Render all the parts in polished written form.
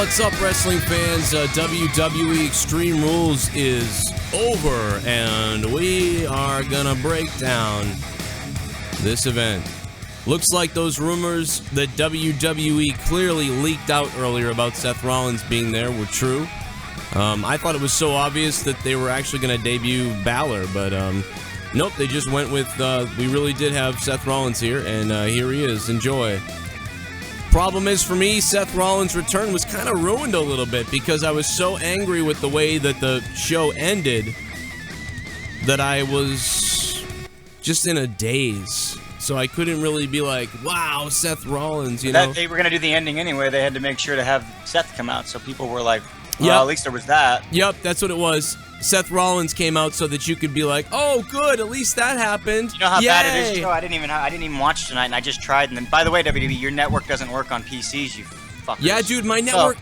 What's up, wrestling fans? WWE Extreme Rules is over, and we are gonna break down this event. Looks like those rumors that WWE clearly leaked out earlier about Seth Rollins being there were true. I thought it was so obvious that they were actually going to debut Balor, but nope, they just went with, we really did have Seth Rollins here, and here he is. Enjoy. Problem is, for me, Seth Rollins' return was kind of ruined a little bit because I was so angry with the way that the show ended that I was just in a daze. So I couldn't really be like, wow, Seth Rollins, you know? They were going to do the ending anyway. They had to make sure to have Seth come out, so people were like, well, at least there was that. Yep, that's what it was. Seth Rollins came out so that you could be like, oh, good, at least that happened. You know how bad it is, Joe? I didn't even watch tonight, and I just tried. And then, by the way, WWE, your network doesn't work on PCs, you fuckers. Yeah, dude, my network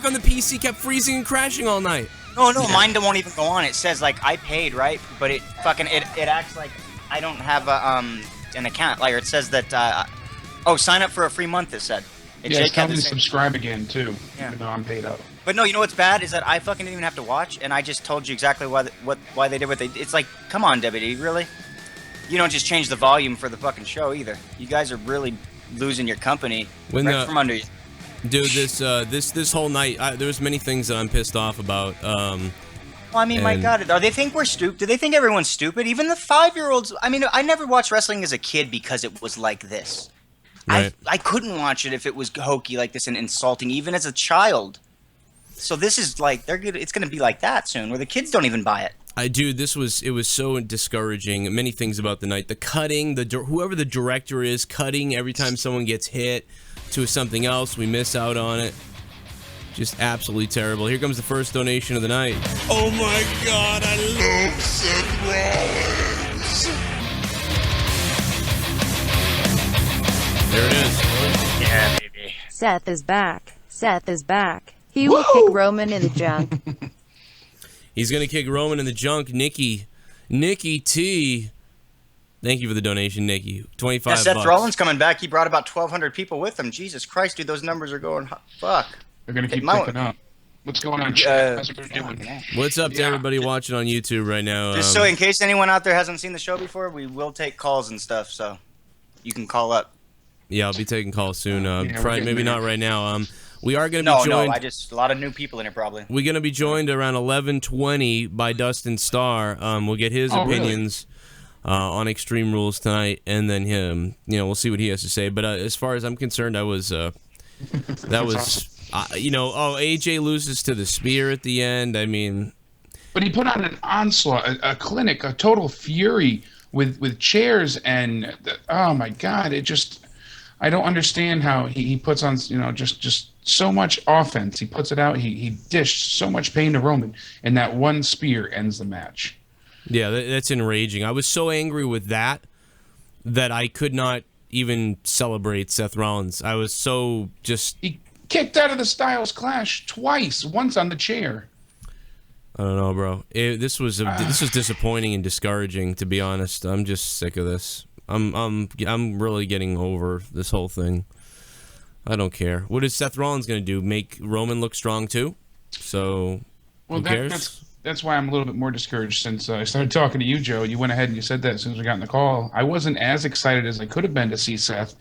on the PC kept freezing and crashing all night. No, mine won't even go on. It says like I paid, right? But it acts like I don't have an account. Like it says that sign up for a free month. It said. It's time to subscribe again too. Yeah. Even though I'm paid up. But no, you know what's bad is that I fucking didn't even have to watch, and I just told you exactly why they did what they did. It's like, come on, WWE, really? You don't just change the volume for the fucking show either. You guys are really losing your company right from under you. Dude, this whole night, there's many things that I'm pissed off about. Well, I mean, my God, do they think we're stupid? Do they think everyone's stupid? Even the 5-year-olds. I mean, I never watched wrestling as a kid because it was like this. Right. I couldn't watch it if it was hokey like this and insulting, even as a child. So this is like it's going to be like that soon, where the kids don't even buy it. Dude, it was so discouraging. Many things about the night. The cutting, whoever the director is, cutting every time someone gets hit to something else. We miss out on it. Just absolutely terrible. Here comes the first donation of the night. Oh my God, I love Seth Rollins. There it is. Yeah, baby. Seth is back. Seth is back. He will kick Roman in the junk. He's going to kick Roman in the junk. Nikki T. Thank you for the donation, Nikki. 25 bucks. Seth Rollins coming back. He brought about 1,200 people with him. Jesus Christ, dude, those numbers are going, fuck. They're going to keep picking up. What's going on, How's everybody doing? What's up to everybody watching on YouTube right now? Just so in case anyone out there hasn't seen the show before, we will take calls and stuff, so you can call up. Yeah, I'll be taking calls soon. Maybe not right now. We are going to be joined. A lot of new people in it probably. We're going to be joined around 11:20 by Dustin Star. We'll get his opinions on Extreme Rules tonight, and then we'll see what he has to say. But as far as I'm concerned, AJ loses to the spear at the end. I mean, but he put on an onslaught, a clinic, a total fury with chairs, and oh my God, I don't understand how he puts on, just so much offense. He puts it out. He dished so much pain to Roman, and that one spear ends the match. Yeah, that's enraging. I was so angry with that I could not even celebrate Seth Rollins. I was so just... He kicked out of the Styles Clash twice, once on the chair. I don't know, bro. This was disappointing and discouraging, to be honest. I'm just sick of this. I'm really getting over this whole thing. I don't care. What is Seth Rollins going to do? Make Roman look strong too? So, who cares? That's why I'm a little bit more discouraged since I started talking to you, Joe. You went ahead and you said that as soon as we got in the call. I wasn't as excited as I could have been to see Seth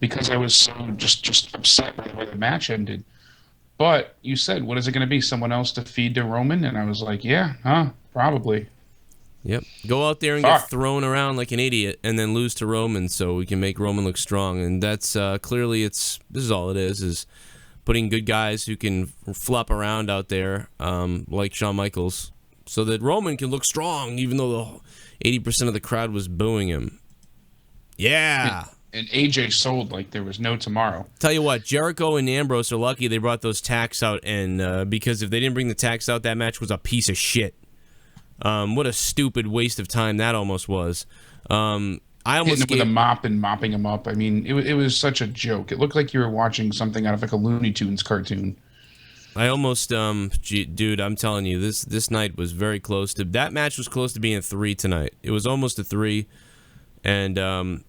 because I was so just upset by the way the match ended. But you said, what is it going to be? Someone else to feed to Roman? And I was like, yeah, probably. Yep. Go out there and get thrown around like an idiot and then lose to Roman so we can make Roman look strong. And that's clearly this is all it is putting good guys who can flop around out there like Shawn Michaels so that Roman can look strong even though the 80% of the crowd was booing him. Yeah. And AJ sold like there was no tomorrow. Tell you what, Jericho and Ambrose are lucky they brought those tacks out, and because if they didn't bring the tacks out, that match was a piece of shit. What a stupid waste of time that almost was. I almost hitting him with a mop and mopping him up. I mean, it was such a joke. It looked like you were watching something out of like a Looney Tunes cartoon. I almost, dude, I'm telling you, this night was very close to. That match was close to being a 3 tonight. It was almost a 3, and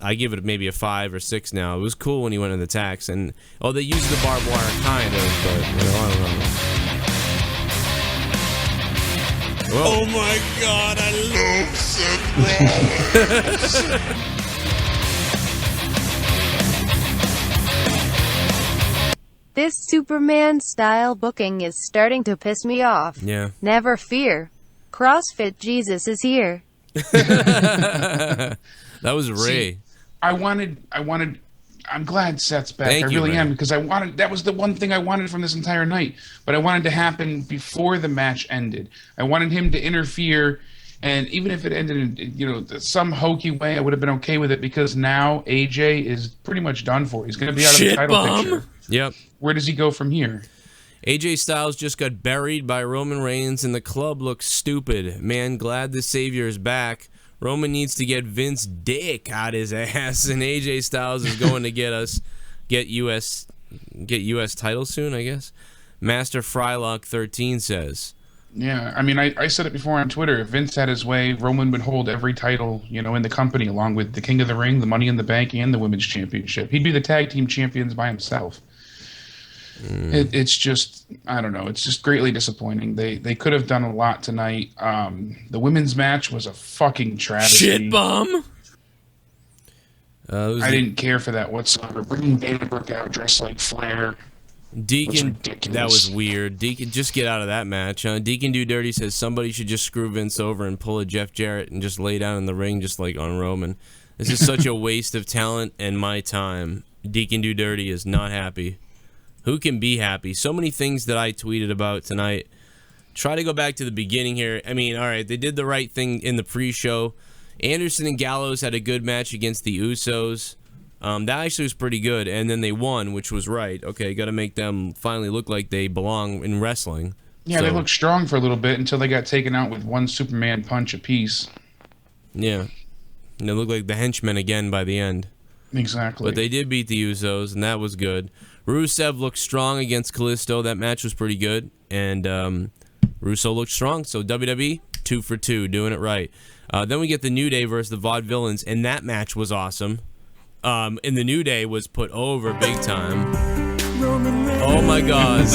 I give it maybe a 5 or 6 now. It was cool when he went in the tax, and they used the barbed wire kind of, but I don't know. Whoa. Oh my God, I love Seth Rollins. This Superman-style booking is starting to piss me off. Yeah. Never fear. CrossFit Jesus is here. That was Ray. See, I'm glad Seth's back. Thank I you, really man. am, because that was the one thing I wanted from this entire night. But I wanted to happen before the match ended. I wanted him to interfere, and even if it ended in some hokey way, I would have been okay with it, because now AJ is pretty much done for. He's going to be out of the title picture. Yep. Where does he go from here? AJ Styles just got buried by Roman Reigns, and the club looks stupid. Man, glad the Savior is back. Roman needs to get Vince Dick out his ass, and AJ Styles is going to get US title soon, I guess. Master Frylock 13 says. Yeah, I mean, I said it before on Twitter. If Vince had his way, Roman would hold every title, in the company, along with the King of the Ring, the Money in the Bank, and the Women's Championship. He'd be the tag team champions by himself. It's just, I don't know. It's just greatly disappointing. They could have done a lot tonight. The women's match was a fucking travesty. Shit bomb. I didn't care for that whatsoever. Bringing Dana Brooke out dressed like Flair. Deacon, that was weird. Deacon, just get out of that match. Deacon Do Dirty says somebody should just screw Vince over and pull a Jeff Jarrett and just lay down in the ring just like on Roman. This is such a waste of talent and my time. Deacon Do Dirty is not happy. Who can be happy? So many things that I tweeted about tonight. Try to go back to the beginning here. I mean, all right, they did the right thing in the pre-show. Anderson and Gallows had a good match against the Usos. That actually was pretty good, and then they won, which was right. Okay, got to make them finally look like they belong in wrestling. Yeah, they looked strong for a little bit until they got taken out with one Superman punch apiece. Yeah. And they looked like the henchmen again by the end. Exactly. But they did beat the Usos, and that was good. Rusev looked strong against Kalisto. That match was pretty good. And Russo looked strong. So WWE, 2 for 2, doing it right. Then we get the New Day versus the Vaudevillains, and that match was awesome. And the New Day was put over big time. Oh, my God.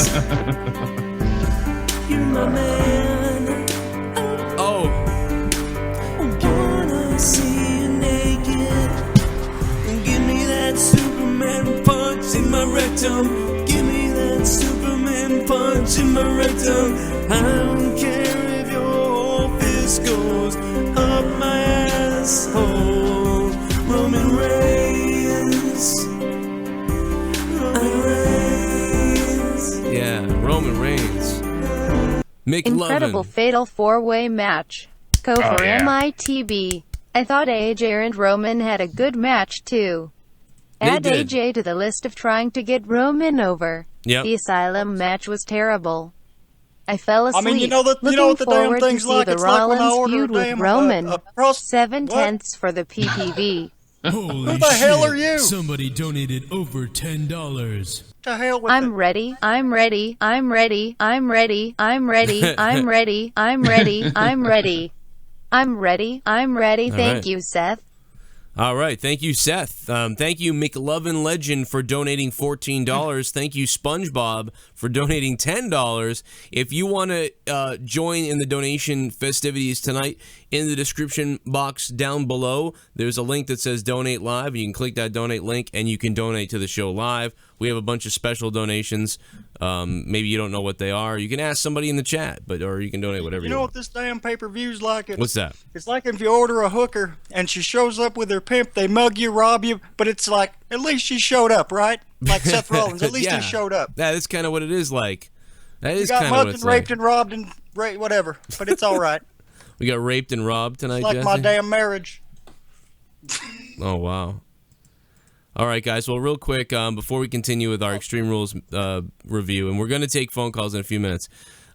You're my man. Oh. Wanna see you naked. Give me that Superman punch in my rectum. Give me that Superman punch in my rectum. I don't care if your whole fist goes up my asshole. Roman Reigns. Roman Reigns. Yeah, Roman Reigns. Incredible fatal four-way match. Go for MITB. I thought AJ and Roman had a good match too. Add AJ to the list of trying to get Roman over. Yep. The Asylum match was terrible. I fell asleep. I mean, you know what the damn thing's like. It's like when I order a damn Roman. a 7/10 for the PPV. Holy Who the hell are you? Somebody donated over $10. To hell with I'm ready. I'm ready. I'm ready. I'm ready. I'm ready. I'm ready. I'm ready. I'm ready. I'm ready. I'm ready. Thank you, Seth. All right. Thank you, Seth. Thank you, McLovin Legend, for donating $14. Thank you, SpongeBob, for donating $10. If you want to join in the donation festivities tonight, in the description box down below, there's a link that says Donate Live. You can click that donate link, and you can donate to the show live. We have a bunch of special donations. Maybe you don't know what they are. You can ask somebody in the chat, or you can donate whatever you know want. what this damn pay-per-view's like? What's that? It's like if you order a hooker and she shows up with her pimp, they mug you, rob you, but it's like, at least she showed up, right? Like Seth Rollins, at least he showed up. That is kind of what it is like. That is kind of what it's and raped like. and robbed and whatever, but it's all right. We got raped and robbed tonight, It's like Jesse? my damn marriage. Oh, wow. All right, guys. Well, real quick, before we continue with our Extreme Rules review, and we're going to take phone calls in a few minutes.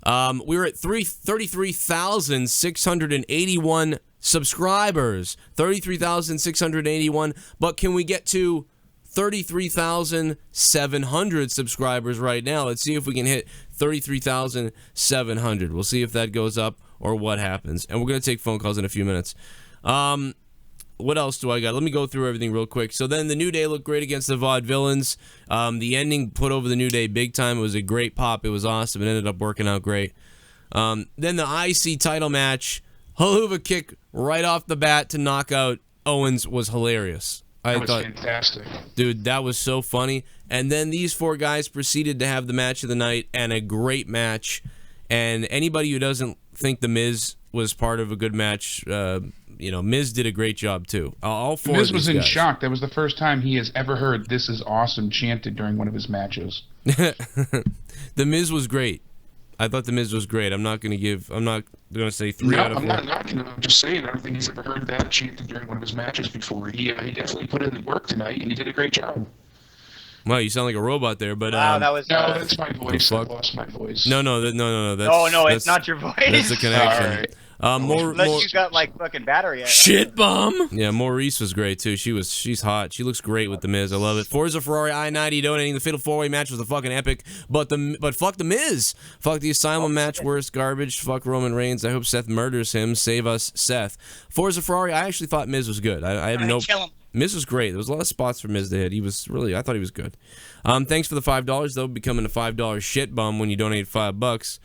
We were at 33,681 subscribers. 33,681. But can we get to 33,700 subscribers right now? Let's see if we can hit 33,700. We'll see if that goes up or what happens. And we're going to take phone calls in a few minutes. What else do I got? Let me go through everything real quick. So then the New Day looked great against the Vaudevillains. The ending put over the New Day big time. It was a great pop. It was awesome. It ended up working out great. Then the IC title match, Haluva kick right off the bat to knock out Owens was hilarious. That was fantastic. Dude, that was so funny. And then these 4 guys proceeded to have the match of the night and a great match. And anybody who doesn't think The Miz was part of a good match, Miz did a great job too. All 4 Miz of was these in guys. shock. That was the first time he has ever heard "This is awesome" chanted during one of his matches. The Miz was great. I thought The Miz was great. I'm not going to say 3 out of 4. I'm just saying. I don't think he's ever heard that chanted during one of his matches before. He definitely put in the work tonight, and he did a great job. Wow, you sound like a robot there, but wow, that was no, that's my voice. I lost my voice. No. It's not your voice. That's the connection. Unless you got like fucking battery. Shit bum. Yeah, Maurice was great too. She's hot. She looks great with the Miz. I love it. Forza Ferrari I-90 donating the Fatal 4-Way match was a fucking epic. But fuck the Miz. Fuck the Asylum match. Worst garbage. Fuck Roman Reigns. I hope Seth murders him. Save us, Seth. Forza Ferrari. I actually thought Miz was good. I have no. Kill him. Miz was great. There was a lot of spots for Miz to hit. I thought he was good. Thanks for the $5 though. Becoming a $5 shit bum when you donate $5.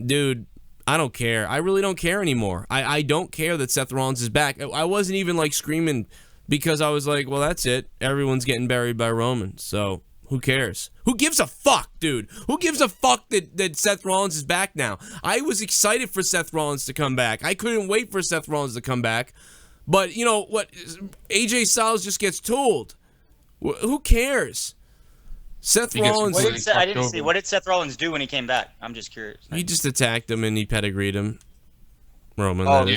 Dude, I don't care. I really don't care anymore. I don't care that Seth Rollins is back. I wasn't even like screaming because I was like, well, that's it. Everyone's getting buried by Roman. So who cares? Who gives a fuck, dude? Who gives a fuck that Seth Rollins is back now? I was excited for Seth Rollins to come back. I couldn't wait for Seth Rollins to come back. But you know what? AJ Styles just gets told. Who cares? Seth Rollins. I didn't see. What did Seth Rollins do when he came back? I'm just curious. He just attacked him and he pedigreed him. Roman. Roman.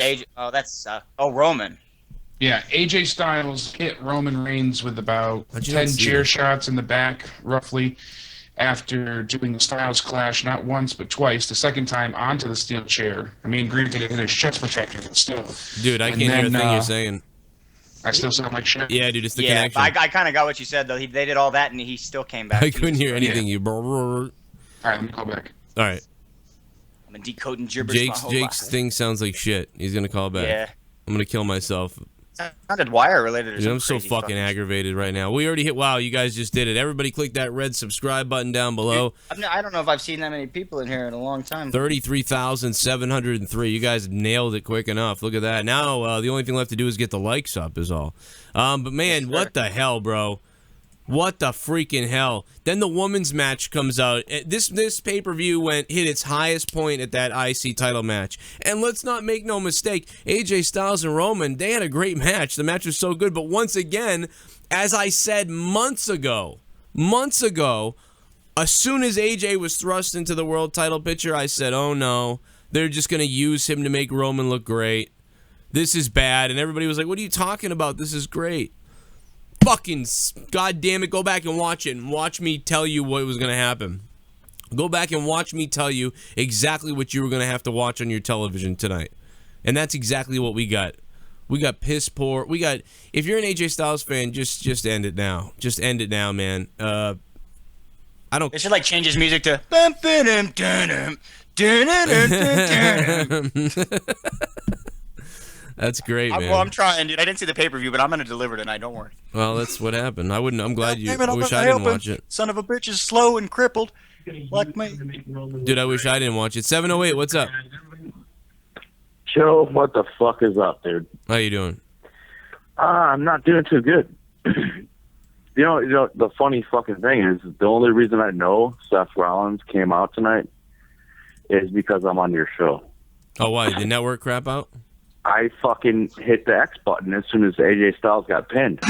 Yeah, AJ Styles hit Roman Reigns with about 10 chair shots in the back, roughly, after doing the Styles Clash not once but twice. The second time onto the steel chair. I mean, granted, it hit his chest protector, but still. Dude, I can't hear a thing you're saying. I still sound like shit. Yeah, dude, it's the connection. I kind of got what you said though. They did all that and he still came back. I couldn't hear anything. Yeah. All right, let me call back. All right. I've been decoding gibberish. Jake's thing sounds like shit. He's gonna call back. Yeah. I'm gonna kill myself. Sounded wire related. Dude, I'm so fucking aggravated right now. We already hit. Wow, you guys just did it. Everybody click that red subscribe button down below. I don't know if I've seen that many people in here in a long time. 33,703. You guys nailed it quick enough. Look at that. Now the only thing left to do is get the likes up is all. But man, what the hell, bro? What the freaking hell? Then the women's match comes out. This pay-per-view hit its highest point at that IC title match. And let's not make no mistake, AJ Styles and Roman, they had a great match. The match was so good. But once again, as I said months ago, as soon as AJ was thrust into the world title picture, I said, oh no, they're just going to use him to make Roman look great. This is bad. And everybody was like, what are you talking about? This is great. Fucking goddamn it, go back and watch it and watch me tell you what was going to happen. Go back and watch me tell you exactly what you were going to have to watch on your television tonight. And that's exactly what we got. We got piss poor. If you're an AJ Styles fan, just end it now. Just end it now, man. I don't. They should like change his music to. That's great, man. Well, I'm trying, dude. I didn't see the pay-per-view, but I'm gonna deliver tonight. Don't worry. Well, that's what happened. I'm glad you. I wish I didn't watch it. Son of a bitch is slow and crippled, like me. Dude, I wish I didn't watch it. 708, what's up? Joe, what the fuck is up, dude? How you doing? I'm not doing too good. You know, the funny fucking thing is, the only reason I know Seth Rollins came out tonight is because I'm on your show. Oh, why? Did the network crap out? I fucking hit the X button as soon as AJ Styles got pinned.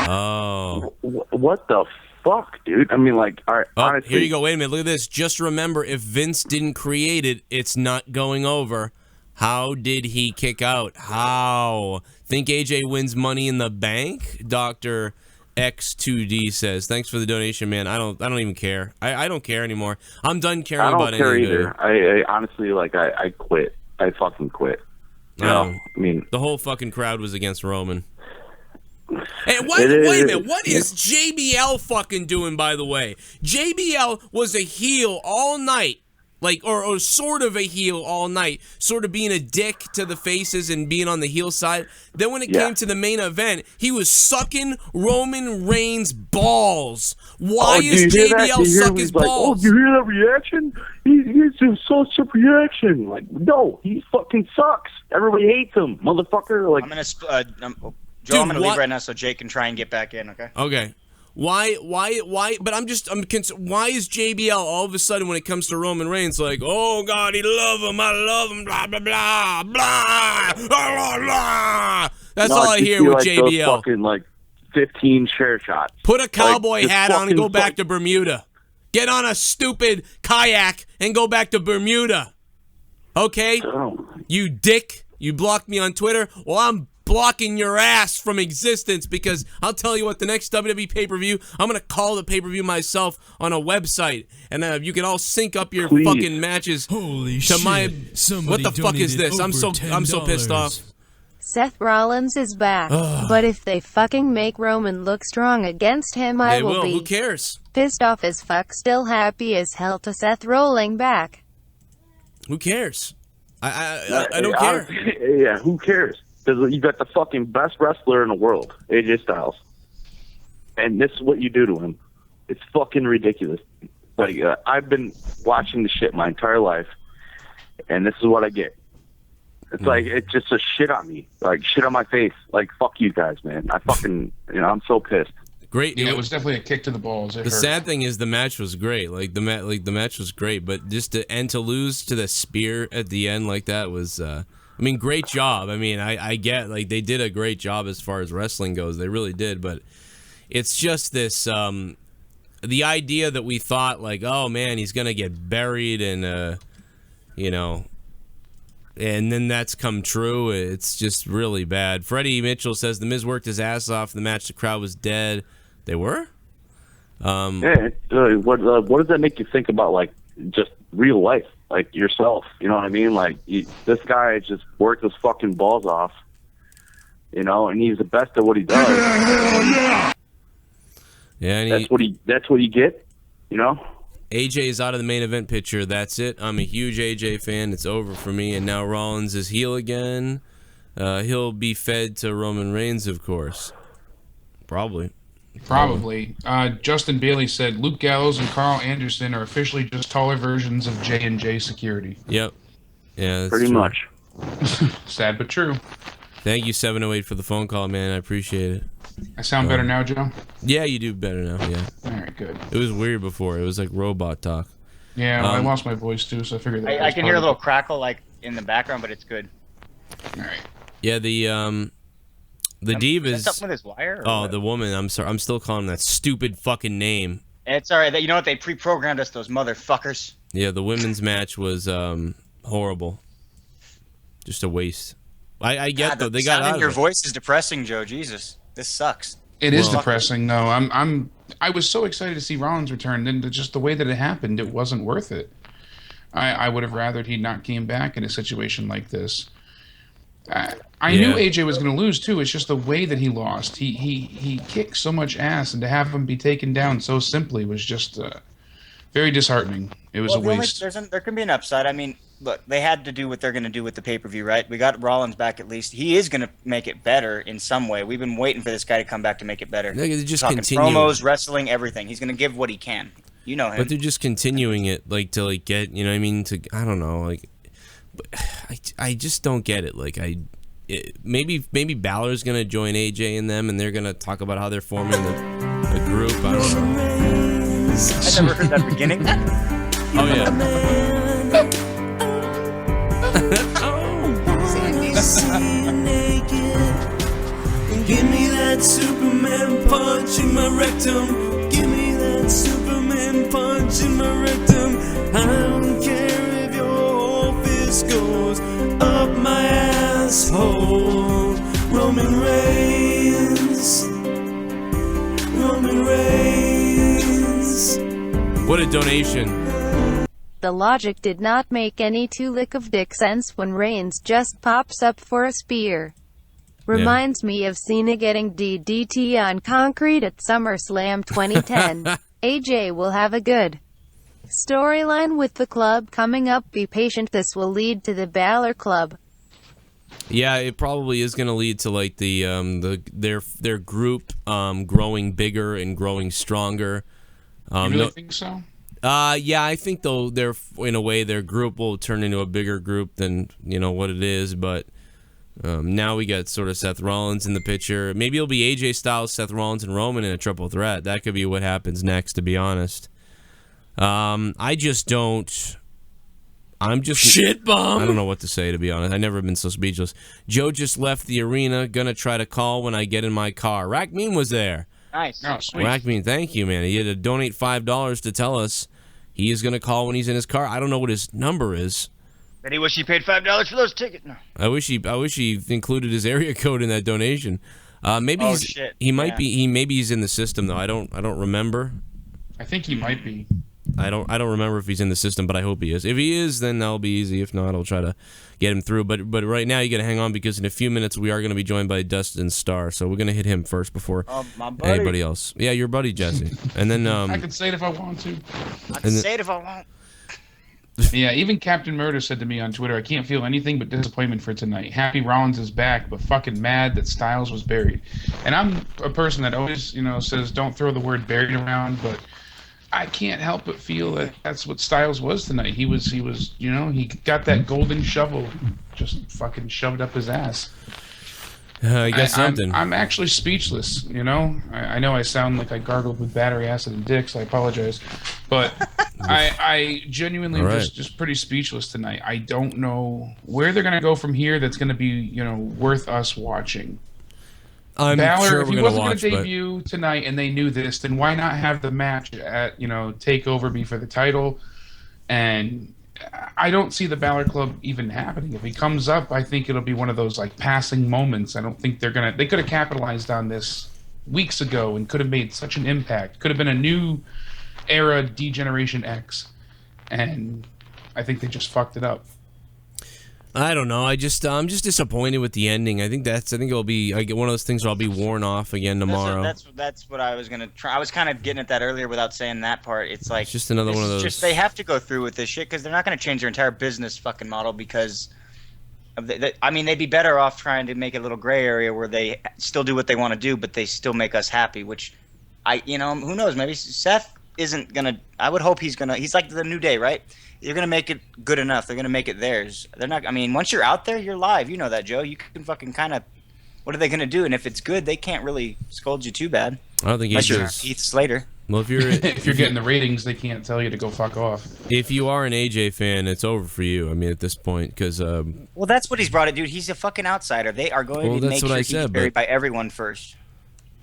Oh. What the fuck, dude? I mean, like, all right, honestly. Here you go. Wait a minute. Look at this. Just remember, if Vince didn't create it, it's not going over. How did he kick out? How? Think AJ wins Money in the Bank? Dr. X2D says. Thanks for the donation, man. I don't even care. I don't care anymore. I'm done caring about anything. I don't care either. I honestly, like, I quit. I fucking quit. You know, I mean, the whole fucking crowd was against Roman. Hey, wait a minute. What is JBL fucking doing, by the way? JBL was a heel all night like, or sort of a heel all night, sort of being a dick to the faces and being on the heel side. Then when it came to the main event, he was sucking Roman Reigns' balls. Why is JBL suck his balls? Oh, do you hear that reaction? He's just such a reaction. Like, no, he fucking sucks. Everybody hates him, motherfucker. Like, I'm gonna, Joe, I'm gonna leave right now so Jake can try and get back in. Okay. Okay. Why? But I'm why is JBL all of a sudden when it comes to Roman Reigns like, oh God, I love him, blah blah blah blah blah blah. That's all I hear with JBL. Those fucking like 15 chair shots. Put a cowboy hat on and go back to Bermuda. Get on a stupid kayak and go back to Bermuda. Okay? You dick. You blocked me on Twitter. Well, I'm blocking your ass from existence because I'll tell you what, the next WWE pay-per-view, I'm going to call the pay-per-view myself on a website, and you can all sync up your fucking matches. Holy to shit. my Somebody what the fuck is this? I'm so pissed off. Seth Rollins is back, but if they fucking make Roman look strong against him, I will be Who cares? pissed off as fuck, still happy as hell to Seth rolling back. Who cares? I don't care. Yeah, who cares? Because you got the fucking best wrestler in the world, AJ Styles, and this is what you do to him. It's fucking ridiculous. Like, I've been watching the shit my entire life, and this is what I get. It's like, it's just a shit on me. Like, shit on my face. Like, fuck you guys, man. I fucking, I'm so pissed. Great. Yeah, it was definitely a kick to the balls. The sad thing is the match was great. Like, the match was great, but just to lose to the spear at the end like that was, great job. I get, like, they did a great job as far as wrestling goes. They really did, but it's just this, the idea that we thought, like, oh, man, he's going to get buried and, and then that's come true. It's just really bad. Freddie Mitchell says The Miz worked his ass off in the match. The crowd was dead. They were? Yeah. What does that make you think about, like, just real life? Like, yourself, you know what I mean? Like, this guy just worked his fucking balls off, and he's the best at what he does. Yeah, and that's what you get, AJ is out of the main event picture. That's it. I'm a huge AJ fan. It's over for me. And now Rollins is heel again. He'll be fed to Roman Reigns, of course. Probably. Justin Bailey said Luke Gallows and Carl Anderson are officially just taller versions of J&J Security. Yep. Yeah, that's pretty true. much. Sad but true. Thank you, 708, for the phone call, man. I appreciate it. I sound better now, Joe? Yeah, you do better now, yeah. All right, good. It was weird before. It was like robot talk. Yeah, I lost my voice, too, so I figured that I can hear a little crackle, like, in the background, but it's good. All right. Yeah, the Divas... Is that something with his wire? Oh, the woman. I'm sorry. I'm still calling that stupid fucking name. It's all right. You know what? They pre-programmed us, those motherfuckers. Yeah, the women's match was horrible. Just a waste. I get though. They got out of your it. voice is depressing, Joe. Jesus, this sucks. It is depressing, though. I was so excited to see Rollins return, then just the way that it happened, it wasn't worth it. I would have rathered he not came back in a situation like this. I knew AJ was going to lose too. It's just the way that he lost. He kicked so much ass, and to have him be taken down so simply was just very disheartening. It was a waste. There can be an upside. I mean, look, they had to do what they're going to do with the pay-per-view, right? We got Rollins back at least. He is going to make it better in some way. We've been waiting for this guy to come back to make it better. They're just talking continuing. promos, wrestling, everything. He's going to give what he can. You know him. But they're just continuing it, like, to, like, get, you know what I mean? To, I don't know, like, I just don't get it. Like, maybe Balor's going to join AJ and them, and they're going to talk about how they're forming a group. I don't know. I never heard that beginning. Oh, yeah. Give me that Superman punch in my rectum. Give me that Superman punch in my rectum. I don't care if your whole fist goes up my asshole. Roman Reigns. Roman Reigns. What a donation. The logic did not make any lick of dick sense when Reigns just pops up for a spear. Reminds me of Cena getting DDT on concrete at SummerSlam 2010. AJ will have a good Storyline with the club coming up. Be patient. This will lead to the Balor Club. Yeah, it probably is going to lead to like their group growing bigger and growing stronger. You really think so? Yeah, I think though in a way their group will turn into a bigger group than what it is. But now we got sort of Seth Rollins in the picture. Maybe it'll be AJ Styles, Seth Rollins, and Roman in a triple threat. That could be what happens next. To be honest, I just don't. I'm just shit bomb. I don't know what to say, to be honest. I've never been so speechless. Joe just left the arena. Gonna try to call when I get in my car. Rackmean was there. Nice. Oh, sweet. Rackmean, thank you, man. He had to donate $5 to tell us he is gonna call when he's in his car. I don't know what his number is. Bet he wish he paid $5 for those tickets. No. I wish he included his area code in that donation. Maybe shit. Maybe he's in the system though. I don't remember. I think he might be. I don't remember if he's in the system, but I hope he is. If he is, then that'll be easy. If not, I'll try to get him through. But right now, you got to hang on because in a few minutes we are going to be joined by Dustin Star. So we're going to hit him first before anybody else. Yeah, your buddy Jesse. And then I can say it if I want to. I can say it if I want. Yeah, even Captain Murder said to me on Twitter, I can't feel anything but disappointment for tonight. Happy Rollins is back, but fucking mad that Styles was buried. And I'm a person that always, says don't throw the word buried around, but I can't help but feel that that's what Styles was tonight. He was, he got that golden shovel just fucking shoved up his ass. I guess something. I'm actually speechless, I know I sound like I gargled with battery acid and dicks. I apologize. But I genuinely am just pretty speechless tonight. I don't know where they're going to go from here that's going to be, worth us watching. I'm Balor, sure if he wasn't going to debut tonight and they knew this, then why not have the match at, TakeOver be for the title? And I don't see the Balor Club even happening. If he comes up, I think it'll be one of those like passing moments. I don't think they could have capitalized on this weeks ago and could have made such an impact. Could have been a new era D-Generation X. And I think they just fucked it up. I don't know. I'm just disappointed with the ending. I think it'll be one of those things where I'll be worn off again tomorrow. That's what I was gonna try. I was kind of getting at that earlier without saying that part. It's like it's just another one of those. Just they have to go through with this shit because they're not gonna change their entire business fucking model because of they'd be better off trying to make a little gray area where they still do what they want to do, but they still make us happy. Which who knows? Maybe Seth isn't gonna. I would hope he's gonna. He's like the New Day, right? You're going to make it good enough. They're going to make it theirs. They're not. Once you're out there, you're live. You know that, Joe. You can fucking kind of. What are they going to do? And if it's good, they can't really scold you too bad. I don't think unless you're Heath Slater. Well, if you're getting the ratings, they can't tell you to go fuck off. If you are an AJ fan, it's over for you. At this point, because well, that's what he's brought it, dude. He's a fucking outsider. They are going to make sure he's buried by everyone first.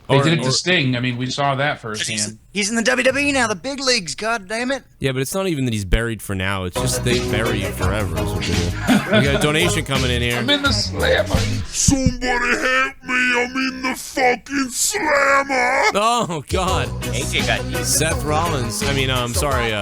They did it to Sting. We saw that firsthand. He's in the WWE now, the big leagues. God damn it. Yeah, but it's not even that he's buried for now. It's just they bury you forever. We got a donation coming in here. I'm in the slammer. Somebody help me! I'm in the fucking slammer. Oh God. AJ got you. Seth Rollins. I'm sorry.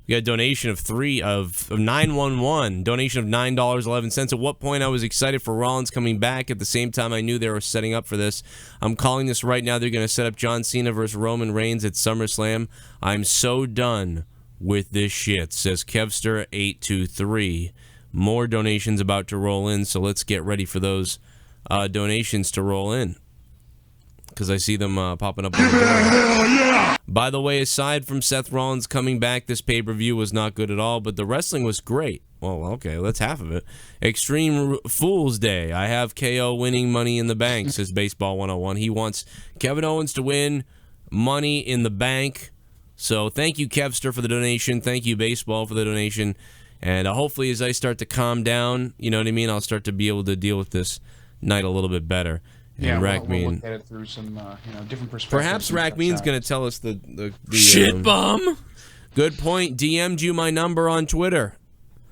We got a donation of 911. Donation of $9.11. At what point I was excited for Rollins coming back. At the same time, I knew they were setting up for this. I'm calling this right now. They're going to set up John Cena versus Roman Reigns at SummerSlam. I'm so done with this shit, says Kevster823. More donations about to roll in, so let's get ready for those donations to roll in. Because I see them popping up on the door. Yeah. By the way, aside from Seth Rollins coming back, this pay-per-view was not good at all, but the wrestling was great. Well, okay, that's half of it. Extreme Fool's Day. I have KO winning Money in the Bank, says Baseball 101. He wants Kevin Owens to win Money in the Bank. So thank you, Kevster, for the donation. Thank you, Baseball, for the donation. And hopefully as I start to calm down, you know what I mean, I'll start to be able to deal with this night a little bit better. Yeah, we'll look at it through some different perspectives. Perhaps Rackmean's going to tell us the shit bomb. Good point. DM'd you my number on Twitter.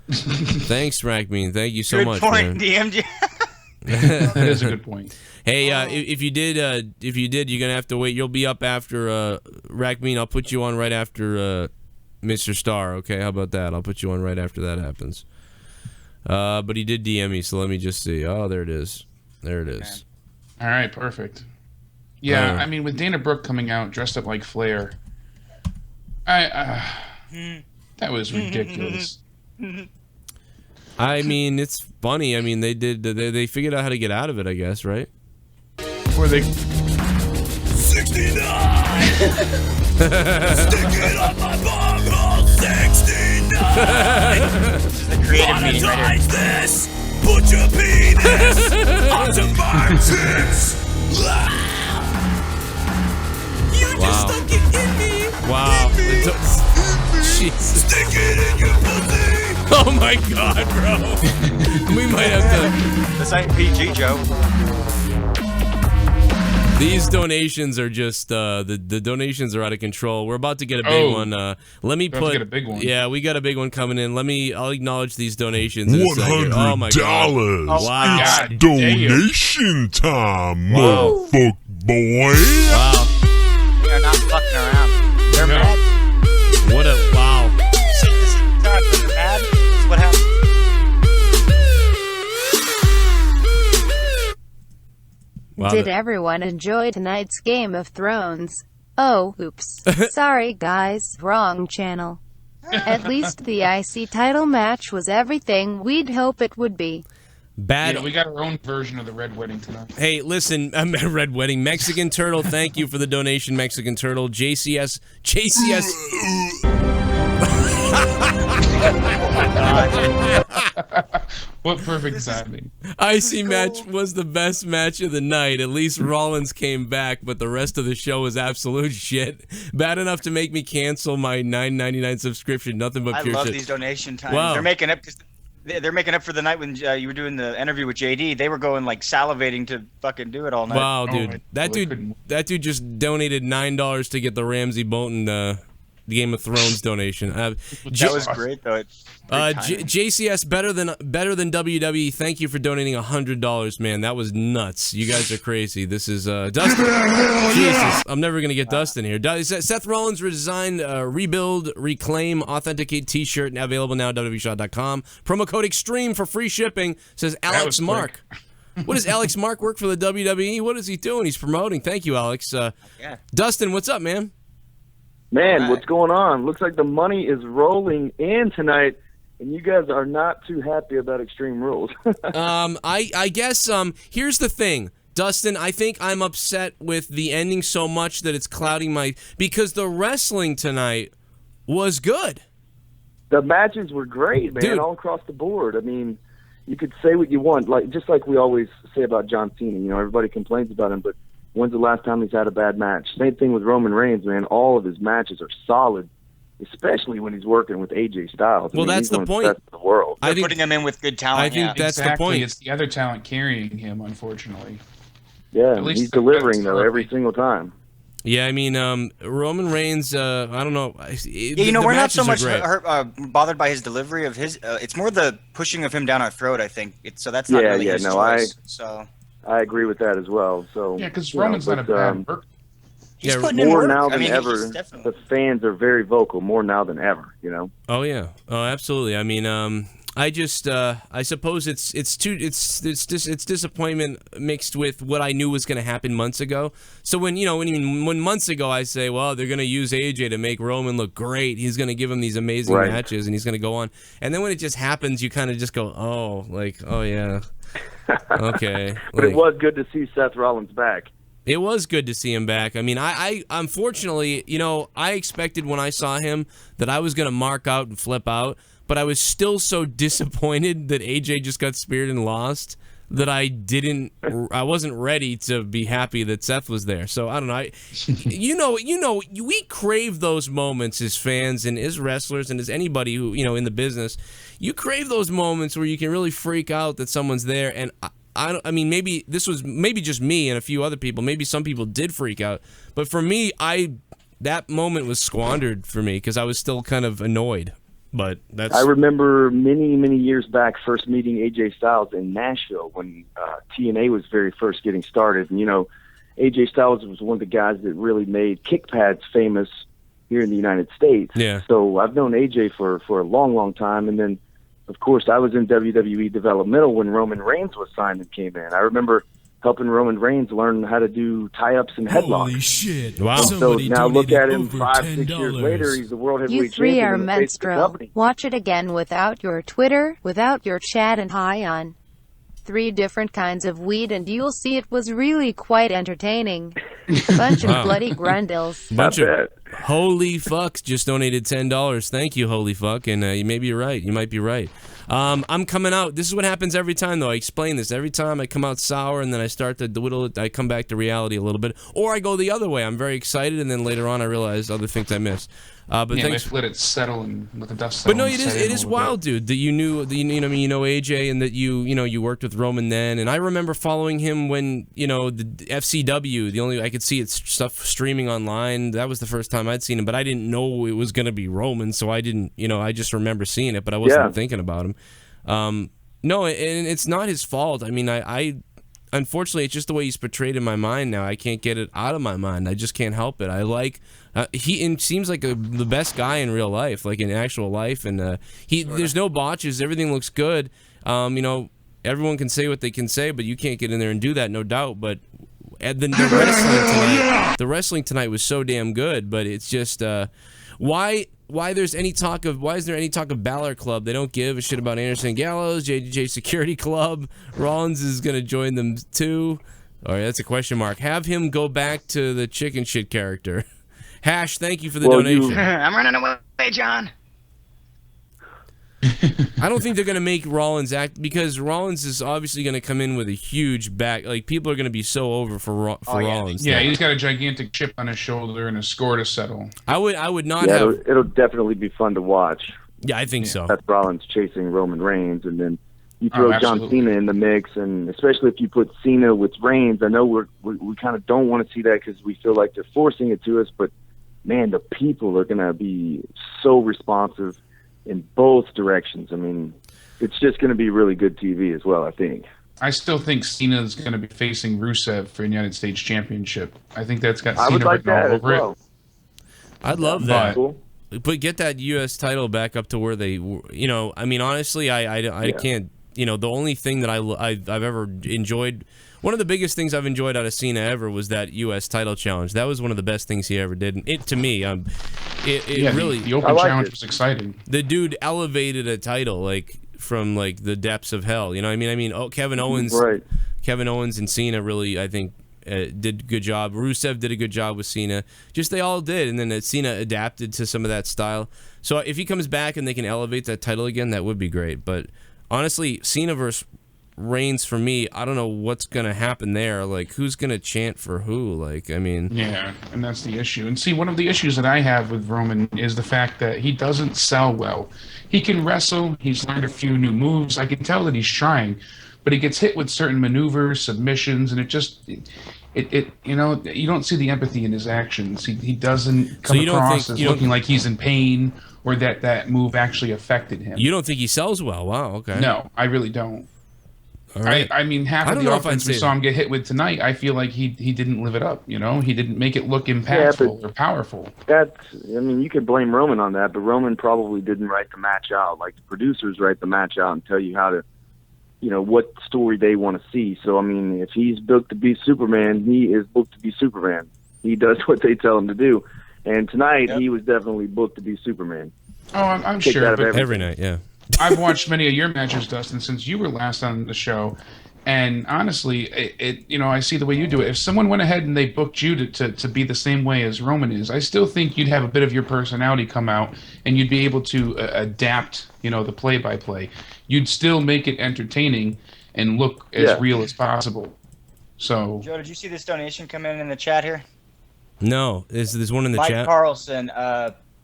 Thanks, Rackmean. Thank you so much. Good point. DM'd you. That is a good point. Hey, if you did, you're gonna have to wait. You'll be up after Rackmean. I'll put you on right after Mr. Star. Okay, how about that? I'll put you on right after that happens. But he did DM me, so let me just see. Oh, there it is. There it is. All right, perfect. Yeah, with Dana Brooke coming out dressed up like Flair, That was ridiculous. I mean, it's funny. I mean, they figured out how to get out of it, I guess, right? Before they 69! Stick it up my bunghole, 69! This is the creative meeting right here. Monetize this! Put your penis onto my tits! You just stuck it in me! Wow. In me. Jesus. Stick it in your pussy! Oh my God, bro. We might have to. This ain't PG, Joe. These donations are just the donations are out of control. We're about to get a big one. Let me put. get a big one. Yeah, we got a big one coming in. I'll acknowledge these donations. In a second. $100. Oh my God. Wow. God, Donation time, Wow. motherfucker boy. Wow. They're not fucking around. They're No. mad. What a wow. See, this is God, they're mad. This is what happened. Wow. Did everyone enjoy tonight's Game of Thrones? Oh, oops. Sorry, guys. Wrong channel. At least the IC title match was everything we'd hope it would be. Bad. Yeah, we got our own version of the Red Wedding tonight. Hey, listen, Red Wedding, Mexican Turtle, thank you for the donation, Mexican Turtle. JCS. What perfect timing. IC match was the best match of the night. At least Rollins came back, but the rest of the show was absolute shit. Bad enough to make me cancel my $9.99 subscription. Nothing but I pure love shit. these donation times. Wow. They're making up they're making up for the night when you were doing the interview with JD. They were going like salivating to fucking do it all night. Wow, dude. That dude just donated $9 to get the Ramsey Bolton the Game of Thrones donation. That was great though. JCS better than WWE. Thank you for donating $100, man. That was nuts. You guys are crazy. This is Dustin. Jesus, I'm never gonna get Dustin here. Seth Rollins redesigned, rebuild, reclaim, authenticate T-shirt available now at WWEshop.com. Promo code Extreme for free shipping. Says Alex Mark. What does Alex Mark work for the WWE? What is he doing? He's promoting. Thank you, Alex. Yeah. Dustin, what's up, man? Man, what's going on? Looks like the money is rolling in tonight, and you guys are not too happy about Extreme Rules. I guess here's the thing, Dustin. I think I'm upset with the ending so much that it's clouding because the wrestling tonight was good. The matches were great, man, Dude. all across the board. I mean, you could say what you want, just like we always say about John Cena. You know, everybody complains about him, but when's the last time he's had a bad match? Same thing with Roman Reigns, man. All of his matches are solid, especially when he's working with AJ Styles. Well, that's he's the one of point. The best in the world. They're putting him in with good talent. I think that's the point. It's the other talent carrying him, unfortunately. Yeah, At least he's the delivering, best though, are- every single time. Yeah, I mean, Roman Reigns. I don't know. Yeah, you know, we're not so much bothered by his delivery of his. It's more the pushing of him down our throat. I think so. That's not really his choice. I agree with that as well. So yeah, because Roman's not a bad worker. He's putting in more work. now than I mean, ever. he's definitely- The fans are very vocal, more now than ever. You know. Oh yeah. Oh, absolutely. I mean, I suppose it's disappointment mixed with what I knew was going to happen months ago. So when months ago I say, well, they're going to use AJ to make Roman look great. He's going to give him these amazing matches and he's going to go on. And then when it just happens, you kind of just go, oh yeah. Okay. But it was good to see Seth Rollins back. It was good to see him back. I mean, I unfortunately, I expected when I saw him that I was going to mark out and flip out, but I was still so disappointed that AJ just got speared and lost that I wasn't ready to be happy that Seth was there. So I don't know. We crave those moments as fans and as wrestlers and as anybody who, in the business. You crave those moments where you can really freak out that someone's there. And I mean, maybe this was just me and a few other people. Maybe some people did freak out, but for me, that moment was squandered for me because I was still kind of annoyed. But I remember many years back first meeting AJ Styles in Nashville when TNA was very first getting started. And AJ Styles was one of the guys that really made kick pads famous here in the United States. Yeah. So I've known AJ for a long time, and then of course I was in WWE developmental when Roman Reigns was signed and came in. I remember helping Roman Reigns learn how to do tie-ups and headlocks. Holy shit. Wow. And so now look at him over 5-6 years later. He's the world heavyweight You three champion. are and the face of the menstrual. company. Watch it again without your Twitter, without your chat, and high on 3 different kinds of weed, and you'll see it was really quite entertaining. Bunch of bloody grundles. Bunch Not of holy fucks just donated $10. Thank you, holy fuck. And maybe you're right. You might be right. I'm coming out. This is what happens every time, though. I explain this every time. I come out sour, and then I start to dwindle it. I come back to reality a little bit, or I go the other way. I'm very excited, and then later on, I realize other things I missed. But Yeah, thanks. let it settle and let the dust settle. But no, and it set is in a little wild, bit. dude. That you knew AJ, and that you worked with Roman then. And I remember following him when the FCW. The only I could see its stuff streaming online. That was the first time I'd seen him, but I didn't know it was gonna be Roman, so I didn't. I just remember seeing it, but I wasn't thinking about him. No, and it's not his fault. I mean, I unfortunately, it's just the way he's portrayed in my mind now. I can't get it out of my mind. I just can't help it. I like he seems like the best guy in real life, like in actual life, and there's no botches. Everything looks good. Everyone can say what they can say, but you can't get in there and do that, no doubt. But the wrestling tonight was so damn good. But it's just why is there any talk of Balor Club? They don't give a shit about Anderson Gallows, JJ Security Club. Rollins is gonna join them too. All right, that's a question mark. Have him go back to the chicken shit character. Hash, thank you for the donation. I'm running away, John. I don't think they're going to make Rollins act, because Rollins is obviously going to come in with a huge back. Like, people are going to be so over for Rollins. Yeah, he's got a gigantic chip on his shoulder and a score to settle. I would not Yeah, have. it'll definitely be fun to watch. Yeah, I think so. Seth Rollins chasing Roman Reigns, and then you throw John Cena in the mix, and especially if you put Cena with Reigns. I know we kind of don't want to see that because we feel like they're forcing it to us, but man, the people are going to be so responsive in both directions. I mean, it's just going to be really good TV as well, I think. I still think Cena's going to be facing Rusev for the United States Championship. I think that's got Cena written all over it. I'd love that. Cool. But get that U.S. title back up to where they, I mean, honestly, I can't, the only thing that I've ever enjoyed, one of the biggest things I've enjoyed out of Cena ever was that U.S. title challenge. That was one of the best things he ever did. And it, to me, really, the open challenge was exciting. The dude elevated a title, like, from, like, the depths of hell. You know what I mean? Kevin Owens and Cena really, I think, did a good job. Rusev did a good job with Cena. Just they all did, and then Cena adapted to some of that style. So if he comes back and they can elevate that title again, that would be great. But honestly, Cena versus Reigns, for me, I don't know what's going to happen there. Like, who's going to chant for who? Like, I mean... Yeah, and that's the issue. And see, one of the issues that I have with Roman is the fact that he doesn't sell well. He can wrestle. He's learned a few new moves. I can tell that he's trying. But he gets hit with certain maneuvers, submissions, and it just... you don't see the empathy in his actions. He doesn't come across as looking like he's in pain or that move actually affected him. You don't think he sells well? Wow, okay. No, I really don't. All right. I mean, half of the offense we saw him get hit with tonight, I feel like he didn't live it up. He didn't make it look impactful or powerful. You could blame Roman on that, but Roman probably didn't write the match out. Like, the producers write the match out and tell you how to, what story they want to see. So, I mean, if he's booked to be Superman, he is booked to be Superman. He does what they tell him to do. And tonight, he was definitely booked to be Superman. Oh, I'm sure. But every night, yeah. I've watched many of your matches, Dustin, since you were last on the show, and honestly, I see the way you do it. If someone went ahead and they booked you to be the same way as Roman is, I still think you'd have a bit of your personality come out, and you'd be able to adapt, the play-by-play. You'd still make it entertaining and look as real as possible. So, Joe, did you see this donation come in the chat here? No, there's one in the Mike chat. Mike Carlson,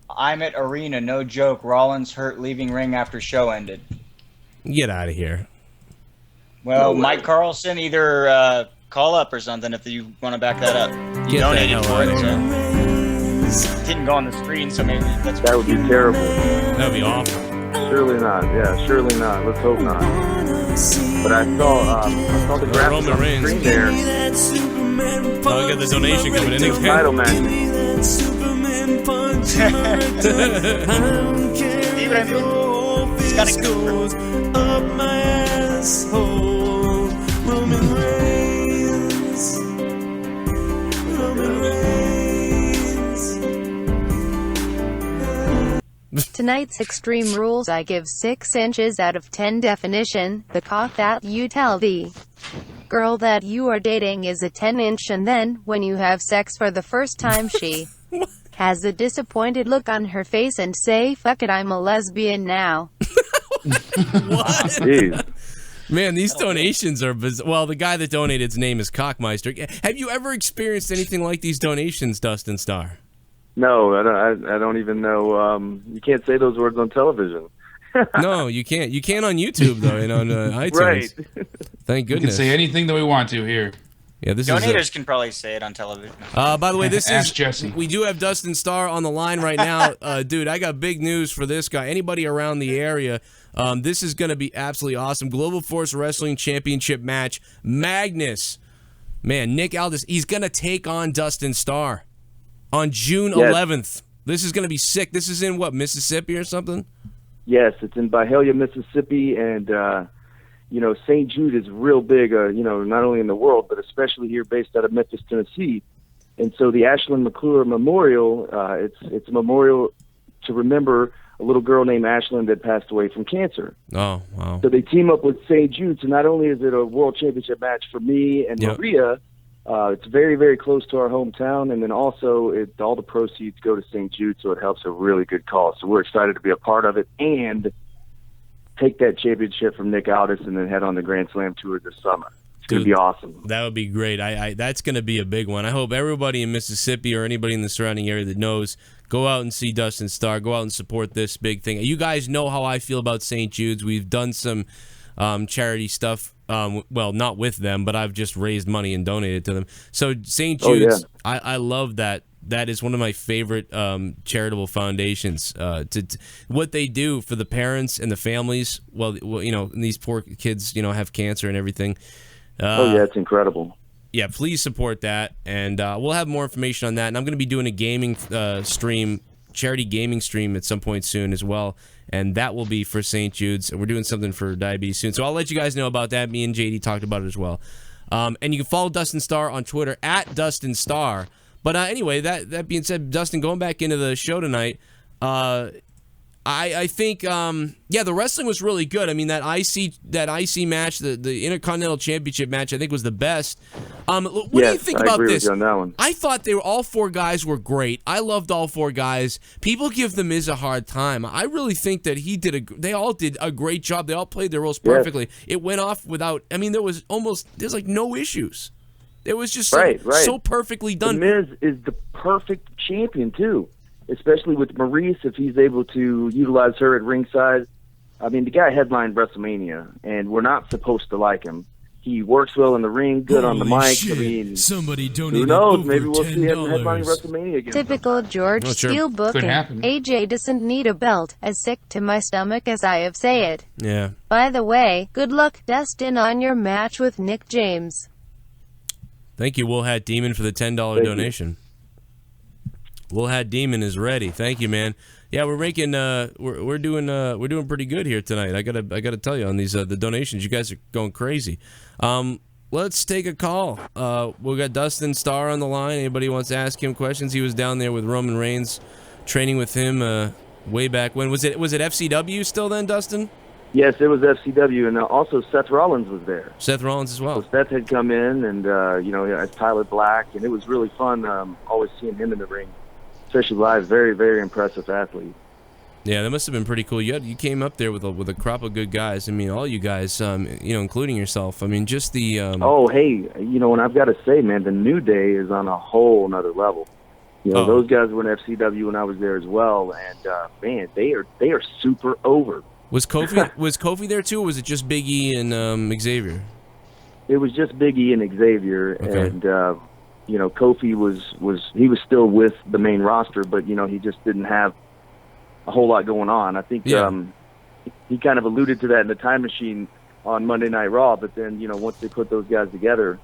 I'm at Arena, no joke. Rollins hurt leaving ring after show ended. Get out of here. Well, Mike Carlson, either call up or something if you want to back that up. You donated for it, so. Didn't go on the screen, so maybe that's... That would be terrible. That would be awful. Surely not. Yeah, surely not. Let's hope not. But I saw the graphics on the screen there. Oh, we got the donation coming in again. Title match. See what I mean? He's got to go. Up my asshole. Roman Reigns Tonight's Extreme Rules I give 6 inches out of 10 definition. The cock that you tell the girl that you are dating is a 10-inch, and then, when you have sex for the first time, she has a disappointed look on her face and say, "Fuck it, I'm a lesbian now." What? Jeez. Man, these donations are bizarre. Well, the guy that donated, his name is Cockmeister. Have you ever experienced anything like these donations, Dustin Star? No, I don't even know. You can't say those words on television. No, you can't. You can on YouTube, though, and on iTunes. Right. Thank We can goodness. say anything that we want to here. Yeah, this Donators can probably say it on television. By the way, this Ask is Jesse. We do have Dustin Star on the line right now. Dude, I got big news for this guy. Anybody around the area, this is going to be absolutely awesome. Global Force Wrestling Championship match. Magnus. Man, Nick Aldis, he's going to take on Dustin Star on June 11th. This is going to be sick. This is in, what, Mississippi or something? Yes, it's in Byhalia, Mississippi, and St. Jude is real big. Not only in the world, but especially here, based out of Memphis, Tennessee. And so the Ashland McClure Memorial, it's a memorial to remember a little girl named Ashland that passed away from cancer. Oh, wow. So they team up with St. Jude. So not only is it a world championship match for me and Maria, it's very, very close to our hometown, and then also all the proceeds go to St. Jude, so it helps a really good cause. So we're excited to be a part of it and take that championship from Nick Aldis and then head on the Grand Slam tour this summer. It's going to be awesome. That would be great. That's going to be a big one. I hope everybody in Mississippi or anybody in the surrounding area that knows, go out and see Dustin Star. Go out and support this big thing. You guys know how I feel about St. Jude's. We've done some charity stuff. Well, not with them, but I've just raised money and donated to them. So St. Jude's, I love that. That is one of my favorite charitable foundations. What they do for the parents and the families. Well, these poor kids, have cancer and everything. It's incredible. Yeah, please support that, and we'll have more information on that. And I'm going to be doing a gaming stream, charity gaming stream at some point soon as well. And that will be for St. Jude's. We're doing something for diabetes soon. So I'll let you guys know about that. Me and JD talked about it as well. And you can follow Dustin Star on Twitter, @Dustin Star. But anyway, that being said, Dustin, going back into the show tonight, I think, the wrestling was really good. I mean, that IC match, the Intercontinental Championship match, I think was the best. What do you think about this? With you on that one. I thought all 4 guys were great. I loved all 4 guys. People give The Miz a hard time. I really think that they all did a great job. They all played their roles perfectly. Yes. It went off without, there's like no issues. It was just so perfectly done. The Miz is the perfect champion, too. Especially with Maurice, if he's able to utilize her at ringside. I mean, the guy headlined WrestleMania, and we're not supposed to like him. He works well in the ring, good on the mic. Shit. I mean, somebody donated who knows? over Maybe we'll see him $10. headlining WrestleMania again. Typical George Steele booking. AJ doesn't need a belt. As sick to my stomach as I have say it. Yeah. By the way, good luck, Dustin, on your match with Nick James. Thank you, Will Hat Demon, for the $10 donation. Will Hat Demon is ready. Thank you, man. Yeah, we're making we're doing pretty good here tonight. I gotta tell you on these the donations. You guys are going crazy. Let's take a call. We got Dustin Star on the line. Anybody wants to ask him questions? He was down there with Roman Reigns, training with him way back when. Was it FCW still then, Dustin? Yes, it was FCW, and also Seth Rollins was there. Seth Rollins as well. So Seth had come in, and as Tyler Black, and it was really fun. Always seeing him in the ring, especially live. Very, very impressive athlete. Yeah, that must have been pretty cool. You came up there with a crop of good guys. I mean, all you guys, including yourself. I mean, just the. And I've got to say, man, the New Day is on a whole nother level. Those guys were in FCW when I was there as well, and man, they are super over. Was Kofi there too, or was it just Big E and Xavier? It was just Big E and Xavier, okay. And Kofi was still with the main roster, but he just didn't have a whole lot going on. I think he kind of alluded to that in the Time Machine on Monday Night Raw, but then once they put those guys together,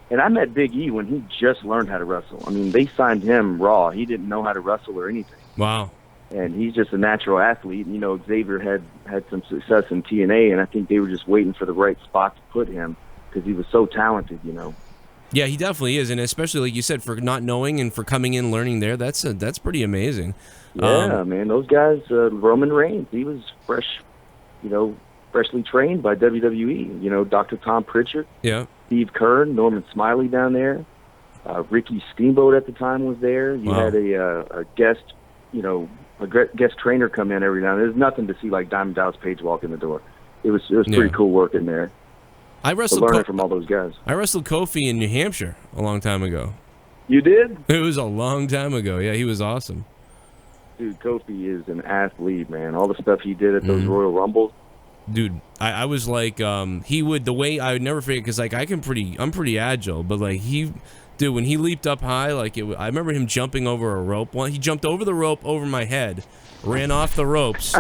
and I met Big E when he just learned how to wrestle. I mean, they signed him raw. He didn't know how to wrestle or anything. Wow. And he's just a natural athlete. Xavier had some success in TNA, and I think they were just waiting for the right spot to put him because he was so talented, Yeah, he definitely is, and especially like you said, for not knowing and for coming in learning there, that's pretty amazing. Yeah, man, those guys. Roman Reigns, he was fresh, freshly trained by WWE. Dr. Tom Pritchard. Yeah. Steve Kern, Norman Smiley down there. Ricky Steamboat at the time was there. You had a guest, guest trainer come in every now and then. There's nothing to see like Diamond Dallas Page walk in the door. It was pretty cool work in there. I wrestled learning from all those guys. I wrestled Kofi in New Hampshire a long time ago. You did? It was a long time ago. Yeah, he was awesome. Dude, Kofi is an athlete, man. All the stuff he did at those Royal Rumbles. Dude, I was like, he would, the way I would never forget, because like I'm pretty agile, but like dude, when he leaped up high, like I remember him jumping over a rope. He jumped over the rope over my head, ran off the ropes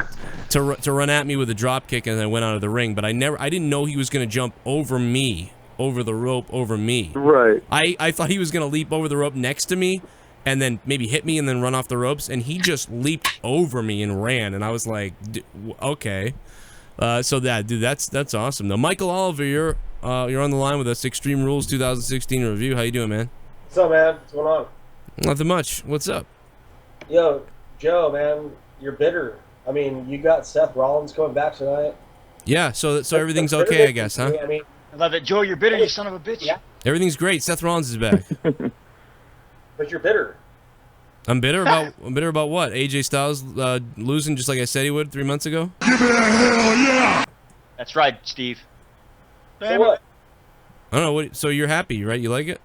to run at me with a drop kick, and then went out of the ring. But I didn't know he was gonna jump over me, over the rope, over me. Right. I thought he was gonna leap over the rope next to me, and then maybe hit me and then run off the ropes, and he just leaped over me and ran, and I was like, okay. So that's awesome. Now, Michael Oliver, you're on the line with us. Extreme Rules 2016 review. How you doing, man? What's up, man? What's going on? Nothing much. What's up? Yo, Joe, man, you're bitter. I mean, you got Seth Rollins coming back tonight. Yeah. So everything's okay, I guess, huh? I love it, Joe. You're bitter, you son of a bitch. Yeah. Everything's great. Seth Rollins is back. But you're bitter. I'm bitter about what? AJ Styles losing just like I said he would 3 months ago? Give it a hell yeah! That's right, Steve. So what? I don't know. So you're happy, right? You like it?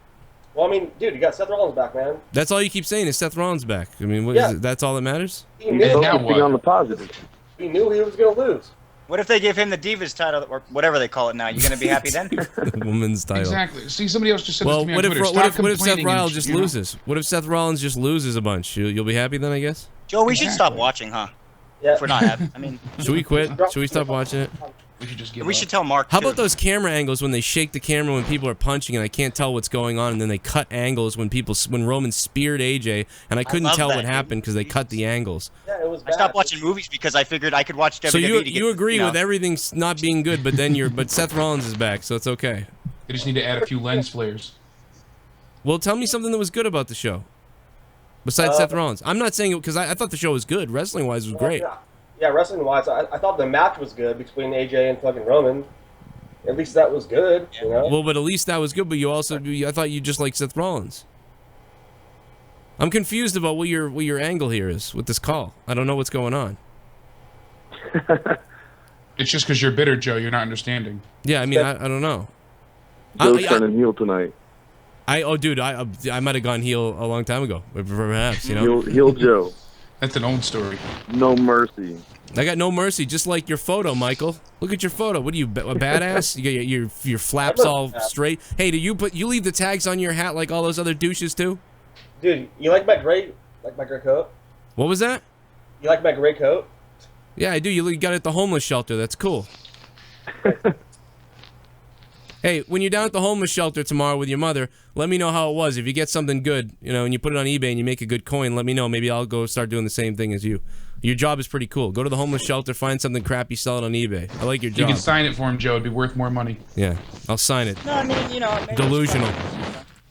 Well, I mean, dude, you got Seth Rollins back, man. That's all you keep saying is Seth Rollins back. I mean, is it? That's all that matters? He knew, on the positive. He knew he was going to lose. What if they give him the Divas title, or whatever they call it now? You gonna be happy then? The woman's title. Exactly. See, somebody else just said well, this to me what on if Twitter. what if Seth Rollins just loses? What if Seth Rollins just loses a bunch? You'll be happy then, I guess. Joe, we should stop watching, huh? Yeah. If we're not happy. I mean, should we quit? Should we stop watching it? We should just give we up. should tell Mark. How too. about those camera angles when they shake the camera when people are punching and I can't tell what's going on, and then they cut angles when Roman speared AJ and I couldn't tell what happened because they cut the angles. Yeah, it was bad. I stopped watching movies because I figured I could watch WWE. So you to get, agree with everything not being good, but then but Seth Rollins is back, so it's okay. They just need to add a few lens flares. Well, tell me something that was good about the show besides Seth Rollins. I'm not saying it because I thought the show was good. Wrestling-wise, it was great. Yeah, wrestling-wise, I thought the match was good between AJ and fucking Roman. At least that was good, you know? Well, but at least that was good, but I thought you just liked Seth Rollins. I'm confused about what your angle here is with this call. I don't know what's going on. It's just because you're bitter, Joe. You're not understanding. Yeah, I mean, I don't know. Joe's turning heel tonight. Dude, I might have gone heel a long time ago, perhaps, you know? Heel Joe. That's an old story. No mercy. I got no mercy, just like your photo, Michael. Look at your photo. What are you, a badass? You got your flaps all straight. Hey, do you leave the tags on your hat like all those other douches too? Dude, you like my gray coat? What was that? You like my gray coat? Yeah, I do. You got it at the homeless shelter. That's cool. Hey, when you're down at the homeless shelter tomorrow with your mother, let me know how it was. If you get something good, and you put it on eBay and you make a good coin, let me know. Maybe I'll go start doing the same thing as you. Your job is pretty cool. Go to the homeless shelter, find something crappy, sell it on eBay. I like your job. You can sign it for him, Joe. It'd be worth more money. Yeah, I'll sign it. No, I mean, maybe Delusional.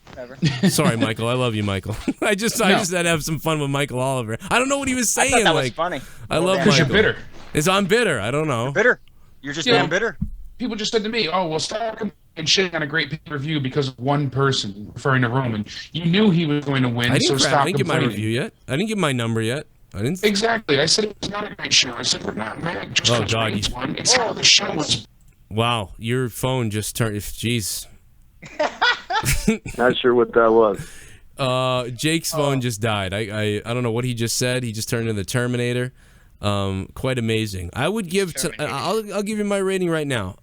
Whatever. Sorry, Michael. I love you, Michael. I just had to have some fun with Michael Oliver. I don't know what he was saying. I thought that was funny. I love Because Michael. you're bitter. I'm bitter. I don't know. You're bitter. You're just damn bitter. People just said to me, "Oh, well, stop and shit on a great pay-per-view because of one person," referring to Roman. You knew he was going to win, I so stop didn't give my complaining. review yet. I didn't give my number yet. I didn't. Exactly. I said it was not a great show. I said we're not mad just because Reigns won. It's how the show was. Wow, your phone just turned. Jeez. Not sure what that was. Jake's phone just died. I don't know what he just said. He just turned into the Terminator. Quite amazing. I would give. I'll give you my rating right now.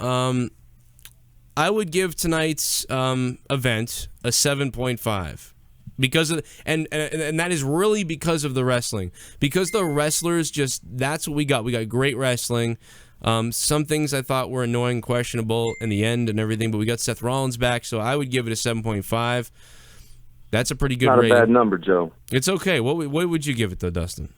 I would give tonight's event a 7.5 because of and that is really because of the wrestling. Because the wrestlers that's what we got. We got great wrestling. Some things I thought were annoying, questionable in the end and everything, but we got Seth Rollins back, so I would give it a 7.5. That's a pretty good rating. Not a bad number, Joe. It's okay. What would you give it though, Dustin?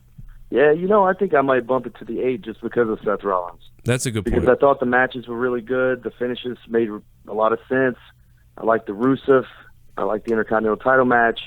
Yeah, I think I might bump it to the 8 just because of Seth Rollins. That's a good point. Because I thought the matches were really good. The finishes made a lot of sense. I like the Rusev I like the Intercontinental title match.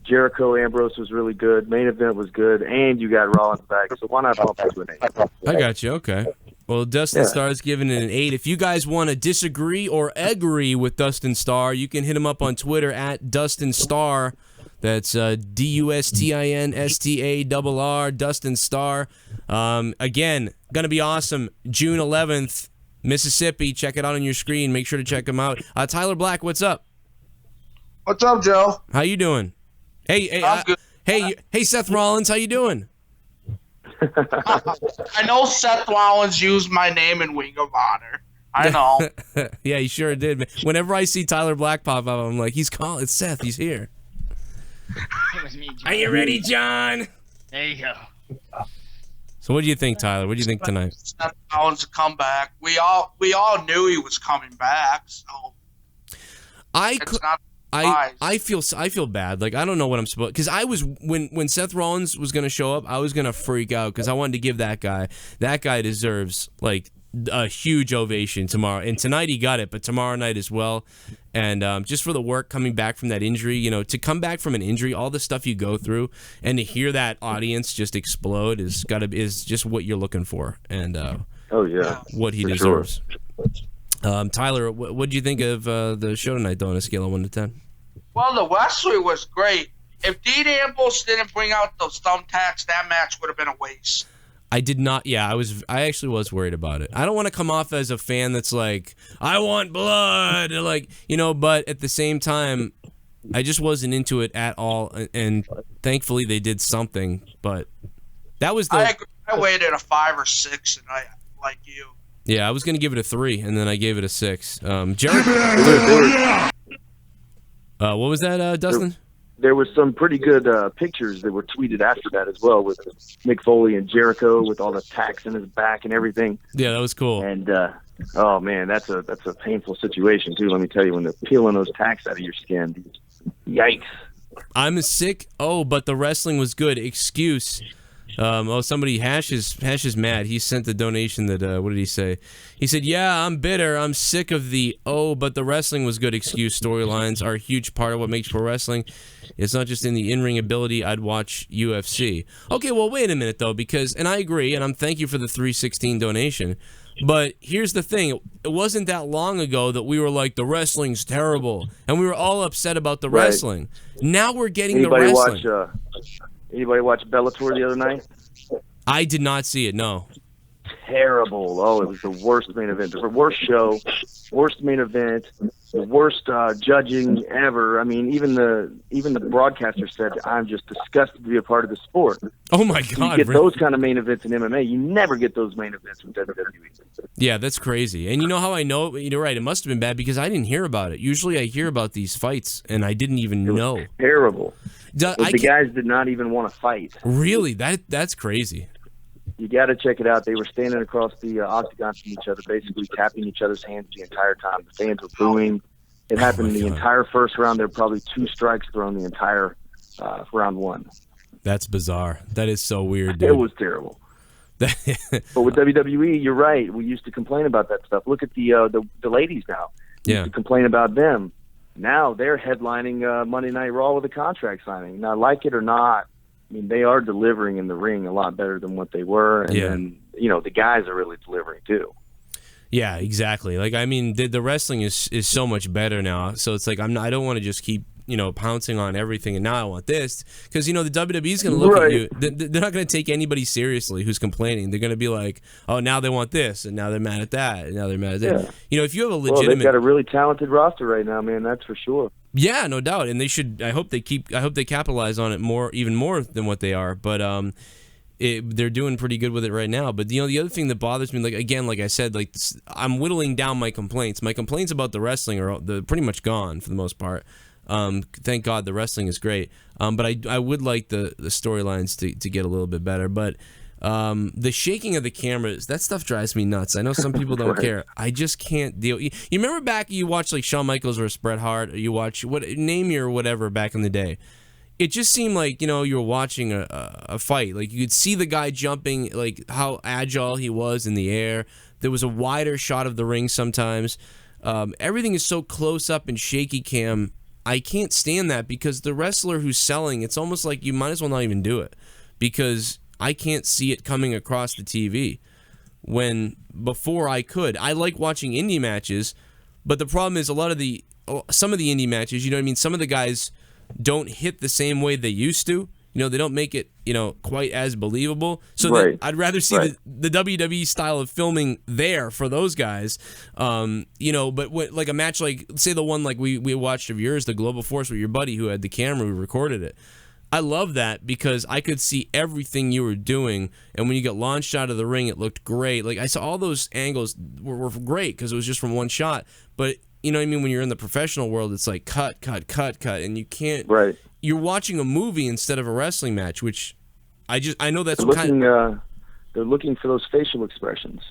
Jericho Ambrose was really good. Main event was good, and you got Rollins back. So why not bump it to an 8? I got you. Okay. Well, Dustin Star is giving it an 8. If you guys want to disagree or agree with Dustin Star, you can hit him up on Twitter at Dustin Star. That's DUSTINSTARR, Dustin Star. Again, going to be awesome. June 11th, Mississippi. Check it out on your screen. Make sure to check him out. Tyler Black, what's up? What's up, Joe? How you doing? Hey, I'm good. Hey, Seth Rollins, how you doing? I know Seth Rollins used my name in Ring of Honor. I know. Yeah, he sure did, man. Whenever I see Tyler Black pop up, I'm like, it's Seth, he's here. It was me, John. Are you ready, John? There you go. So what do you think, Tyler? What do you think tonight? Seth Rollins to come back. We all knew he was coming back, so I feel bad. Like, I don't know what I'm supposed, because I was when Seth Rollins was gonna show up, I was gonna freak out because I wanted to give that guy deserves like a huge ovation tomorrow, and tonight he got it, but tomorrow night as well. And just for the work coming back from that injury, to come back from an injury, all the stuff you go through, and to hear that audience just explode is just what you're looking for, and what he deserves. Sure. Tyler, what do you think of the show tonight, though, on a scale of 1 to 10? Well, the wrestling was great. If Dean Ambrose didn't bring out those thumbtacks, that match would have been a waste. I did not. Yeah, I actually was worried about it. I don't want to come off as a fan that's like, I want blood, but at the same time, I just wasn't into it at all. And thankfully, they did something. But that was I waited a 5 or 6, and I like you. Yeah, I was gonna give it a 3, and then I gave it a 6. Jericho. What was that, Dustin? There was some pretty good pictures that were tweeted after that as well, with Mick Foley and Jericho with all the tacks in his back and everything. Yeah, that was cool. And oh man, that's a painful situation too. Let me tell you, when they're peeling those tacks out of your skin, yikes! I'm sick. Oh, but the wrestling was good. Excuse. Somebody Hash is mad. He sent the donation that what did he say? He said, "Yeah, I'm bitter. I'm sick of the but the wrestling was good excuse. Storylines are a huge part of what makes pro wrestling. It's not just in the in-ring ability. I'd watch UFC." Okay, well, wait a minute though, because and I agree, and thank you for the 316 donation. But here's the thing: it wasn't that long ago that we were like, the wrestling's terrible, and we were all upset about the wrestling. Now we're getting the wrestling. Anybody watch Bellator the other night? I did not see it, no. Terrible. Oh, it was the worst main event. The worst show, worst main event, the worst judging ever. I mean, even the broadcaster said, "I'm just disgusted to be a part of the sport." Oh my God! You get those kind of main events in MMA. You never get those main events in WWE. Yeah, that's crazy. And you know how I know? You're right. It must have been bad because I didn't hear about it. Usually, I hear about these fights, and I didn't even know. Terrible. The guys did not even want to fight. Really? That's crazy. You got to check it out. They were standing across the octagon from each other, basically tapping each other's hands the entire time. The fans were booing. It happened in the entire first round. There were probably 2 strikes thrown the entire round 1. That's bizarre. That is so weird, dude. It was terrible. But with WWE, you're right. We used to complain about that stuff. Look at the ladies now. We used to complain about them. Now they're headlining Monday Night Raw with a contract signing. Now, like it or not, I mean, they are delivering in the ring a lot better than what they were. And then, the guys are really delivering too. Yeah, exactly. Like, I mean, the wrestling is so much better now. So it's like, I don't want to just keep, pouncing on everything. And now I want this because, the WWE is going to look at you. They're not going to take anybody seriously who's complaining. They're going to be like, oh, now they want this. And now they're mad at that. And now they're mad at that. If you have a legitimate. Well, they've got a really talented roster right now, man. That's for sure. Yeah, no doubt. And they should, I hope they capitalize on it even more than what they are. But, they're doing pretty good with it right now. But the other thing that bothers me, like I said, I'm whittling down my complaints. My complaints about the wrestling are pretty much gone for the most part. Thank God the wrestling is great. But I would like the storylines to get a little bit better. But the shaking of the cameras, that stuff drives me nuts. I know some people don't care. I just can't deal. You remember back you watched like Shawn Michaels versus Bret Hart, or you watch name your whatever back in the day. It just seemed like, you were watching a fight. Like, you could see the guy jumping, like, how agile he was in the air. There was a wider shot of the ring sometimes. Everything is so close up and shaky cam. I can't stand that because the wrestler who's selling, it's almost like you might as well not even do it because I can't see it coming across the TV when before I could. I like watching indie matches, but the problem is some of the indie matches, you know what I mean? Some of the guys don't hit the same way they used to. They don't make it, quite as believable. So I'd rather see the WWE style of filming there for those guys. But like a match like, say the one like we watched of yours, the Global Force with your buddy who had the camera who recorded it. I love that because I could see everything you were doing, and when you got launched out of the ring, it looked great. Like I saw all those angles were great because it was just from one shot. But you know what I mean? When you're in the professional world, it's like cut, and you can't. Right. You're watching a movie instead of a wrestling match, which I know that's they're looking for those facial expressions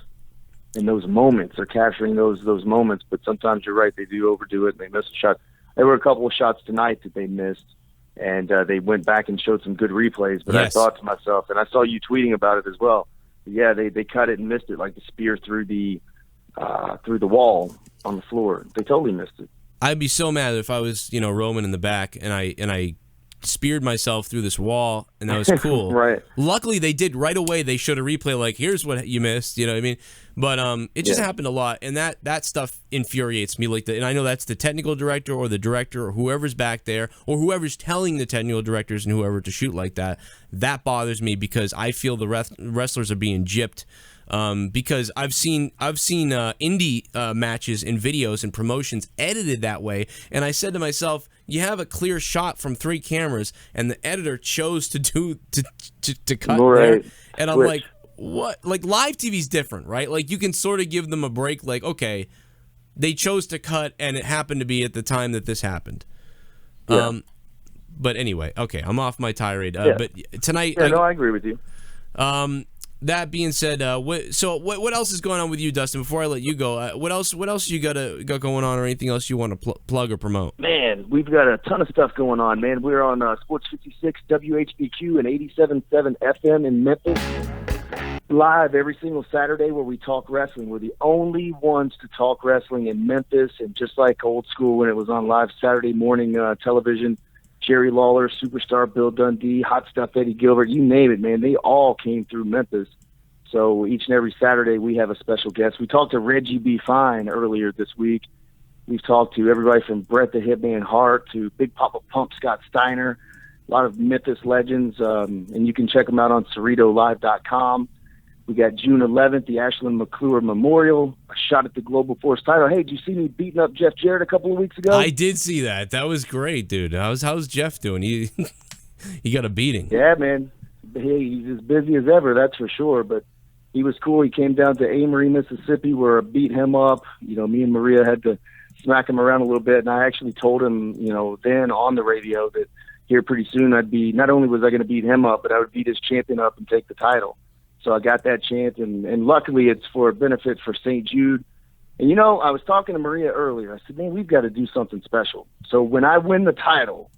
in those moments. They're capturing those moments, but sometimes you're right, they do overdo it and they miss a shot. There were a couple of shots tonight that they missed, and they went back and showed some good replays. But yes. I thought to myself, and I saw you tweeting about it as well. Yeah, they cut it and missed it, like the spear through the wall on the floor. They totally missed it. I'd be so mad if I was, Roman in the back and I speared myself through this wall and that was cool. Right. Luckily they did right away. They showed a replay like, here's what you missed, you know what I mean? But it just happened a lot, and that stuff infuriates me. And I know that's the technical director or the director or whoever's back there or whoever's telling the technical directors and whoever to shoot like that. That bothers me because I feel the wrestlers are being gypped. Because I've seen indie matches and videos and promotions edited that way, and I said to myself, you have a clear shot from 3 cameras, and the editor chose to cut there, and I'm like, what? Like live TV's different, right? Like you can sort of give them a break, like okay, they chose to cut, and it happened to be at the time that this happened. Yeah. But anyway, okay, I'm off my tirade. But tonight, I agree with you. That being said, what else is going on with you, Dustin? Before I let you go, what else you got going on, or anything else you want to plug or promote? Man, we've got a ton of stuff going on, man. We're on Sports 56 WHBQ and 87.7 FM in Memphis, live every single Saturday where we talk wrestling. We're the only ones to talk wrestling in Memphis, and just like old school when it was on live Saturday morning television, Jerry Lawler, Superstar Bill Dundee, Hot Stuff Eddie Gilbert, you name it, man. They all came through Memphis. So each and every Saturday we have a special guest. We talked to Reggie B. Fine earlier this week. We've talked to everybody from Bret the Hitman Hart to Big Papa Pump Scott Steiner, a lot of Memphis legends, and you can check them out on CerritoLive.com. We got June 11th, the Ashland McClure Memorial, a shot at the Global Force title. Hey, did you see me beating up Jeff Jarrett a couple of weeks ago? I did see that. That was great, dude. How's Jeff doing? He got a beating. Yeah, man. He's as busy as ever, that's for sure. But he was cool. He came down to Amory, Mississippi, where I beat him up. Me and Maria had to smack him around a little bit. And I actually told him, then on the radio that here pretty soon I'd be, not only was I going to beat him up, but I would beat his champion up and take the title. So I got that chance, and luckily it's for a benefit for St. Jude. And, I was talking to Maria earlier. I said, man, we've got to do something special. So when I win the title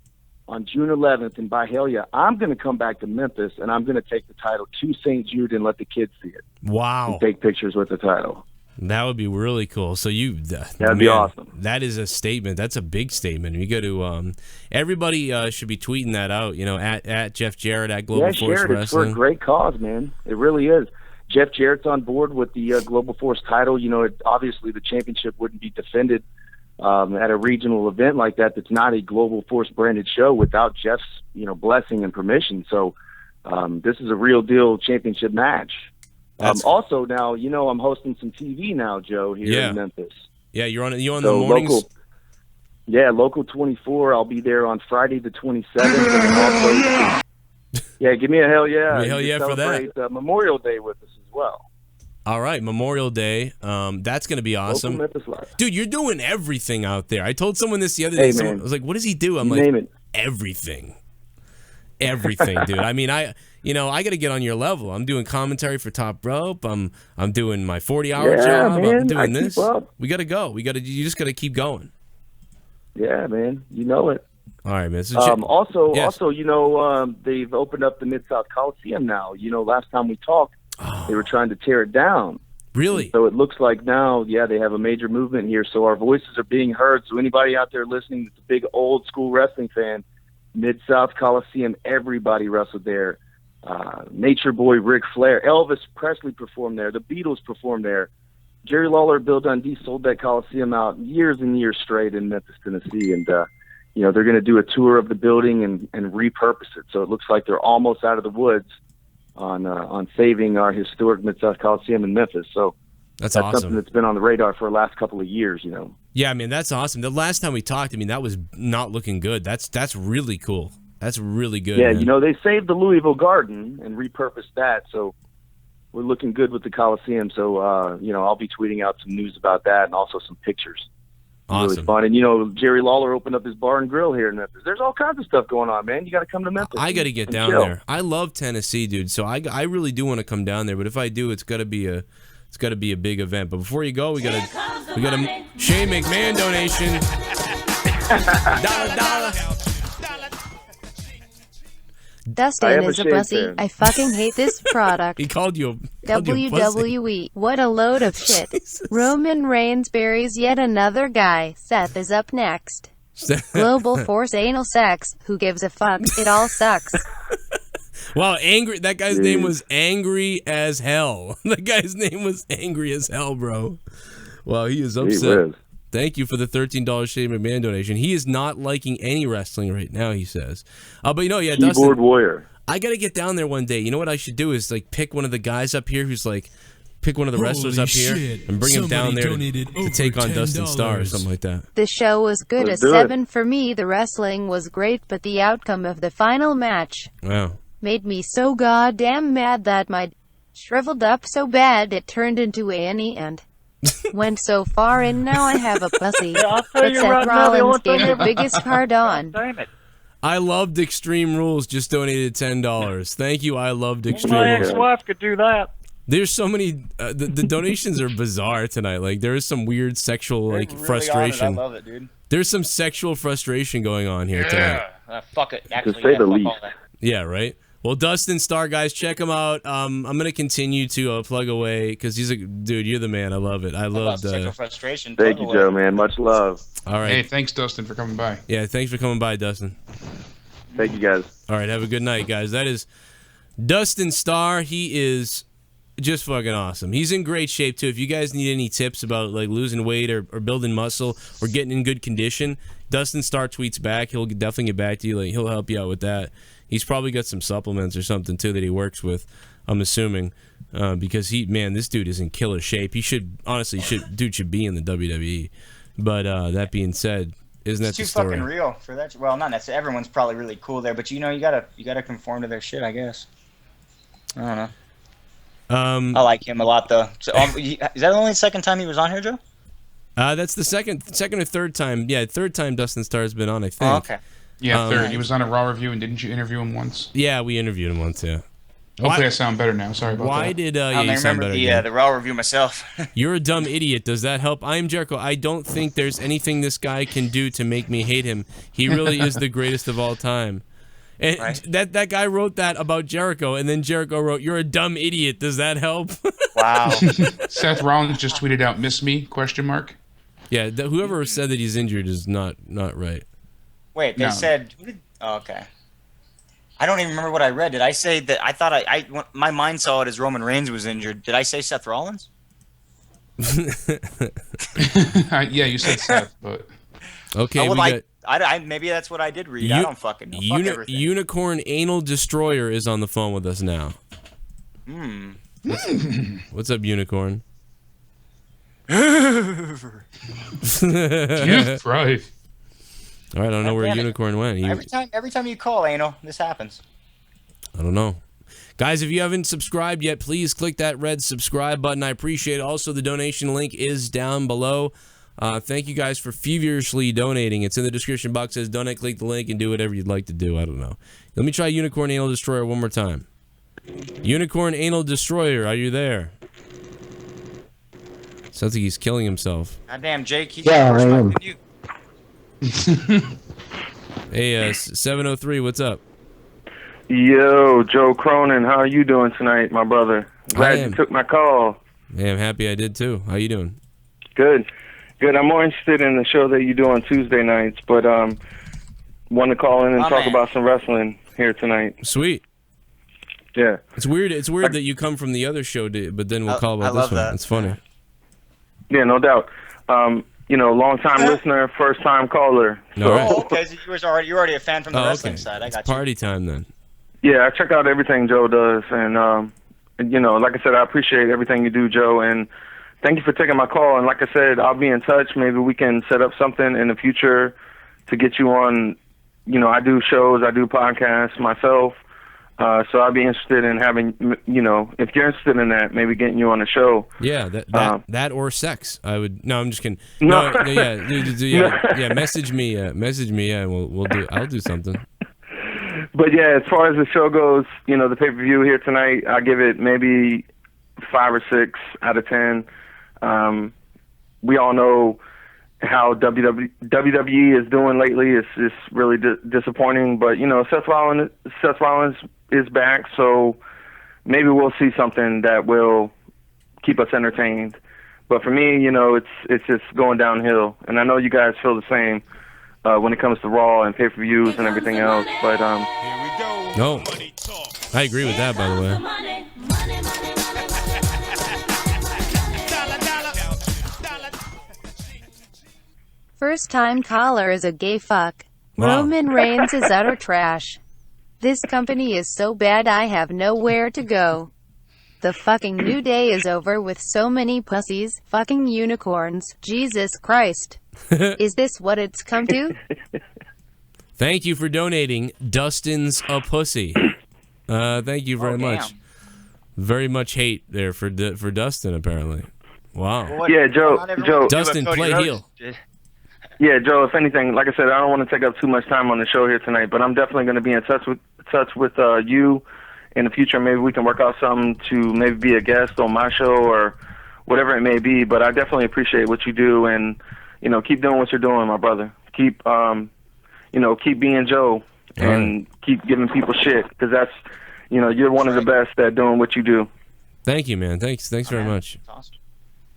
on June 11th, and by hell yeah, I'm going to come back to Memphis, and I'm going to take the title to St. Jude and let the kids see it. Wow. And take pictures with the title. That would be really cool. So that'd be awesome. That is a statement. That's a big statement. You got to everybody should be tweeting that out. At Jeff Jarrett at Global Force Wrestling. It's for a great cause, man. It really is. Jeff Jarrett's on board with the Global Force title. Obviously the championship wouldn't be defended at a regional event like that. That's not a Global Force branded show without Jeff's blessing and permission. So this is a real deal championship match. Also now, I'm hosting some TV now, Joe, here in Memphis. Yeah, you're on the mornings? Local 24. I'll be there on Friday the 27th. Yeah, give me a hell yeah. Hell yeah for that. Memorial Day with us as well. All right, Memorial Day. That's going to be awesome. Local Memphis Live. Dude, you're doing everything out there. I told someone this the other day. Man. I was like, what does he do? I'm name it. Everything. Everything, dude. I mean, I got to get on your level. I'm doing commentary for Top Rope. I'm doing my 40-hour job. Man, I'm doing this. Up. We got to go. You just got to keep going. Yeah, man. You know it. All right, man. So also, they've opened up the Mid-South Coliseum now. Last time we talked, they were trying to tear it down. Really? And so it looks like now, yeah, they have a major movement here. So our voices are being heard. So anybody out there listening that's a big old school wrestling fan, Mid-South Coliseum, everybody wrestled there. Nature Boy Ric Flair, Elvis Presley performed there. The Beatles performed there. Jerry Lawler, Bill Dundee sold that Coliseum out years and years straight in Memphis, Tennessee. And, you know, they're going to do a tour of the building and repurpose it. So it looks like they're almost out of the woods on saving our historic Mid-South Coliseum in Memphis. So that's awesome. Something that's been on the radar for the last couple of years, you know. Yeah, I mean, that's awesome. The last time we talked, I mean, that was not looking good. That's really cool. That's really good. Yeah, man. you know, they saved the Louisville Garden and repurposed that, so we're looking good with the Coliseum. So, you know, I'll be tweeting out some news about that and also some pictures. Awesome. Really fun. And, you know, Jerry Lawler opened up his bar and grill here in Memphis. There's all kinds of stuff going on, man. You got to come to Memphis. I got to get down there. I love Tennessee, dude. So I really do want to come down there. But if I do, it's got to be a big event. But before you go, we got a Shane McMahon donation. $1. Dustin is a pussy. I fucking hate this product. He called you a WWE. What a load of shit. Roman Reigns buries yet another guy. Seth is up next. Global Force Anal Sex. Who gives a fuck? It all sucks. Wow, angry. That guy's name was Angry as Hell. That guy's name was Angry as Hell, bro. Wow, he is upset. Thank you for the $13 Shane McMahon donation. He is not liking any wrestling right now, he says. But you know, yeah, Keyboard Dustin, warrior. I got to get down there one day. You know what I should do is like pick one of the guys up here who's like, pick one of the wrestlers up here and bring him down there to take on Dustin Star or something like that. The show was good. A 7 for me. The wrestling was great, but the outcome of the final match made me so goddamn mad that my shriveled up so bad it turned into Annie and went so far, and now I have a pussy. But Seth Rollins gave the biggest card on. Damn it. I loved Extreme Rules just donated $10. Thank you. I loved Extreme My Rules. ex-wife could do that. There's so many. The donations are bizarre tonight. Like there is some weird sexual like really frustration. I love it, dude. There's some sexual frustration going on here tonight. Fuck it. Actually, to say the least. Yeah, right. Well, Dustin Star, guys, check him out. I'm gonna continue to plug away because he's a dude. You're the man. I love it. I love sexual frustration. Thank you, Joe, man. Much love. All right. Hey, thanks, Dustin, for coming by. Yeah, thanks for coming by, Dustin. Thank you, guys. All right, have a good night, guys. That is Dustin Star. He is just fucking awesome. He's in great shape too. If you guys need any tips about like losing weight or building muscle or getting in good condition, Dustin Star tweets back. He'll definitely get back to you. Like he'll help you out with that. He's probably got some supplements or something too that he works with. I'm assuming because this dude is in killer shape. He should dude should be in the WWE. But that being said, isn't that the story? It's too fucking real for that. Well, not necessarily. Everyone's probably really cool there, but you know, you gotta conform to their shit, I guess. I don't know. I like him a lot, though. So, is that the only second time he was on here, Joe? That's the second or third time. Yeah, third time Dustin Star's been on, I think. Oh, okay. Yeah, third. He was on a Raw review, and didn't you interview him once? Yeah, we interviewed him once, yeah. Hopefully I sound better now. Sorry about that. Why did I sound remember better the Raw review myself. You're a dumb idiot. Does that help? I am Jericho. I don't think there's anything this guy can do to make me hate him. He really is the greatest of all time. And that guy wrote that about Jericho, and then Jericho wrote, "You're a dumb idiot." Does that help? Wow. Seth Rollins just tweeted out, "Miss me?" ? Yeah, whoever said that he's injured is not right. Wait, they said. Oh, okay. I don't even remember what I read. Did I say that? I thought my mind saw it as Roman Reigns was injured. Did I say Seth Rollins? Yeah, you said Seth, but okay. Maybe that's what I did read. I don't fucking know. Unicorn Anal Destroyer is on the phone with us now. What's up, Unicorn? Jesus Christ. All right, I don't know where Unicorn went. Every time you call, Anal, this happens. I don't know. Guys, if you haven't subscribed yet, please click that red subscribe button. I appreciate it. Also, the donation link is down below. Thank you guys for feverishly donating. It's in the description box. It says donate, click the link, and do whatever you'd like to do. I don't know. Let me try Unicorn Anal Destroyer one more time. Unicorn Anal Destroyer, are you there? Sounds like he's killing himself. Goddamn, Jake. He's I am. you. Hey, 703, what's up? Yo, Joe Cronin, how are you doing tonight, my brother? Glad you took my call. Hey, I'm happy I did too. How you doing? Good. I'm more interested in the show that you do on Tuesday nights, but want to call in and talk about some wrestling here tonight. Sweet. Yeah. It's weird. It's weird that you come from the other show, but then we'll call about this one. that. It's funny. Yeah, no doubt. Long time listener, first time caller. So. All right. Oh, okay. So you're already a fan from the wrestling side. I got it's party time then. Yeah, I check out everything Joe does, and like I said, I appreciate everything you do, Joe, and thank you for taking my call. And like I said, I'll be in touch. Maybe we can set up something in the future to get you on. I do shows, I do podcasts myself, so I'd be interested in having, if you're interested in that, maybe getting you on the show. Yeah, that or sex. I would. No, I'm just kidding. No, Message me. Yeah, we'll do. I'll do something. But yeah, as far as the show goes, the pay-per-view here tonight, I give it maybe 5 or 6 out of 10. We all know how WWE is doing lately. It's really disappointing. But Seth Rollins is back, so maybe we'll see something that will keep us entertained. But for me, it's just going downhill, and I know you guys feel the same when it comes to Raw and pay-per-views and everything else. But no, I agree with that. By the way. First time caller is a gay fuck. Wow. Roman Reigns is utter trash. This company is so bad I have nowhere to go. The fucking New Day is over with so many pussies, fucking unicorns. Jesus Christ. Is this what it's come to? Thank you for donating. Dustin's a pussy. Thank you very much. Very much hate there for Dustin, apparently. Wow. Yeah, Joe. Dustin, play heel. Yeah, Joe, if anything, like I said, I don't want to take up too much time on the show here tonight, but I'm definitely going to be in touch with you in the future. Maybe we can work out something to maybe be a guest on my show or whatever it may be. But I definitely appreciate what you do, and keep doing what you're doing, my brother. Keep keep being Joe and keep giving people shit, because that's you're one of the best at doing what you do. Thank you, man. Thanks very much. Awesome.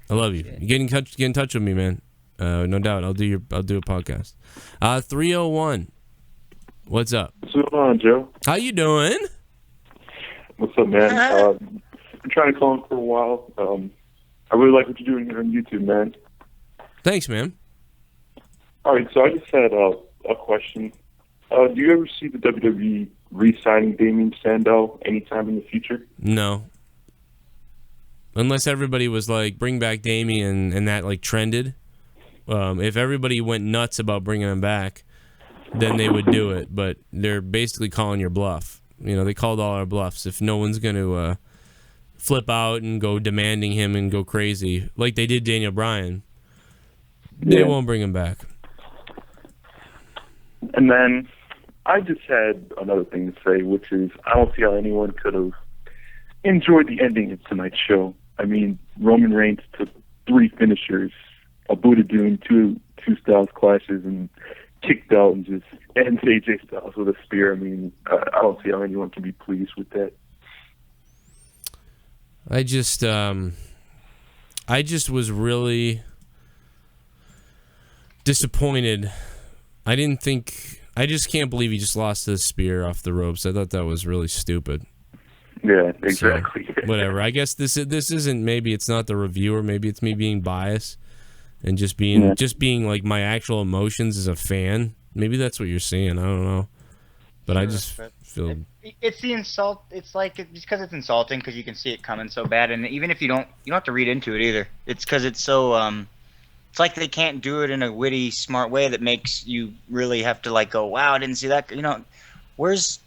I love you. Get in touch with me, man. No doubt. I'll do a podcast. 301. What's up? What's going on, Joe? How you doing? What's up, man? I've been trying to call in for a while. I really like what you're doing here on YouTube, man. Thanks, man. All right, so I just had a question. Do you ever see the WWE re-signing Damien Sandow anytime in the future? No. Unless everybody was like, bring back Damien, and that like trended. If everybody went nuts about bringing him back, then they would do it. But they're basically calling your bluff. They called all our bluffs. If no one's going to flip out and go demanding him and go crazy, like they did Daniel Bryan, they won't bring him back. And then I just had another thing to say, which is I don't see how anyone could have enjoyed the ending of tonight's show. I mean, Roman Reigns took 3 finishers, a Buddha Doom, two Styles clashes, and kicked out and just ends AJ Styles with a spear. I mean, I don't see how anyone can be pleased with that. I just was really disappointed. I just can't believe he just lost his spear off the ropes. I thought that was really stupid. Yeah, exactly. So, whatever. I guess this isn't, maybe it's not the reviewer, maybe it's me being biased and just being like my actual emotions as a fan. Maybe that's what you're seeing. I don't know. But I just feel it's the insult. It's like because it's insulting because you can see it coming so bad, and even if you don't have to read into it either. It's because it's so it's like they can't do it in a witty, smart way that makes you really have to like go, wow, I didn't see that. Where's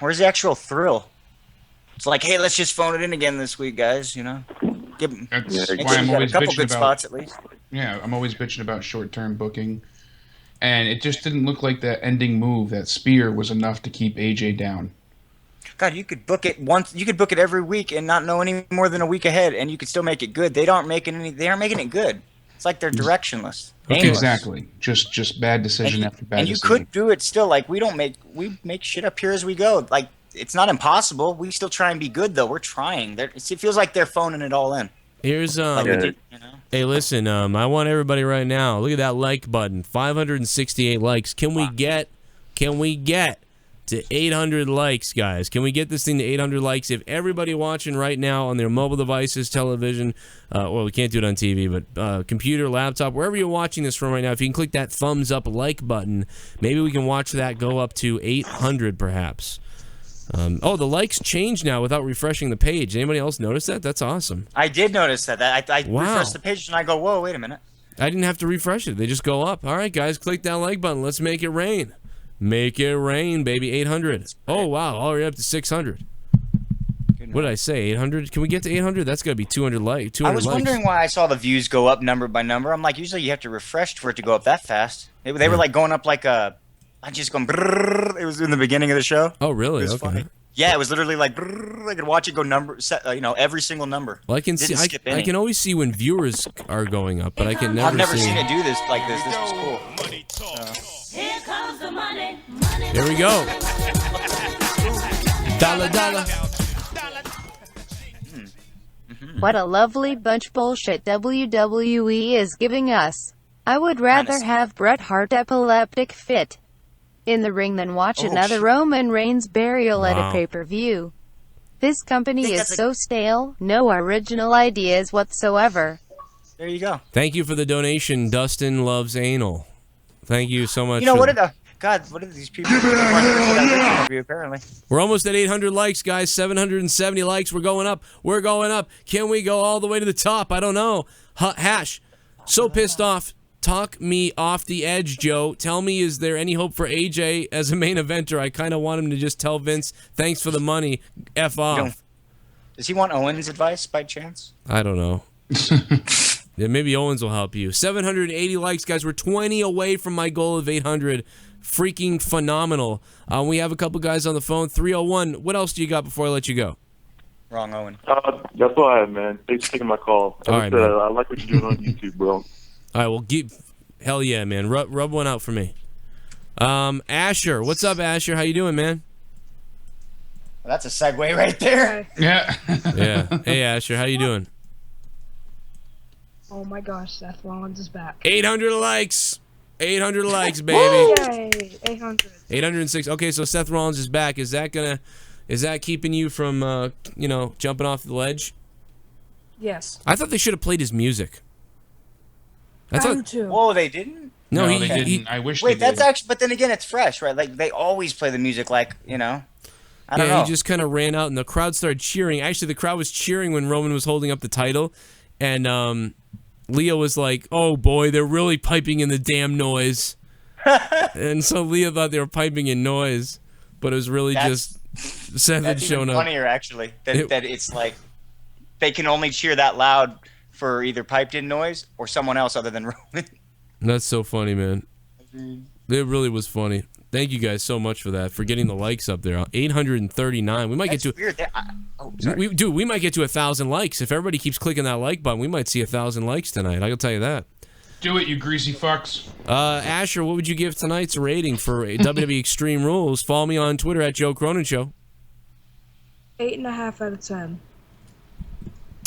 the actual thrill? It's like, hey, let's just phone it in again this week, guys. Give them. That's why I'm always a couple bitching good spots at least. Yeah, I'm always bitching about short-term booking, and it just didn't look like that ending move, that spear, was enough to keep AJ down. God, you could book it once. You could book it every week and not know any more than a week ahead, and you could still make it good. They aren't making it good. It's like they're directionless. Okay, exactly. Just bad decision after bad and you decision. could do it still. Like we make shit up here as we go. Like it's not impossible. We still try and be good though. We're trying. It feels like they're phoning it all in. Here's Hey, listen. I want everybody right now. Look at that like button. 568 likes. Can we get to 800 likes, guys? Can we get this thing to 800 likes? If everybody watching right now on their mobile devices, television, well, we can't do it on TV, but computer, laptop, wherever you're watching this from right now, if you can click that thumbs up like button, maybe we can watch that go up to 800 perhaps. The likes change now without refreshing the page. Anybody else notice that? That's awesome. I did notice that. I Wow. refreshed the page and I go, whoa, wait a minute. I didn't have to refresh it. They just go up. All right, guys, click that like button. Let's make it rain. Make it rain, baby. 800. Oh, wow. Already up to 600. What did I say? 800? Can we get to 800? That's got to be 200 likes. I was wondering why I saw the views go up number by number. I'm like, usually you have to refresh for it to go up that fast. They were like going up like a... I just going... Brrr. It was in the beginning of the show. Oh, really? It was funny. Yeah, it was literally like... Brrr. I could watch it go every single number. Well, I can see. I can always see when viewers are going up, but I can never. I've never see seen it do this like this. This was cool. Here comes the money. Here we go. Dollar. What a lovely bunch bullshit WWE is giving us. I would rather have Bret Hart epileptic fit in the ring than watch another Roman Reigns burial at a pay-per-view. This company is so stale, no original ideas whatsoever. There you go. Thank you for the donation. Dustin loves anal. Thank you so much. You know, what are these people apparently. We're almost at 800 likes, guys. 770 likes. We're going up. We're going up. Can we go all the way to the top? I don't know. Hash. So pissed off. Talk me off the edge, Joe. Tell me, is there any hope for AJ as a main eventer? I kind of want him to just tell Vince, thanks for the money. F off. Does he want Owen's advice by chance? I don't know. Yeah, maybe Owens will help you. 780 likes, guys. We're 20 away from my goal of 800. Freaking phenomenal. We have a couple guys on the phone. 301. What else do you got before I let you go? Wrong, Owen. That's all I have, man. Thanks for taking my call. All right, I like what you're doing on YouTube, bro. All right, well, hell yeah, man. Rub one out for me. Asher. What's up, Asher? How you doing, man? Well, that's a segue right there. Yeah. Yeah. Hey, Asher. How you doing? Oh my gosh, Seth Rollins is back. 800 likes. 800 likes, baby. Yay, 800. 806. Okay, so Seth Rollins is back. Is that keeping you from, jumping off the ledge? Yes. I thought they should have played his music. I do too. Whoa, they didn't? No, they didn't. I wish. Wait, they that's did. actually. But then again, it's fresh, right? Like they always play the music, I don't know. He just kind of ran out, and the crowd started cheering. Actually, the crowd was cheering when Roman was holding up the title, and Leah was like, "Oh boy, they're really piping in the damn noise." And so Leah thought they were piping in noise, but it was really just Seth had shown up. Funnier, actually, that it's like they can only cheer that loud for either piped-in noise or someone else other than Roman. That's so funny, man. It really was funny. Thank you guys so much for that, for getting the likes up there. 839. We might get to. Weird. We might get to 1,000 likes if everybody keeps clicking that like button. We might see 1,000 likes tonight. I can tell you that. Do it, you greasy fucks. Asher, what would you give tonight's rating for WWE Extreme Rules? Follow me on Twitter at Joe Cronin Show. 8.5 out of 10.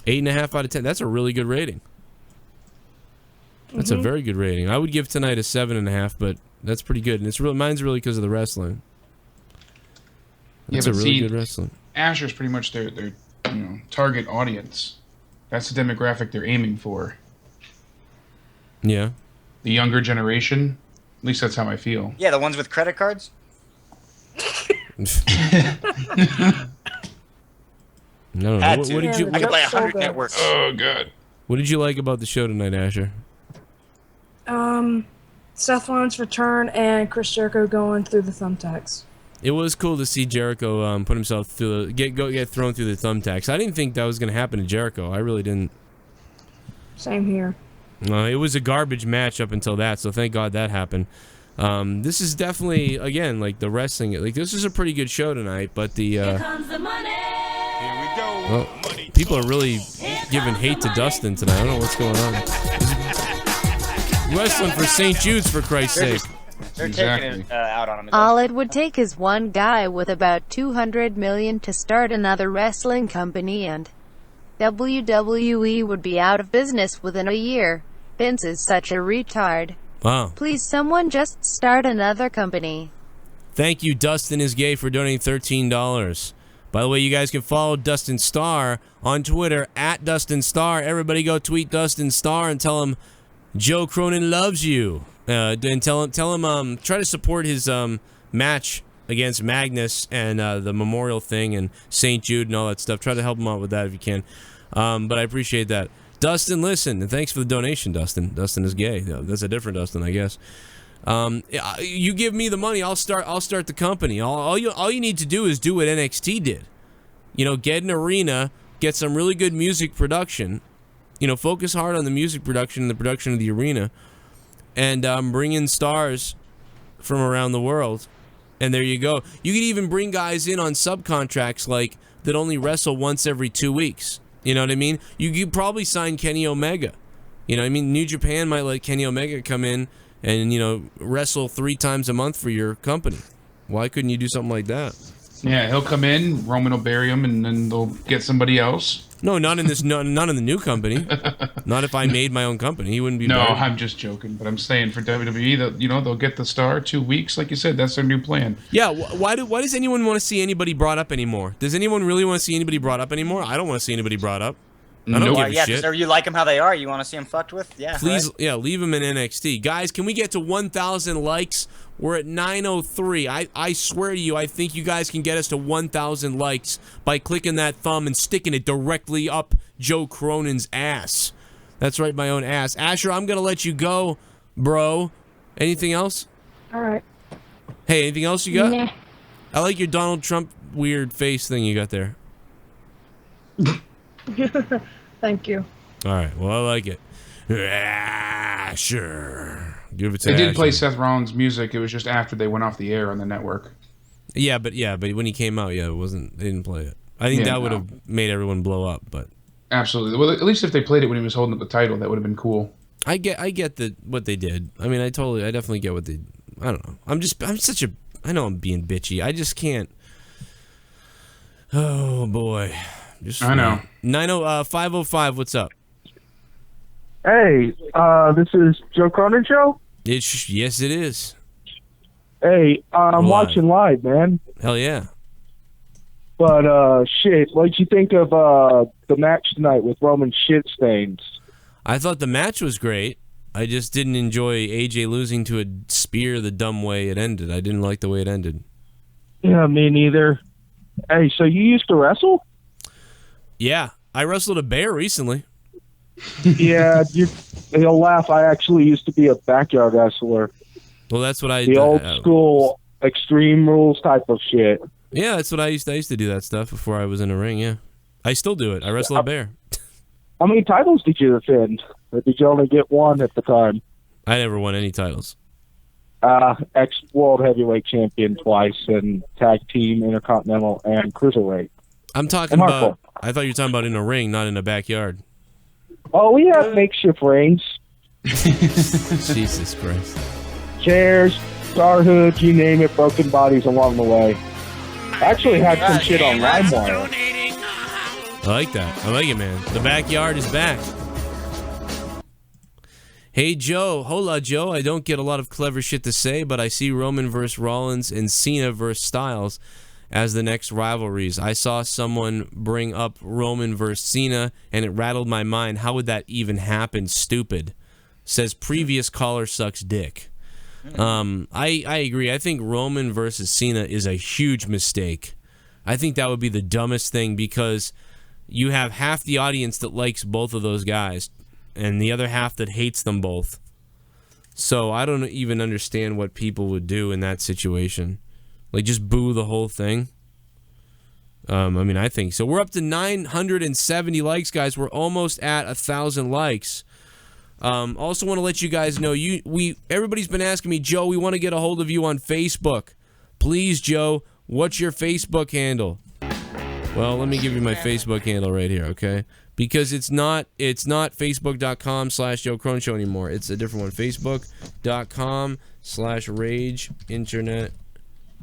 8.5 out of 10. That's a really good rating. That's a very good rating. I would give tonight a 7.5, but that's pretty good. And it's real. Mine's really because of the wrestling. That's a really good wrestling. Asher's pretty much their target audience. That's the demographic they're aiming for. Yeah. The younger generation. At least that's how I feel. Yeah, the ones with credit cards. No. What did you? I could play 100 networks. Oh god. What did you like about the show tonight, Asher? Seth Rollins' return and Chris Jericho going through the thumbtacks. It was cool to see Jericho put himself through get thrown through the thumbtacks. I didn't think that was going to happen to Jericho. I really didn't. Same here. It was a garbage match up until that, so thank God that happened. This is definitely, again, like the wrestling. Like this is a pretty good show tonight, but the Here comes the money. Here we go. well, people are really giving hate to Dustin tonight. I don't know what's going on. Wrestling for St. Jude's, for Christ's sake. They're taking it out on him. All it would take is one guy with about 200 million to start another wrestling company, and WWE would be out of business within a year. Vince is such a retard. Wow. Please someone just start another company. Thank you, Dustin is Gay, for donating $13. By the way, you guys can follow Dustin Star on Twitter, at Dustin Star. Everybody go tweet Dustin Star and tell him Joe Cronin loves you. And tell him try to support his match against Magnus and the memorial thing and St. Jude and all that stuff. Try to help him out with that if you can. But I appreciate that. Dustin, listen, and thanks for the donation, Dustin. Dustin is Gay. That's a different Dustin, I guess. You give me the money, I'll start the company. All you need to do is do what NXT did. You know, get an arena, get some really good music production. You know, focus hard on the music production and the production of the arena, and bring in stars from around the world. And there you go. You could even bring guys in on subcontracts like that only wrestle once every 2 weeks. You know what I mean? You could probably sign Kenny Omega. You know what I mean? New Japan might let Kenny Omega come in and, you know, wrestle 3 times a month for your company. Why couldn't you do something like that? Yeah, he'll come in, Roman will bury him, and then they'll get somebody else. No, not in this. Not in the new company. Not if I made my own company. He wouldn't be. No, buried. I'm just joking. But I'm saying for WWE, that they'll get the star 2 weeks, like you said. That's their new plan. Yeah. Why does anyone want to see anybody brought up anymore? Does anyone really want to see anybody brought up anymore? I don't want to see anybody brought up. I don't give a yeah, shit. because you like them how they are. You want to see them fucked with? Yeah. Please, right? yeah, leave them in NXT. Guys, can we get to 1,000 likes? We're at 903. I swear to you, I think you guys can get us to 1,000 likes by clicking that thumb and sticking it directly up Joe Cronin's ass. That's right, my own ass. Asher, I'm going to let you go, bro. Anything else? All right. Hey, anything else you got? Nah. I like your Donald Trump weird face thing you got there. Thank you. All right, well, I like it. Asher. Give it to They did Asher. play Seth Rollins' music. It was just after they went off the air on the network. Yeah, but when he came out, it wasn't. They didn't play it. I think that would have made everyone blow up. But absolutely. Well, at least if they played it when he was holding up the title, that would have been cool. I get what they did. I mean, I definitely get what they. I don't know. I know I'm being bitchy. I just can't. Oh boy. I know. 505. What's up? Hey, this is Joe Cronin Show? Yes, it is. Hey, I'm watching live, man. Hell yeah. But, shit, what'd you think of the match tonight with Roman shit stains? I thought the match was great. I just didn't enjoy AJ losing to a spear the dumb way it ended. I didn't like the way it ended. Yeah, me neither. Hey, so you used to wrestle? Yeah, I wrestled a bear recently. Yeah, you'll laugh. I actually used to be a backyard wrestler. Well, that's what I The old school Extreme Rules type of shit. Yeah, that's what I used to do that stuff before I was in a ring, yeah. I still do it. I wrestle a bear. How many titles did you defend? Or did you only get one at the time? I never won any titles. Ex-World Heavyweight Champion twice, and Tag Team, Intercontinental, and Cruiserweight. I'm talking about... I thought you were talking about in a ring, not in a backyard. Oh, we have makeshift rings. Jesus Christ. Chairs, star hoods, you name it, broken bodies along the way. I actually had some shit on LimeWire. I like that. I like it, man. The backyard is back. Hey, Joe. Hola, Joe. I don't get a lot of clever shit to say, but I see Roman versus Rollins and Cena versus Styles as the next rivalries. I saw someone bring up Roman versus Cena, and it rattled my mind. How would that even happen? Stupid. Says previous caller sucks dick. I agree. I think Roman versus Cena is a huge mistake. I think that would be the dumbest thing because you have half the audience that likes both of those guys and the other half that hates them both. So I don't even understand what people would do in that situation. Like, just boo the whole thing? I mean, I think so. We're up to 970 likes, guys. We're almost at 1,000 likes. Also want to let you guys know, everybody's been asking me, Joe, we want to get a hold of you on Facebook. Please, Joe, what's your Facebook handle? Well, let me give you my Facebook handle right here, okay? Because it's not facebook.com/Joe Cronin Show anymore. It's a different one. Facebook.com/Rage Internet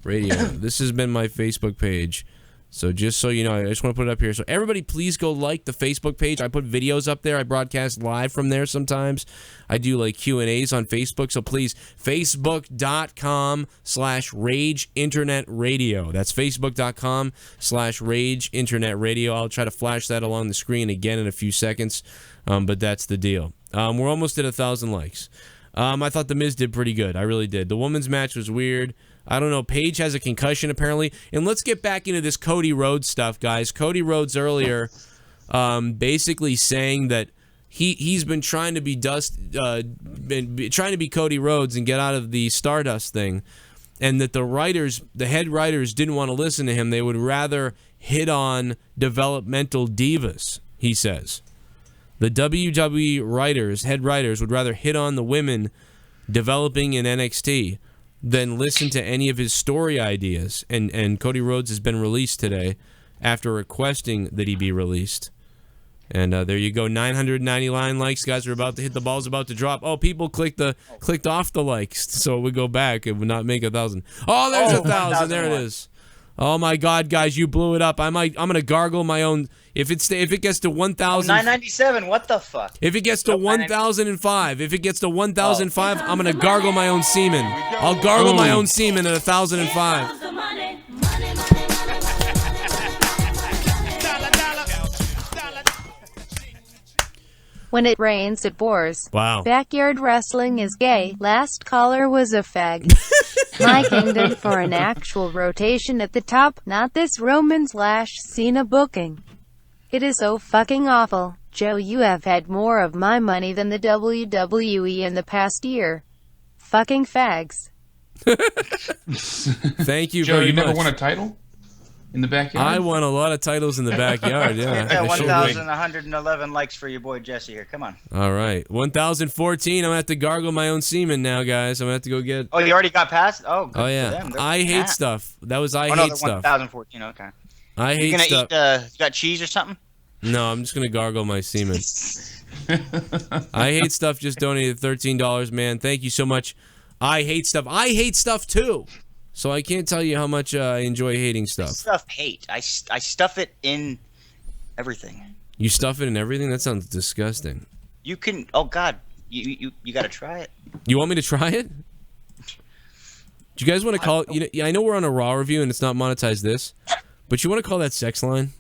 Radio. This has been my Facebook page. So just so you know, I just want to put it up here. So everybody please go like the Facebook page. I put videos up there. I broadcast live from there sometimes. I do like Q&As on Facebook. So please, facebook.com/RageInternetRadio. That's facebook.com/RageInternetRadio. I'll try to flash that along the screen again in a few seconds. But that's the deal. We're almost at 1,000 likes. I thought The Miz did pretty good. I really did. The women's match was weird. I don't know. Paige has a concussion, apparently. And let's get back into this Cody Rhodes stuff, guys. Cody Rhodes earlier basically saying that he's been trying to be trying to be Cody Rhodes and get out of the Stardust thing, and that the head writers didn't want to listen to him. They would rather hit on developmental divas, he says. The WWE head writers, would rather hit on the women developing in NXT than listen to any of his story ideas. And Cody Rhodes has been released today after requesting that he be released. And there you go, 999 likes, guys. Are about to hit the ball's about to drop. Oh, people clicked off the likes, so it would go back. It would not make 1,000. Oh, there's 1,000. There it is. Oh my God, guys, you blew it up. I'm gonna gargle my own. If it gets to 1,000, 997. What the fuck? If it gets to 1,005, I'm gonna gargle my own semen. I'll gargle my own semen at 1,005. When it rains, it pours. Wow. Backyard wrestling is gay. Last caller was a fag. My kingdom for an actual rotation at the top, not this Roman/Cena booking. It is so fucking awful. Joe, you have had more of my money than the WWE in the past year. Fucking fags. Thank you Joe, very you much. never won a title in the backyard? I won a lot of titles in the backyard, yeah. Yeah, 1,111 likes for your boy Jesse here. Come on. All right. 1,014. I'm going to have to gargle my own semen now, guys. I'm going to have to go get... Oh, you already got past? Oh, good Oh, yeah. for them. I hate stuff. That was I no, hate stuff. 1,014, okay. I hate you gonna stuff. eat, you got cheese or something? No, I'm just going to gargle my semen. I hate stuff. Just donated $13, man. Thank you so much. I hate stuff. I hate stuff, too. So I can't tell you how much I enjoy hating stuff. Stuff hate. I stuff it in everything. You stuff it in everything? That sounds disgusting. You can. Oh God, you got to try it. You want me to try it? Do you guys want to call it? I know we're on a Raw review and it's not monetized this, but you want to call that sex line?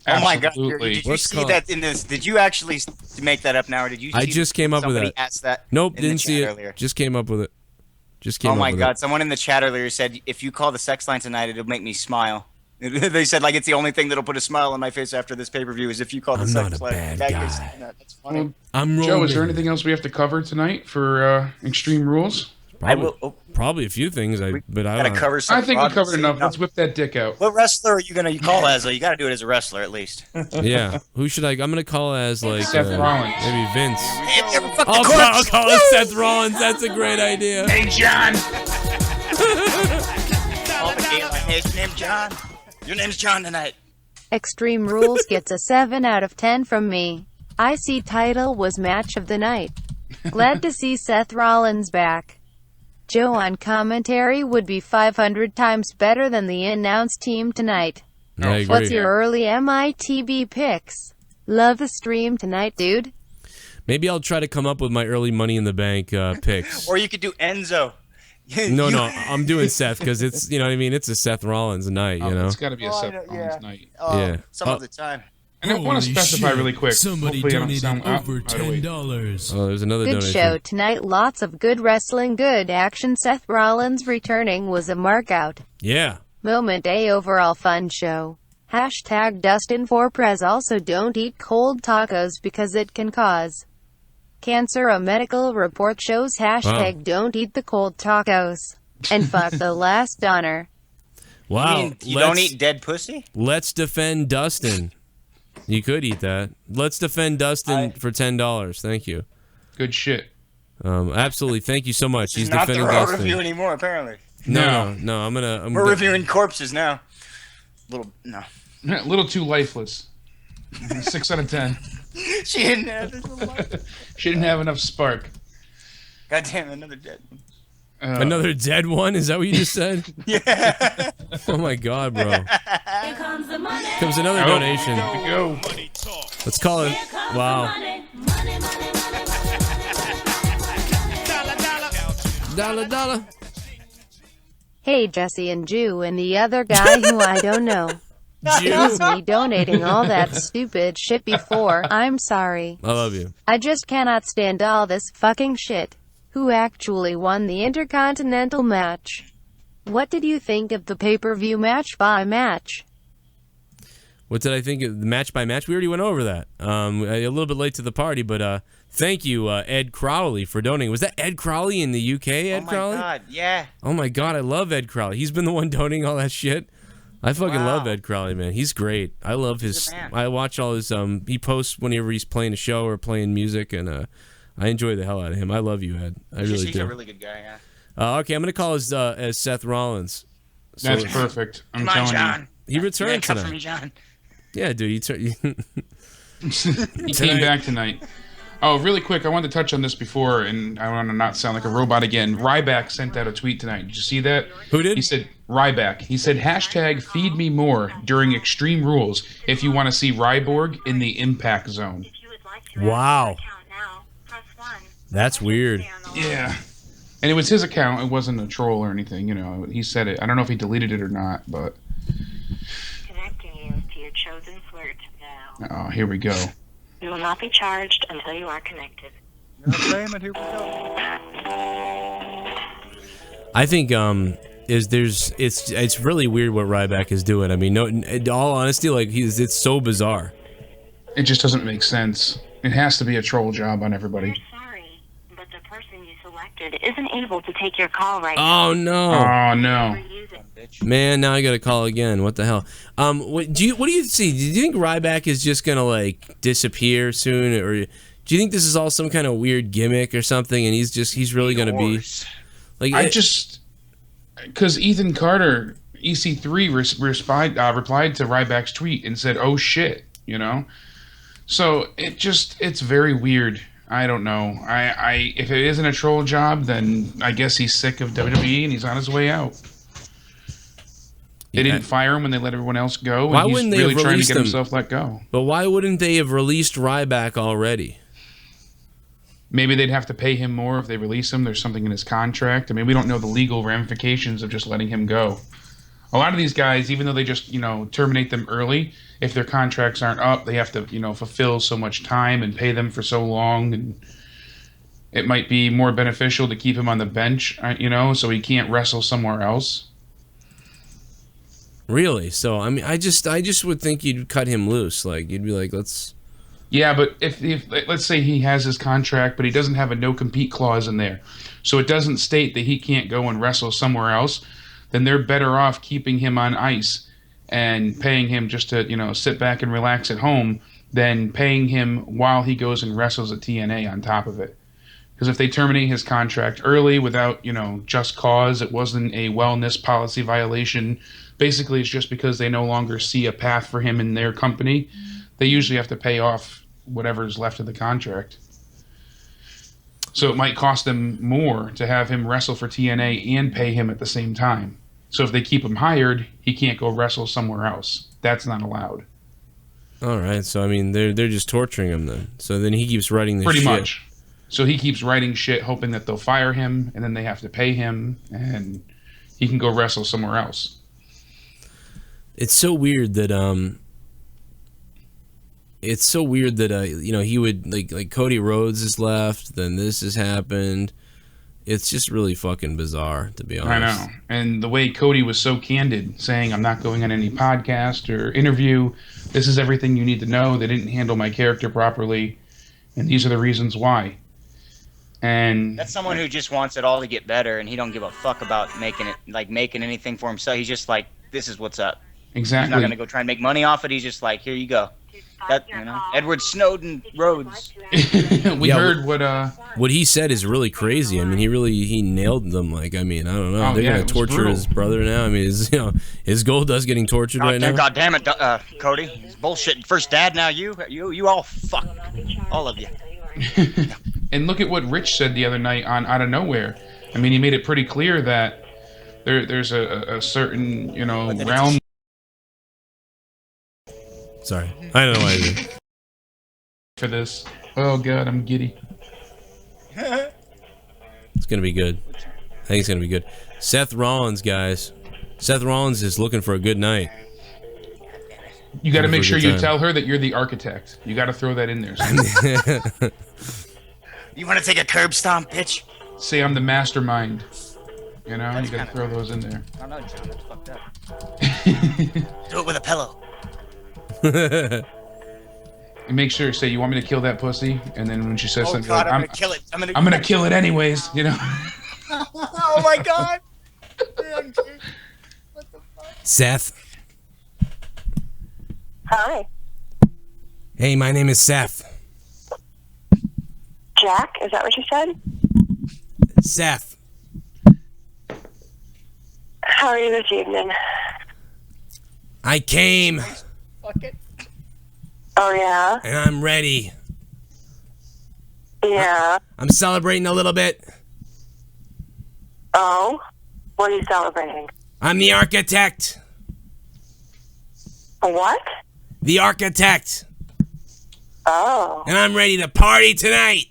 Oh my God! Did you see that in this? Did you actually make that up now, or did you? I just came up with somebody that. Asked that. Nope, in didn't the see chat it. Earlier. Just came up with it. Oh my God! Someone in the chat earlier said, "If you call the sex line tonight, it'll make me smile." They said like it's the only thing that'll put a smile on my face after this pay-per-view is if you call the sex line. I'm not a bad guy. That's funny. Joe, is there anything else we have to cover tonight for Extreme Rules? Probably a few things. But I gotta cover some. I think we covered enough. Let's whip that dick out. What wrestler are you gonna call as? You gotta do it as a wrestler at least. Yeah. Who should I? I'm gonna call as like Seth Rollins. Maybe Vince. I'll call it Seth Rollins. That's a great idea. Hey, John. His name's John. Your name's John tonight. Extreme Rules gets a 7 out of 10 from me. IC title was match of the night. Glad to see Seth Rollins back. Joe on commentary would be 500 times better than the announced team tonight. I agree. What's your early MITB picks? Love the stream tonight, dude. Maybe I'll try to come up with my early Money in the Bank picks. Or you could do Enzo. No, I'm doing Seth because it's, you know what I mean? It's a Seth Rollins night, you know? It's got to be a Seth Rollins night. Yeah. Some of the time. And I want to specify really quick. Somebody donated over $10. Oh, there's another Good donation. show tonight. Lots of good wrestling, good action. Seth Rollins returning was a markout. Yeah. Moment A overall fun show. Hashtag Dustin for Prez. Also don't eat cold tacos because it can cause cancer. A medical report shows hashtag don't eat the cold tacos. And fuck the last donor. Wow. You don't eat dead pussy? Let's defend Dustin. You could eat that. Let's defend Dustin for $10. Thank you. Good shit. Absolutely. Thank you so much. He's Not defending the Raw Dustin. review anymore, apparently. No. We're reviewing corpses now. A little too lifeless. 6 out of 10. She didn't have this. She didn't have enough spark. God damn, another dead one. Another dead one? Is that what you just said? Yeah. Oh my God, bro. Here comes comes another donation. Here we go. Let's call it. Wow. Dollar. Hey, Jesse and Jew and the other guy who I don't know. It was me donating all that stupid shit before. I'm sorry. I love you. I just cannot stand all this fucking shit. Who actually won the Intercontinental match? What did you think of the pay-per-view match by match? What did I think of the match by match? We already went over that. A little bit late to the party, but thank you, Ed Crowley, for donating. Was that Ed Crowley in the UK, Ed Crowley? Oh, my God, yeah. Oh, my God, I love Ed Crowley. He's been the one donating all that shit. I fucking love Ed Crowley, man. He's great. I love his... I watch all his... He posts whenever he's playing a show or playing music, and I enjoy the hell out of him. I love you, Ed. I really do. He's a really good guy, yeah. Okay, I'm going to call as Seth Rollins. So that's perfect. I'm Come on, telling John. you. He returned come tonight. for me, John. Yeah, dude. He came back tonight. Oh, really quick, I wanted to touch on this before, and I want to not sound like a robot again. Ryback sent out a tweet tonight. Did you see that? Who did? He said, Ryback. He said, #FeedMeMore during Extreme Rules if you want to see Ryborg in the Impact Zone. Wow. That's weird. Yeah. And it was his account. It wasn't a troll or anything, you know. He said it. I don't know if he deleted it or not, but... Connecting you to your chosen flirt now. Oh, here we go. You will not be charged until you are connected. I think it's really weird what Ryback is doing. I mean, no, in all honesty, like it's so bizarre. It just doesn't make sense. It has to be a troll job on everybody. Sorry, but the person you selected isn't able to take your call right now. Oh no! Oh no! Man, now I gotta call again. What the hell? What do you see? Do you think Ryback is just gonna like disappear soon, or do you think this is all some kind of weird gimmick or something? And he's really gonna be like because Ethan Carter EC3 replied to Ryback's tweet and said, "Oh shit," you know. So it's very weird. I don't know. If it isn't a troll job, then I guess he's sick of WWE and he's on his way out. They didn't fire him when they let everyone else go. Why and wouldn't he's they really have trying to released get him? himself let go? But why wouldn't they have released Ryback already? Maybe they'd have to pay him more if they release him. There's something in his contract. I mean, we don't know the legal ramifications of just letting him go. A lot of these guys, even though they just, terminate them early, if their contracts aren't up, they have to, fulfill so much time and pay them for so long. And it might be more beneficial to keep him on the bench, so he can't wrestle somewhere else. Really? So, I mean, I just would think you'd cut him loose. Like, you'd be like, let's... Yeah, but if let's say he has his contract, but he doesn't have a no-compete clause in there, so it doesn't state that he can't go and wrestle somewhere else, then they're better off keeping him on ice and paying him just to, sit back and relax at home than paying him while he goes and wrestles at TNA on top of it. Because if they terminate his contract early without, just cause, it wasn't a wellness policy violation. Basically, it's just because they no longer see a path for him in their company. They usually have to pay off whatever's left of the contract. So it might cost them more to have him wrestle for TNA and pay him at the same time. So if they keep him hired, he can't go wrestle somewhere else. That's not allowed. All right, so I mean, they're just torturing him then. So then he keeps writing this shit. Pretty much. So he keeps writing shit, hoping that they'll fire him, and then they have to pay him, and he can go wrestle somewhere else. It's so weird that he would like Cody Rhodes has left, then this has happened. It's just really fucking bizarre, to be honest. I know. And the way Cody was so candid, saying I'm not going on any podcast or interview. This is everything you need to know. They didn't handle my character properly, and these are the reasons why. And that's someone who just wants it all to get better, and he don't give a fuck about making anything for himself. He's just like, this is what's up. Exactly. He's not gonna go try and make money off it. He's just like, here you go. That Edward Snowden Rhodes. We heard what he said is really crazy. I mean, he nailed them. Like, I mean, I don't know. They're gonna torture his brother now. I mean, his Goldust getting tortured right now. God damn it, Cody. It's bullshit. First dad, now you all fuck, all of you. And look at what Rich said the other night on Out of Nowhere. I mean, he made it pretty clear that there's a certain realm. Sorry. I don't know why I did. For this. Oh, God, I'm giddy. It's going to be good. I think it's going to be good. Seth Rollins, guys. Seth Rollins is looking for a good night. You got to make sure you tell her that you're the architect. You got to throw that in there. You want to take a curb stomp, bitch? Say I'm the mastermind. You know, you got to throw those in there. I don't know, John. That's fucked up. Do it with a pillow. And make sure, say, you want me to kill that pussy? And then when she says something God, like, I'm gonna kill it. I'm gonna kill it anyways, you know? Oh my God. Seth. Hi. Hey, my name is Seth. Jack, is that what you said? Seth. How are you this evening? I came. Fuck it. Oh, yeah? And I'm ready. Yeah. I'm celebrating a little bit. Oh? What are you celebrating? I'm the architect. A what? The architect. Oh. And I'm ready to party tonight.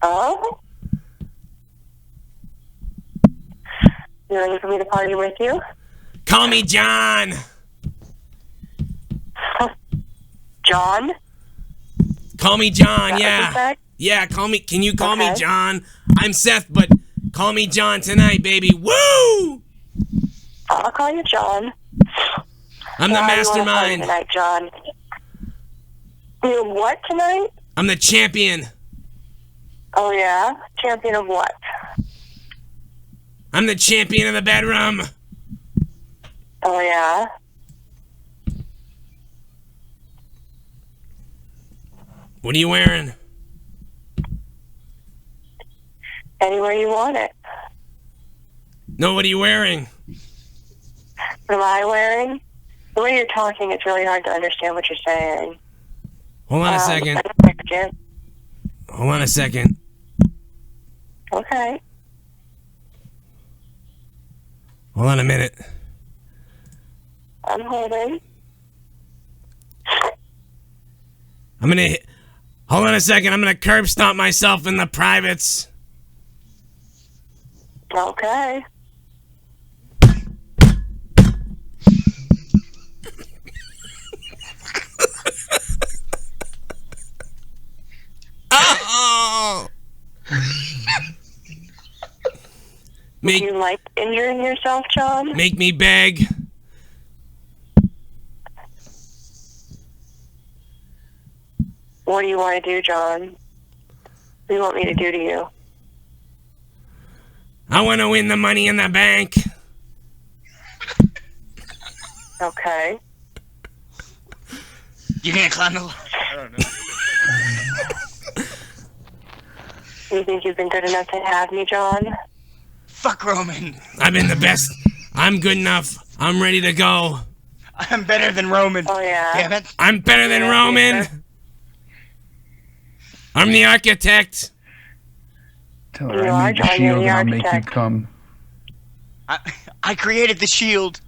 Oh? You ready for me to party with you? Call me John. John? Call me John, Is that what yeah. you said? Yeah, call me. Can you call me Okay. John? I'm Seth, but call me John tonight, baby. Woo! I'll call you John. I'm the How do you wanna party mastermind. tonight, John? You what tonight? I'm the champion. Oh, yeah? Champion of what? I'm the champion of the bedroom. Oh, yeah? What are you wearing? Anywhere you want it. No, what are you wearing? What am I wearing? The way you're talking, it's really hard to understand what you're saying. Hold on a second. Hold on a second. Okay. Hold on a minute. I'm holding. I'm gonna... Hold on a second. I'm gonna curb stomp myself in the privates. Okay. Oh! Do you like injuring yourself, John? Make me beg. What do you want to do, John? What do you want me to do to you? I want to win the money in the bank. Okay. You gonna climb the... I don't know. You think you've been good enough to have me, John? Fuck Roman. I've been the best. I'm good enough. I'm ready to go. I'm better than Roman. Oh, yeah? Damn it. I'm better than Roman. I'm the architect. Tell her I made the shield and I'll make you come. I created the shield.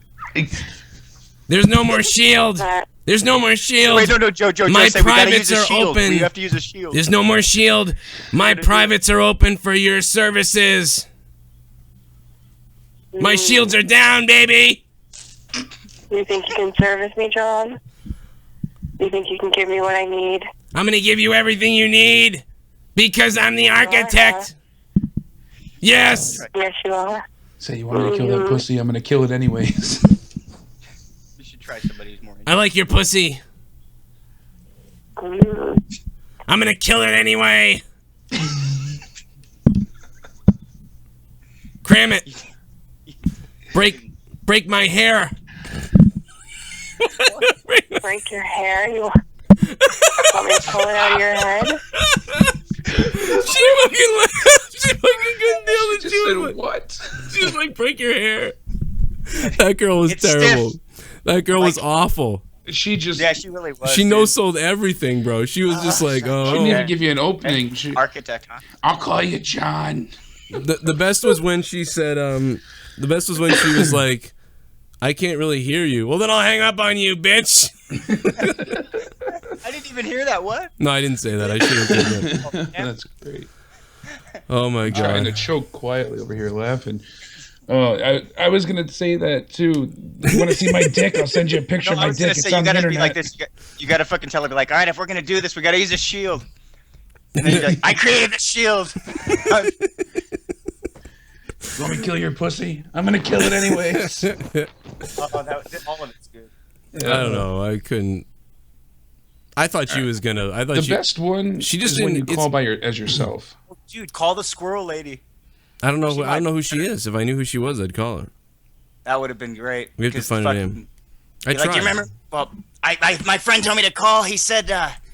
There's no more shield. There's no more shield. Wait, no, Joe, My say we gotta privates use a are shield. open. We have to use a shield. There's no more shield. My privates are open for your services. My shields are down, baby. You think you can service me, John? You think you can give me what I need? I'm gonna give you everything you need because I'm the architect. Yes. Yes, you are. Say, you want me to kill that pussy? I'm gonna kill it anyways. We should try somebody who's more... I like your pussy. I'm gonna kill it anyway. Cram it. Break my hair. Break your hair? You want me to pull it out of your head? She fucking laughed. She fucking couldn't deal with She said what? She was like, break your hair. That girl was terrible. That girl was awful. She just... Yeah, she really was. She no-sold everything, bro. She was just like, oh. She didn't even give you an opening. Architect, huh? I'll call you John. The best was when she said, the best was when she was like, I can't really hear you. Well, then I'll hang up on you, bitch. I didn't even hear that. What? No, I didn't say that. I should have said that. That's great. Oh my god. Trying to choke quietly over here laughing. I was gonna say that too. You want to see my dick? I'll send you a picture of my dick. It's on the internet. Be like this. You gotta fucking tell her, be like, all right, if we're gonna do this, we gotta use a shield. And then you're like, I created the shield. You want me to kill your pussy? I'm gonna kill it anyways. All of it's good. I don't know. I couldn't. I thought she was gonna. I thought the best one. She just when you call by as yourself. Dude, call the squirrel lady. I don't know. I don't know who she is. If I knew who she was, I'd call her. That would have been great. We have to find her name. I tried. Like, you remember? Well, my friend told me to call. He said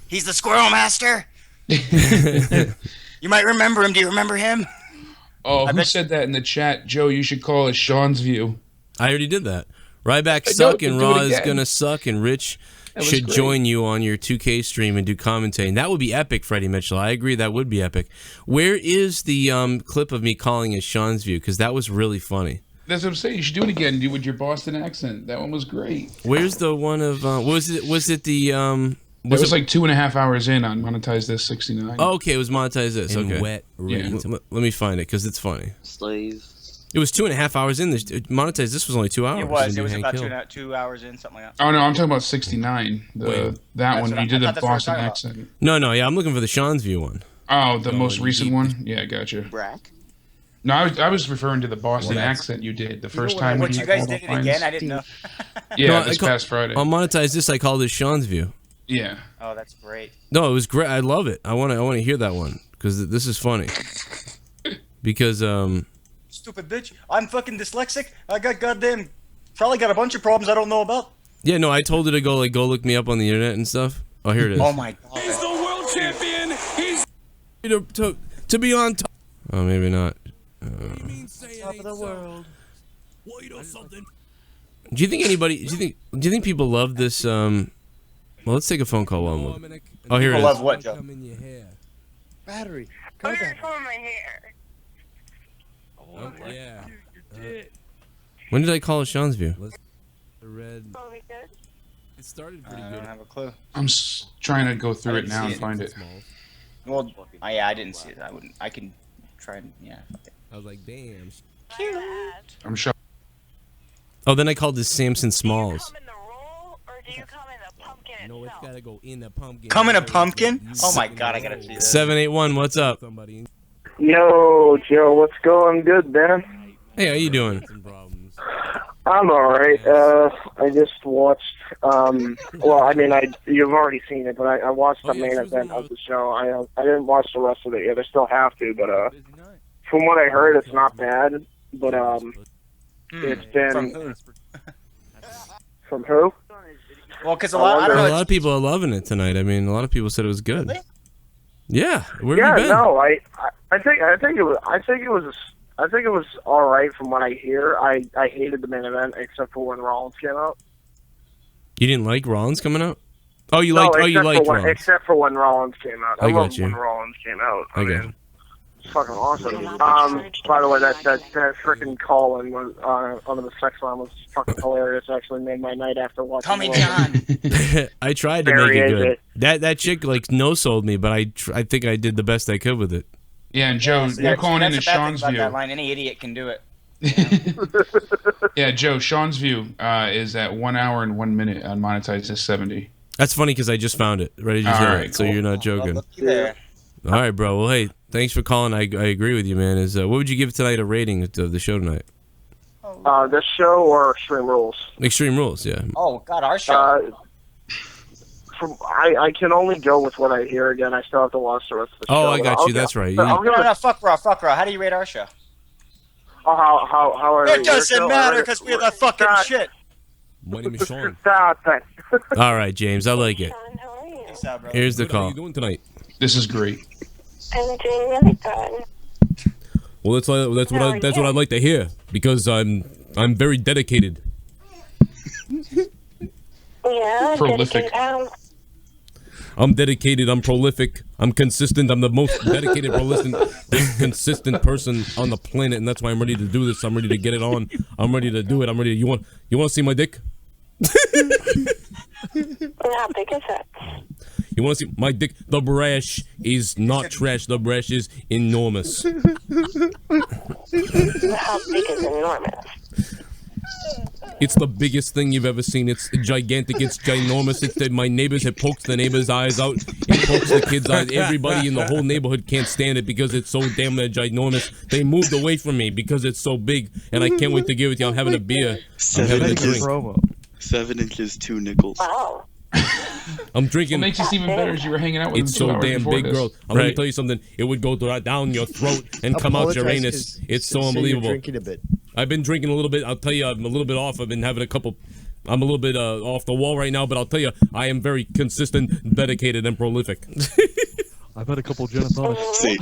he's the squirrel master. You might remember him. Do you remember him? Oh, who said that in the chat? Joe, you should call it Sean's View. I already did that. Ryback suck and Raw is gonna suck and Rich should join you on your 2K stream and do commentating. That would be epic, Freddie Mitchell. I agree, that would be epic. Where is the clip of me calling it Sean's View? Because that was really funny. That's what I'm saying. You should do it again. Do with your Boston accent. That one was great. Where's the one of was it the It was like 2.5 hours in on Monetize This 69. Oh, okay, it was Monetize This. Okay. Wet Yeah. Let me find it because it's funny. Slave. It was 2.5 hours in. Monetize This was only 2 hours. It was. It was about 2 hours in, something like that. Oh no, I'm talking about 69. That one. You did the Boston accent. No, yeah, I'm looking for the Sean's View one. Oh, the most recent one. Yeah, gotcha. Brack. No, I was referring to the Boston accent you did the first time. What, you guys did it again? I didn't know. Yeah, this past Friday. On Monetize This, I called it Sean's View. Yeah. Oh, that's great. No, it was great. I love it. I want to hear that one because this is funny. Because Stupid bitch! I'm fucking dyslexic. I got probably got a bunch of problems I don't know about. Yeah, no, I told her to go look me up on the internet and stuff. Oh, here it is. Oh my god. He's the world champion. He's to be on top. Oh, maybe not. top of the world. Well, you know something. Do you think anybody? Do you think people love this? Well, let's take a phone call. Oh, here it is. People love what, Joe? Battery. I'm gonna comb my hair. Oh, yeah. When did I call it Sean's View? The red. It started pretty good. I don't have a clue. I'm trying to go through it now and find it. Well, yeah, I didn't see it. I can try and I was like, damn. Cute. I'm sure. Oh, then I called this Samson Smalls. No, it's gotta go in the pumpkin. Come in a pumpkin? Oh my god, I gotta see that. 781, what's up? Yo, Joe, what's going good, man? Hey, how you doing? I'm alright. I just watched, well, I mean, you've already seen it, but I watched the main event of the show. I didn't watch the rest of it yet. I still have to, but, from what I heard, it's not bad, but, it's been... From who? Well, because a lot of people are loving it tonight. I mean, a lot of people said it was good. Really? Yeah, where have you been? No, I think it was all right from what I hear. I hated the main event except for when Rollins came out. You didn't like Rollins coming out? Oh, you liked Rollins. Except for when Rollins came out. I got loved you. when Rollins came out. I got you. It's fucking awesome. By the way, that freaking call-in was under the sex line was fucking hilarious. Actually made my night after watching. Tommy John. I tried to make it good. That chick like no-sold me, but I think I did the best I could with it. Yeah, and Joe, you're calling into Sean's View. That line. Any idiot can do it. Yeah, Joe, Sean's View is at 1 hour and 1 minute on Monetize This 70. That's funny because I just found it. Right as you said it, so you're not joking. All right, bro. Well, hey, thanks for calling. I agree with you, man. What would you give tonight a rating of the show tonight? This show or Extreme Rules? Extreme Rules, yeah. Oh God, our show. I can only go with what I hear. Again, I still have to watch the rest of the show. Oh, I got you. That's right. No, fuck Raw. How do you rate our show? Oh, how it doesn't matter because we're the fucking shit. My name is Sean. All right, James, I like it. Here's the call. How are you doing tonight? This is great. I'm doing really good. Well, that's what I'd like to hear because I'm very dedicated. Yeah, Prolific. I'm dedicated. I'm prolific. I'm consistent. I'm the most dedicated, consistent person on the planet, and that's why I'm ready to do this. I'm ready to get it on. I'm ready to do it. I'm ready. You want to see my dick? How big is it? You want to see my dick? The brash is not trash. The brash is enormous. How big is enormous? It's the biggest thing you've ever seen. It's gigantic. It's ginormous. It's that my neighbors. It pokes the neighbors' eyes out. It pokes the kids' eyes. Everybody in the whole neighborhood can't stand it because it's so damn ginormous. They moved away from me because it's so big, and I can't wait to give it to you. I'm having a beer. I'm having a drink. 7 inches, 2 nickels. Wow. I'm drinking. What makes this even better is you were hanging out with It's him 2 so hours damn before big, this. girl. I'm gonna tell you something. It would go down your throat and come out your anus. It's so unbelievable. Drinking a bit. I've been drinking a little bit. I'll tell you, I'm a little bit off. I've been having a couple. I'm a little bit off the wall right now, but I'll tell you, I am very consistent, dedicated, and prolific. I've had a couple gin and tonics. See,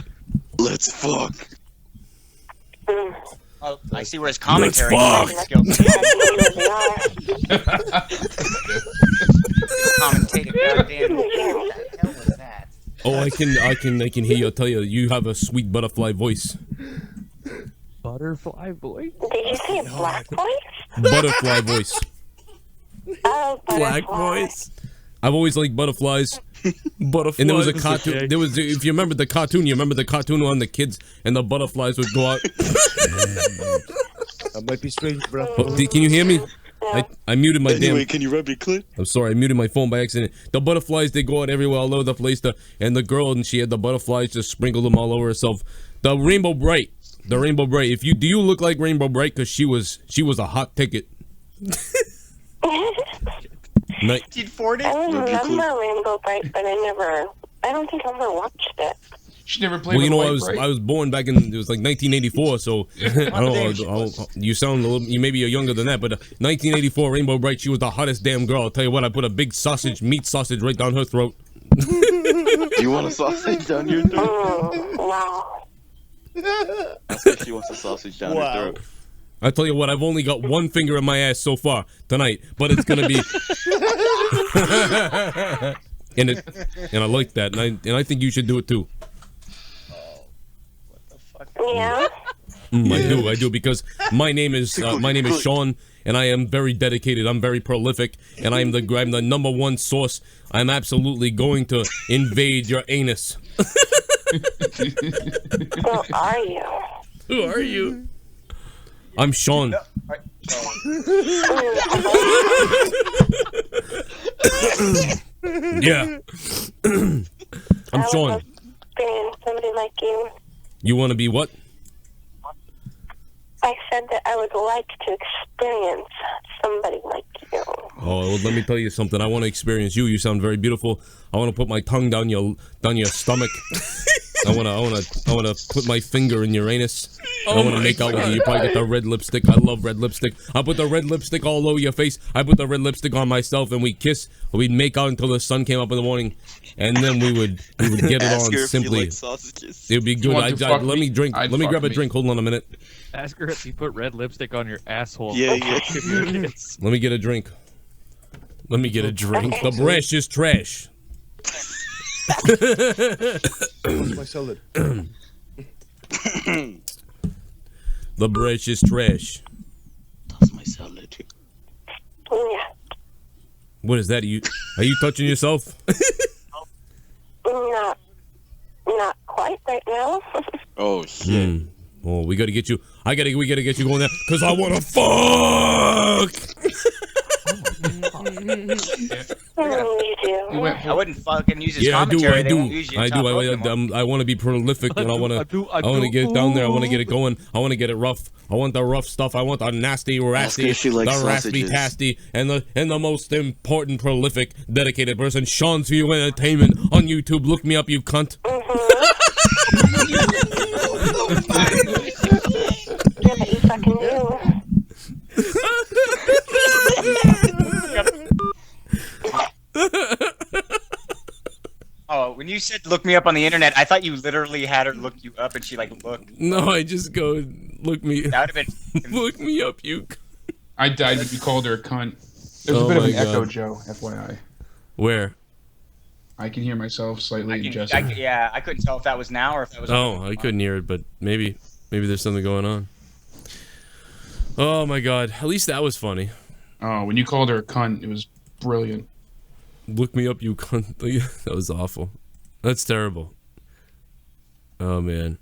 let's fuck. Oh, I see where his commentary skills. Commentator, goddamn. What the hell was that? Oh, I can hear you. I'll tell you, you have a sweet butterfly voice. Butterfly voice? Did you say a black voice? Butterfly voice. Oh, Black voice. I've always liked butterflies. Butterfly. And there was a cartoon. There was, if you remember the cartoon, you remember the cartoon on the kids and the butterflies would go out. That might be strange, bro. Oh, can you hear me? I muted my Anyway, can you rub your clit? I'm sorry, I muted my phone by accident. The butterflies, they go out everywhere, all over the place. And the girl, and she had the butterflies, just sprinkled them all over herself. The Rainbow Bright. The Rainbow Bright. Do you look like Rainbow Bright? Because she was a hot ticket. 1940? I remember Rainbow Bright, but I don't think I ever watched it. She never played. Well, you know, with I was born back in, it was like 1984, so I don't know. You sound a little, you maybe you're younger than that, but 1984 Rainbow Bright, she was the hottest damn girl. I'll tell you what, I put a big meat sausage right down her throat. Do you want a sausage down your throat? Wow. I think she wants a sausage down her throat. I tell you what, I've only got one finger in my ass so far tonight, but it's gonna be. and I like that, and I think you should do it too. Yeah. I do, because my name is Sean, and I am very dedicated. I'm very prolific, and I'm the #1 source. I'm absolutely going to invade your anus. Who are you? Who are you? I'm Sean. Yeah. I'm Sean. Being somebody like you. You want to be what? I said that I would like to experience somebody like you. Oh, well, let me tell you something. I want to experience you. You sound very beautiful. I want to put my tongue down your stomach. I want to put my finger in your anus. I want to make out with you. You probably get the red lipstick. I love red lipstick. I put the red lipstick all over your face. I put the red lipstick on myself, and we'd kiss. We'd make out until the sun came up in the morning, and then we would get it on simply. It would be good. Let me drink. Let me grab a drink. Hold on a minute. Ask her if you put red lipstick on your asshole. Yeah. Let me get a drink. Let me get a drink. The brash is trash. My salad. The brash is trash. That's my salad. Yeah. What is that? Are you touching yourself? Not quite right now. Oh shit. Oh, we gotta get you. We gotta get you going there because I wanna fuck. I wouldn't fucking use his Yeah, commentary. I want to be prolific, and I want to get it down there. I want to get it going. I want to get it rough. I want the rough stuff. I want the nasty, raspy, the raspy, tasty, and the most important, prolific, dedicated person, Sean's View Entertainment on YouTube. Look me up, you cunt. Yeah, but you fucking do. Oh, when you said look me up on the internet, I thought you literally had her look you up and she like looked. No, I just go look me. That would have been look me up, you. I died when you called her a cunt. There's a bit of an echo, Joe. FYI. Where? I can hear myself slightly adjusting. I couldn't tell if that was now or if that was. Oh, I couldn't hear it, but maybe there's something going on. Oh my god! At least that was funny. Oh, when you called her a cunt, it was brilliant. Look me up, you cunt. That was awful. That's terrible. Oh man.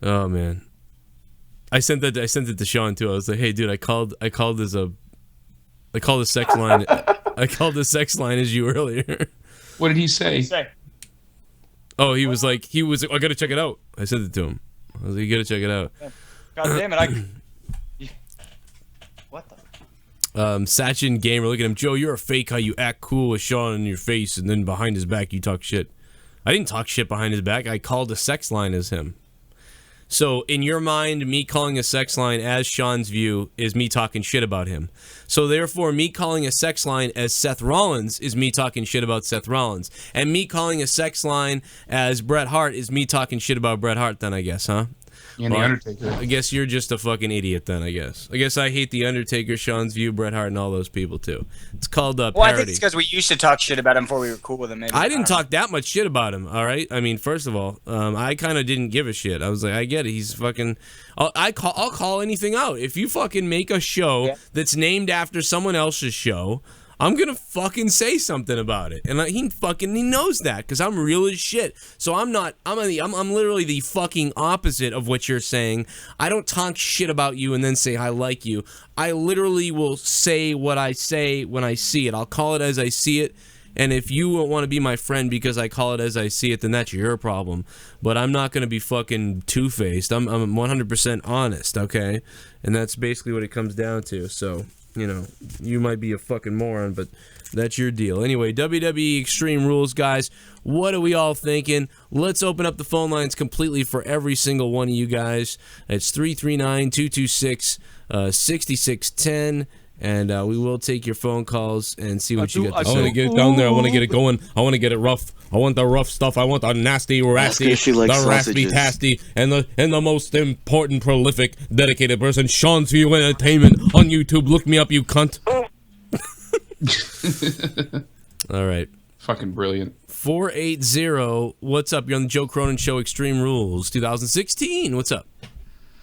Oh man. I sent it to Sean too. I was like, "Hey, dude, I called the sex line. I called the sex line as you earlier." What did he say? Oh, he was like, I gotta check it out. I sent it to him. I was like, you gotta check it out. God damn it! What the? Sachin Gamer, look at him. Joe, you're a fake. How you act cool with Sean in your face, and then behind his back you talk shit. I didn't talk shit behind his back. I called the sex line as him. So in your mind, me calling a sex line as Sean's view is me talking shit about him. So therefore, me calling a sex line as Seth Rollins is me talking shit about Seth Rollins. And me calling a sex line as Bret Hart is me talking shit about Bret Hart then, I guess, huh? And The Undertaker. I guess you're just a fucking idiot then, I guess. I guess I hate The Undertaker, Sean's view, Bret Hart, and all those people too. It's called parody. Well, I think it's because we used to talk shit about him before we were cool with him. Maybe. I didn't talk that much shit about him, all right? I mean, first of all, I kind of didn't give a shit. I was like, I get it. He's fucking... I'll call anything out. If you fucking make a show that's named after someone else's show, I'm gonna fucking say something about it, and he knows that because I'm real as shit. So I'm literally the fucking opposite of what you're saying. I don't talk shit about you and then say I like you. I literally will say what I say when I see it. I'll call it as I see it, and if you don't want to be my friend because I call it as I see it, then that's your problem. But I'm not gonna be fucking two-faced. I'm 100% honest, okay? And that's basically what it comes down to. So. You know, you might be a fucking moron, but that's your deal. Anyway, WWE Extreme Rules, guys. What are we all thinking? Let's open up the phone lines completely for every single one of you guys. It's 339-226-6610. And we will take your phone calls and see what you get to say. I want to get it down there. I want to get it going. I want to get it rough. I want the rough stuff. I want the nasty, raspy, the raspy, tasty, and the most important, prolific, dedicated person, Sean's View Entertainment on YouTube. Look me up, you cunt. All right. Fucking brilliant. 480. What's up? You're on the Joe Cronin Show, Extreme Rules 2016. What's up?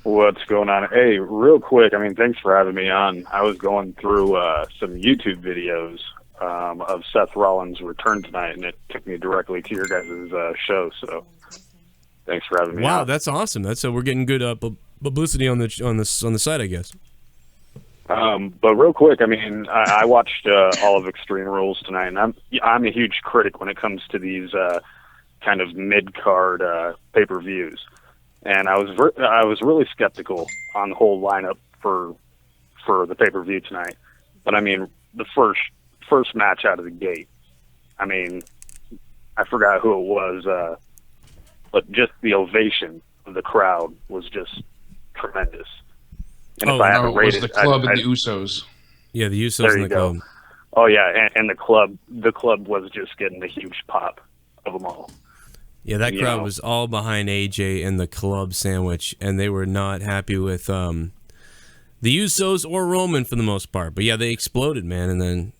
What's going on? Hey, real quick, I mean, thanks for having me on. I was going through some YouTube videos of Seth Rollins' return tonight, and it took me directly to your guys' show, so thanks for having me on. Wow, that's awesome. We're getting good publicity on the site, I guess. But real quick, I mean, I watched all of Extreme Rules tonight, and I'm a huge critic when it comes to these kind of mid-card pay-per-views. And I was really skeptical on the whole lineup for the pay-per-view tonight. But I mean, the first match out of the gate, I mean, I forgot who it was, but just the ovation of the crowd was just tremendous. And if I had to rate it was the club and the Usos. Yeah, the Usos and the club. Oh yeah, and the club was just getting a huge pop of them all. Yeah, that crowd was all behind AJ and the club sandwich, and they were not happy with the Usos or Roman for the most part. But yeah, they exploded, man, and then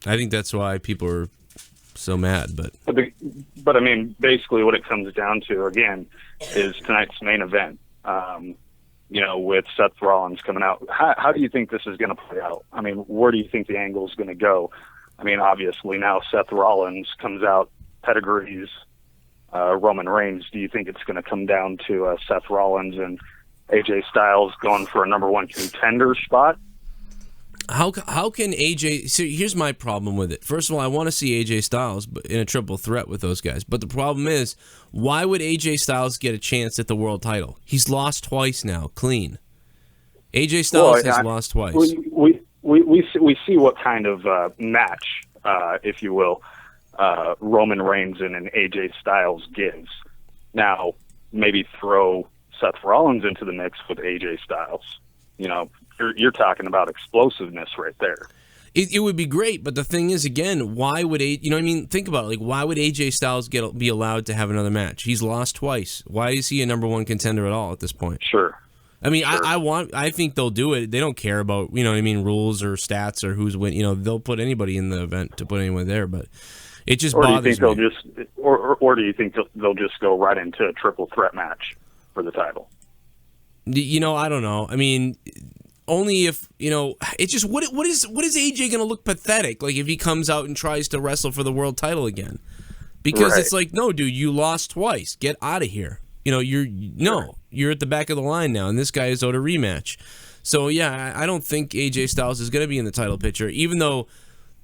I think that's why people are so mad. But I mean, basically what it comes down to, again, is tonight's main event, with Seth Rollins coming out. How do you think this is going to play out? I mean, where do you think the angle is going to go? I mean, obviously now Seth Rollins comes out, pedigrees Roman Reigns. Do you think it's going to come down to Seth Rollins and AJ Styles going for a number one contender spot? How can AJ... So here's my problem with it. First of all, I want to see AJ Styles in a triple threat with those guys. But the problem is, why would AJ Styles get a chance at the world title? He's lost twice now, clean. AJ Styles has lost twice. We see what kind of match, if you will, Roman Reigns and an AJ Styles gives. Now, maybe throw Seth Rollins into the mix with AJ Styles. You're talking about explosiveness right there. It would be great, but the thing is, again, why would think about it. Like, why would AJ Styles be allowed to have another match? He's lost twice. Why is he a number one contender at all at this point? Sure. I mean, sure. I think they'll do it. They don't care about rules or stats or who's win. They'll put anybody in the event to put anyone there, but. It just or bothers do you think me. they'll just, or do you think they'll just go right into a triple threat match for the title? You know, I don't know. I mean, only if, you know, it's just what is AJ going to look pathetic like if he comes out and tries to wrestle for the world title again? Because Right. it's like, no, dude, you lost twice. Get out of here. You know, you're at the back of the line now, and this guy is owed a rematch. So yeah, I don't think AJ Styles is going to be in the title picture, even though,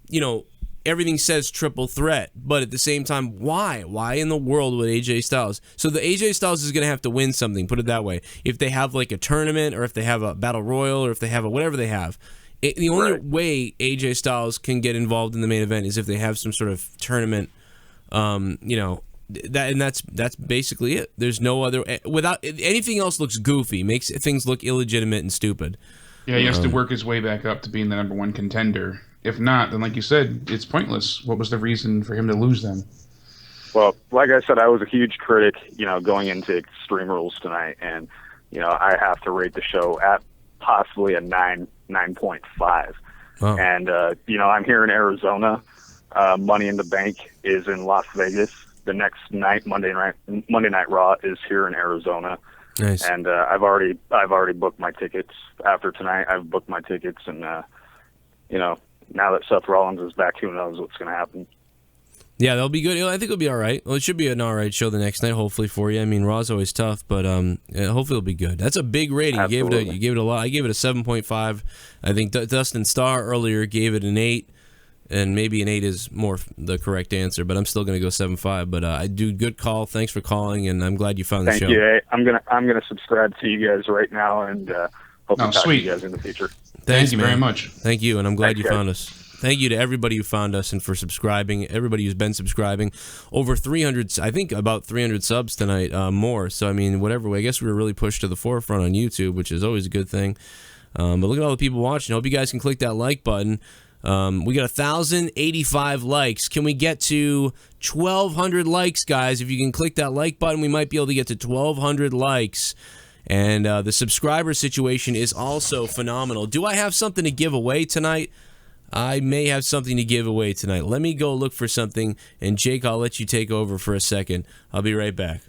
you know, everything says triple threat, but at the same time, why? Why in the world would AJ Styles? So the AJ Styles is going to have to win something, put it that way. If they have like a tournament, or if they have a battle royal, or if they have a whatever they have, the only way AJ Styles can get involved in the main event is if they have some sort of tournament. You know, that's basically it. There's no other, without anything else looks goofy, makes things look illegitimate and stupid. Yeah, he has to work his way back up to being the number one contender. If not, then like you said, it's pointless. What was the reason for him to lose then? Well, like I said, I was a huge critic, you know, going into Extreme Rules tonight, and you know, I have to rate the show at possibly a 9.5. Wow. And you know, I'm here in Arizona. Money in the Bank is in Las Vegas. The next night, Monday Night Raw is here in Arizona. Nice. And I've already booked my tickets. After tonight, I've booked my tickets, and you know, now that Seth Rollins is back, who knows what's going to happen? Yeah, that'll be good. I think it'll be all right. Well, it should be an all right show the next night, hopefully for you. I mean, Raw's always tough, but hopefully it'll be good. That's a big rating. You gave it a lot. I gave it a 7.5. I think Dustin Star earlier gave it an 8, and maybe an 8 is more the correct answer. But I'm still going to go 7.5. But I do good call. Thanks for calling, and I'm glad you found the show. Thank you. Hey, I'm gonna subscribe to you guys right now, and hope to talk to you guys in the future. Thank you very much. Thank you, and I'm glad you guys. found us. Thank you to everybody who found us and for subscribing. Everybody who's been subscribing. Over 300, I think about 300 subs tonight, more. So, I mean, whatever way. I guess we were really pushed to the forefront on YouTube, which is always a good thing. But look at all the people watching. I hope you guys can click that like button. We got 1,085 likes. Can we get to 1,200 likes, guys? If you can click that like button, we might be able to get to 1,200 likes. And the subscriber situation is also phenomenal. Do I have something to give away tonight? I may have something to give away tonight. Let me go look for something, and Jake, I'll let you take over for a second. I'll be right back.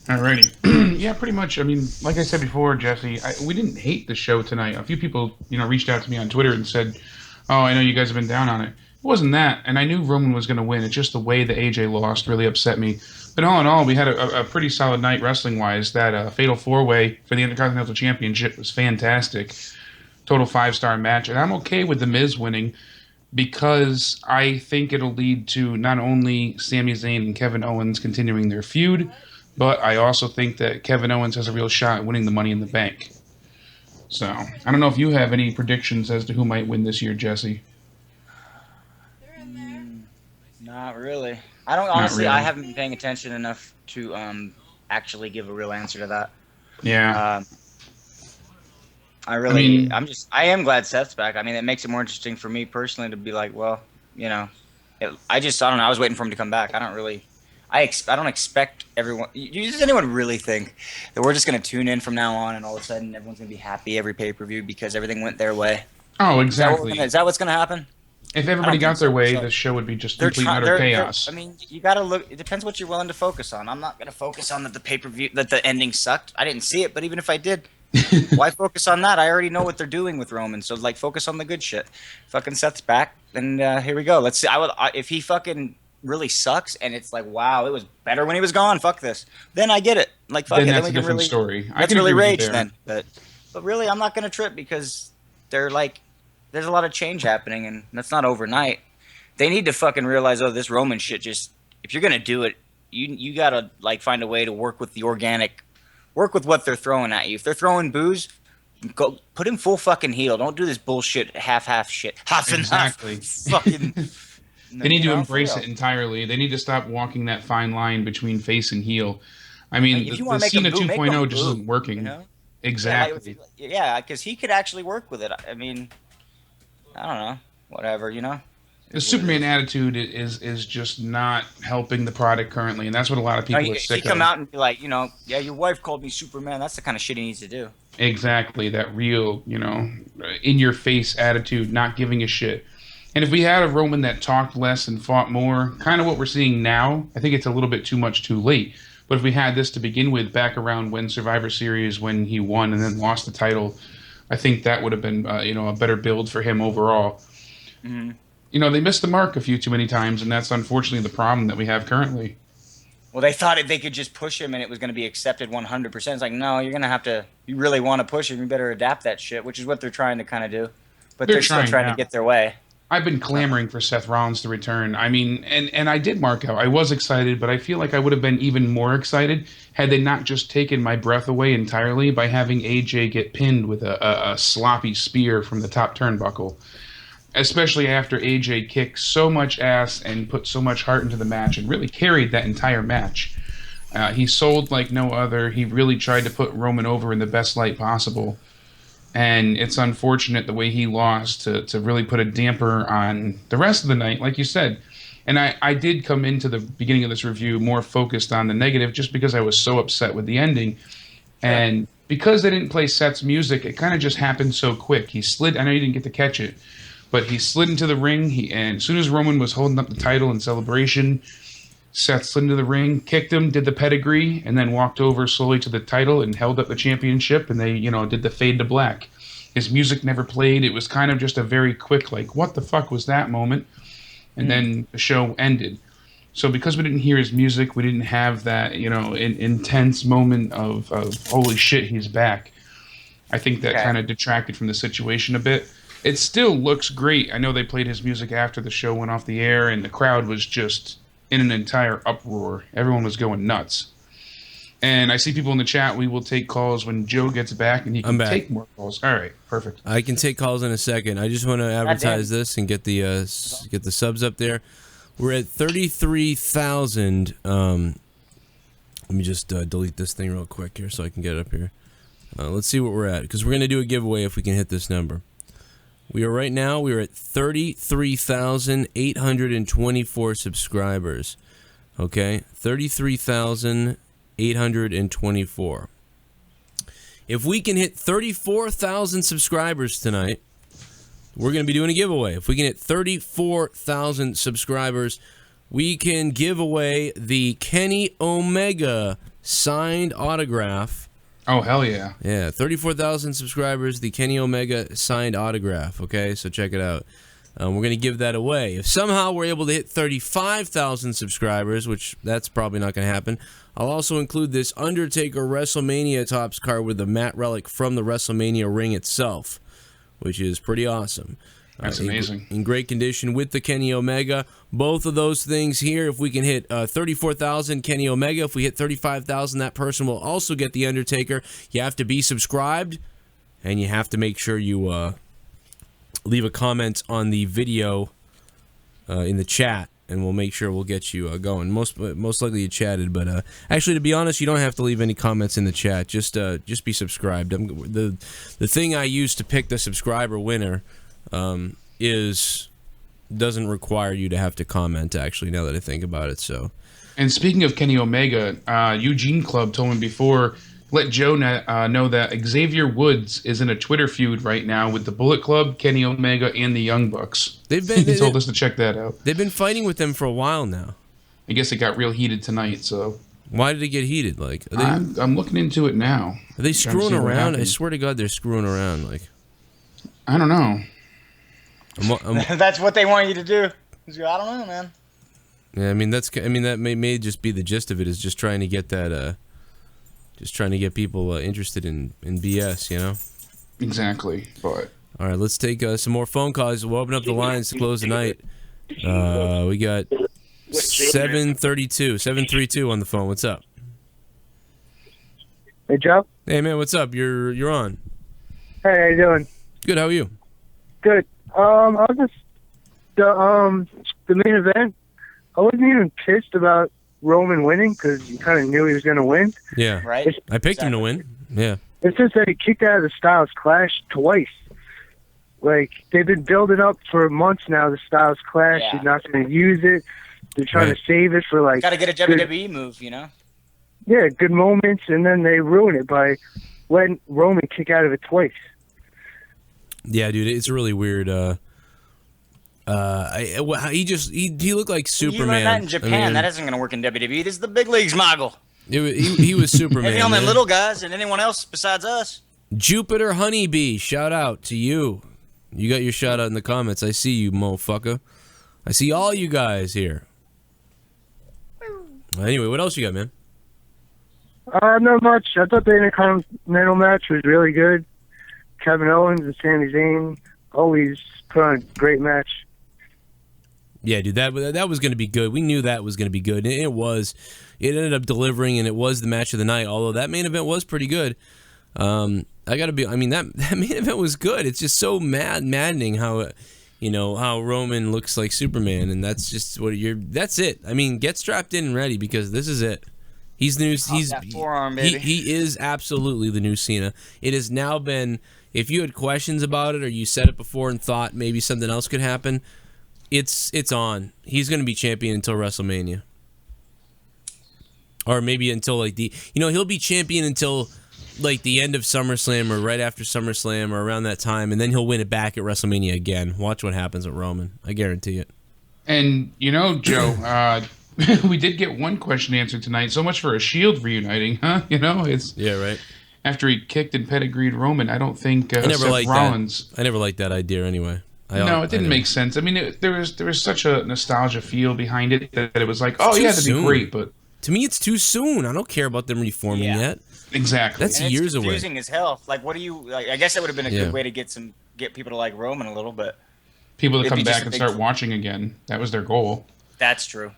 Alrighty. Yeah, pretty much. I mean, like I said before, Jesse, we didn't hate the show tonight. A few people, reached out to me on Twitter and said, "Oh, I know you guys have been down on it." It wasn't that, and I knew Roman was going to win. It's just the way that AJ lost really upset me. But all in all, we had a pretty solid night wrestling-wise. That Fatal 4-Way for the Intercontinental Championship was fantastic. Total 5-star match, and I'm okay with The Miz winning because I think it'll lead to not only Sami Zayn and Kevin Owens continuing their feud, but I also think that Kevin Owens has a real shot at winning the Money in the Bank. So, I don't know if you have any predictions as to who might win this year, Jesse. Not really. I don't honestly. I haven't been paying attention enough to actually give a real answer to that. Yeah. I am glad Seth's back. I mean, it makes it more interesting for me personally to be like, well, I don't know. I was waiting for him to come back. I don't expect everyone. Does anyone really think that we're just going to tune in from now on and all of a sudden everyone's going to be happy every pay-per-view because everything went their way? Oh, exactly. Is that what's going to happen? If everybody got their way, the show would be just complete and utter chaos. I mean, you got to look. It depends what you're willing to focus on. I'm not going to focus on that the pay-per-view, that the ending sucked. I didn't see it, but even if I did, why focus on that? I already know what they're doing with Roman, so focus on the good shit. Fucking Seth's back, and here we go. Let's see. If he fucking really sucks, and it's like, wow, it was better when he was gone. Fuck this. Then I get it. Like, fuck then it. That's then a different story. Let's really rage then. But really, I'm not gonna trip because there's a lot of change happening, and that's not overnight. They need to fucking realize, this Roman shit. Just if you're gonna do it, you gotta find a way to work with the organic. Work with what they're throwing at you. If they're throwing booze, go put him full fucking heel. Don't do this bullshit half shit. Half and exactly. half. Fucking. They need to embrace it entirely. They need to stop walking that fine line between face and heel. I mean, the Cena 2.0 just isn't working. Exactly. Yeah, because he could actually work with it. I mean, I don't know. Whatever, The Superman attitude is just not helping the product currently, and that's what a lot of people are sick of. He come out and be like, yeah, your wife called me Superman. That's the kind of shit he needs to do. Exactly, that real, in-your-face attitude, not giving a shit. And if we had a Roman that talked less and fought more, kind of what we're seeing now, I think it's a little bit too much too late. But if we had this to begin with back around when Survivor Series, when he won and then lost the title, I think that would have been, a better build for him overall. Mm-hmm. They missed the mark a few too many times, and that's unfortunately the problem that we have currently. Well, they thought they could just push him and it was going to be accepted 100%. It's like, no, you're going to have to, you really want to push him, you better adapt that shit, which is what they're trying to kind of do. But they're still trying to get their way. I've been clamoring for Seth Rollins to return. I mean, and I did mark out. I was excited, but I feel like I would have been even more excited had they not just taken my breath away entirely by having AJ get pinned with a sloppy spear from the top turnbuckle. Especially after AJ kicked so much ass and put so much heart into the match and really carried that entire match. He sold like no other. He really tried to put Roman over in the best light possible. And it's unfortunate the way he lost to really put a damper on the rest of the night, like you said. And I did come into the beginning of this review more focused on the negative just because I was so upset with the ending. And because they didn't play Seth's music, it kind of just happened so quick. He slid, I know you didn't get to catch it, but he slid into the ring, and as soon as Roman was holding up the title in celebration, Seth slid into the ring, kicked him, did the pedigree, and then walked over slowly to the title and held up the championship, and they, did the fade to black. His music never played. It was kind of just a very quick, like, what the fuck was that moment? And then the show ended. So because we didn't hear his music, we didn't have that, intense moment of holy shit, he's back. I think that kind of detracted from the situation a bit. It still looks great. I know they played his music after the show went off the air, and the crowd was just in an entire uproar. Everyone was going nuts. And I see people in the chat. We will take calls when Joe gets back, and he can take more calls. All right, perfect. I can take calls in a second. I just want to advertise this and get the subs up there. We're at 33,000. Let me just delete this thing real quick here so I can get it up here. Let's see what we're at, because we're going to do a giveaway if we can hit this number. We're at 33,824 subscribers. Okay, 33,824. If we can hit 34,000 subscribers tonight, we're going to be doing a giveaway. If we can hit 34,000 subscribers, we can give away the Kenny Omega signed autograph. Oh, hell yeah. Yeah, 34,000 subscribers, the Kenny Omega signed autograph, okay? So check it out. We're going to give that away. If somehow we're able to hit 35,000 subscribers, which that's probably not going to happen, I'll also include this Undertaker WrestleMania Topps card with the matte relic from the WrestleMania ring itself, which is pretty awesome. That's amazing. In great condition with the Kenny Omega. Both of those things here, if we can hit 34,000 Kenny Omega, if we hit 35,000, that person will also get the Undertaker. You have to be subscribed, and you have to make sure you leave a comment on the video in the chat, and we'll make sure we'll get you going. Most likely you chatted, but actually, to be honest, you don't have to leave any comments in the chat. Just be subscribed. The thing I use to pick the subscriber winner doesn't require you to have to comment, actually, now that I think about it. So, and speaking of Kenny Omega, Eugene Club told me before, let Joe know that Xavier Woods is in a Twitter feud right now with the Bullet Club, Kenny Omega, and the Young Bucks. He told us to check that out. They've been fighting with them for a while now. I guess it got real heated tonight, so. Why did it get heated? Like, I'm looking into it now. Are they screwing around? I swear to God, they're screwing around. Like, I don't know. That's what they want you to do. I don't know, man. Yeah, that may just be the gist of it, is just trying to get that, just trying to get people interested in BS, Exactly, but. All right, let's take some more phone calls. We'll open up the lines to close the night. We got 732 on the phone. What's up? Hey, Joe. Hey, man, what's up? You're on. Hey, how you doing? Good. How are you? Good. I was just the main event. I wasn't even pissed about Roman winning because you kind of knew he was going to win. Yeah, right. I picked him to win. Yeah. It's just that he kicked out of the Styles Clash twice. Like, they've been building up for months now, the Styles Clash. Yeah. He's not going to use it. They're trying to save it for, like... Got to get a WWE move, Yeah, good moments, and then they ruin it by letting Roman kick out of it twice. Yeah, dude, it's really weird. He looked like Superman. You learned that in Japan. I mean, That isn't going to work in WWE. This is the big leagues, Moggle. He was Superman. Any only man. little guys and anyone else besides us. Jupiter Honeybee, shout out to you. You got your shout out in the comments. I see you, motherfucker. I see all you guys here. Anyway, what else you got, man? Not much. I thought the Intercontinental match was really good. Kevin Owens and Sami Zayn always put on a great match. Yeah, dude, that was going to be good. We knew that was going to be good. And it was. It ended up delivering, and it was the match of the night. Although that main event was pretty good. I gotta be. I mean, that main event was good. It's just so maddening how, how Roman looks like Superman, and that's just what you're. That's it. I mean, get strapped in and ready because this is it. He's new. He's that forearm, baby. He is absolutely the new Cena. It has now been. If you had questions about it or you said it before and thought maybe something else could happen, it's on. He's going to be champion until WrestleMania, or maybe until like he'll be champion until like the end of SummerSlam or right after SummerSlam or around that time, and then he'll win it back at WrestleMania again. Watch what happens with Roman. I guarantee it. And Joe, we did get one question answered tonight. So much for a Shield reuniting, huh? It's right. After he kicked and pedigreed Roman, I don't think Seth Rollins. I never liked that idea anyway. No, it didn't make sense. I mean, there was such a nostalgia feel behind it that it was like, oh yeah, that'd be great. But to me, it's too soon. I don't care about them reforming yet. Exactly. That's years away. It's confusing as hell. Like, what do you? Like, I guess that would have been a good way to get people to like Roman a little bit. People to come back and start watching again. That was their goal. That's true,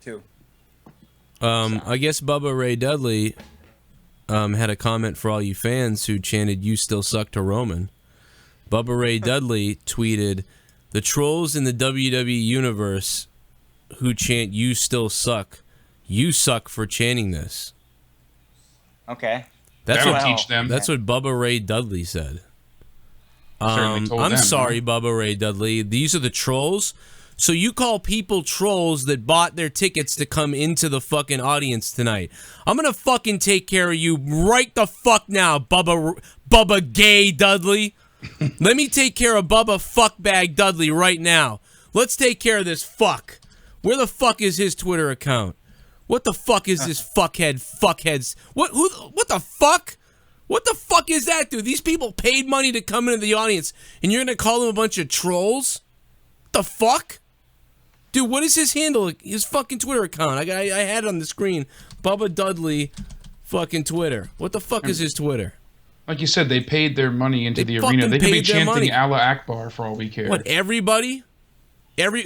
too. I guess Bubba Ray Dudley had a comment for all you fans who chanted "You still suck" to Roman. Bubba Ray Dudley tweeted, "The trolls in the WWE universe who chant "You still suck," you suck for chanting this." Okay. That'll teach them. That's what Bubba Ray Dudley said. I'm sorry, Bubba Ray Dudley. These are the trolls. So you call people trolls that bought their tickets to come into the fucking audience tonight. I'm gonna fucking take care of you right the fuck now, Bubba Gay Dudley. Let me take care of Bubba Fuckbag Dudley right now. Let's take care of this fuck. Where the fuck is his Twitter account? What the fuck is this fuckheads? What the fuck? What the fuck is that, dude? These people paid money to come into the audience, and you're gonna call them a bunch of trolls? What the fuck? Dude, what is his handle? His fucking Twitter account. I had it on the screen. Bubba Dudley fucking Twitter. What the fuck is his Twitter? Like you said, they paid their money into the arena. They could be chanting Allah Akbar for all we care. What, everybody?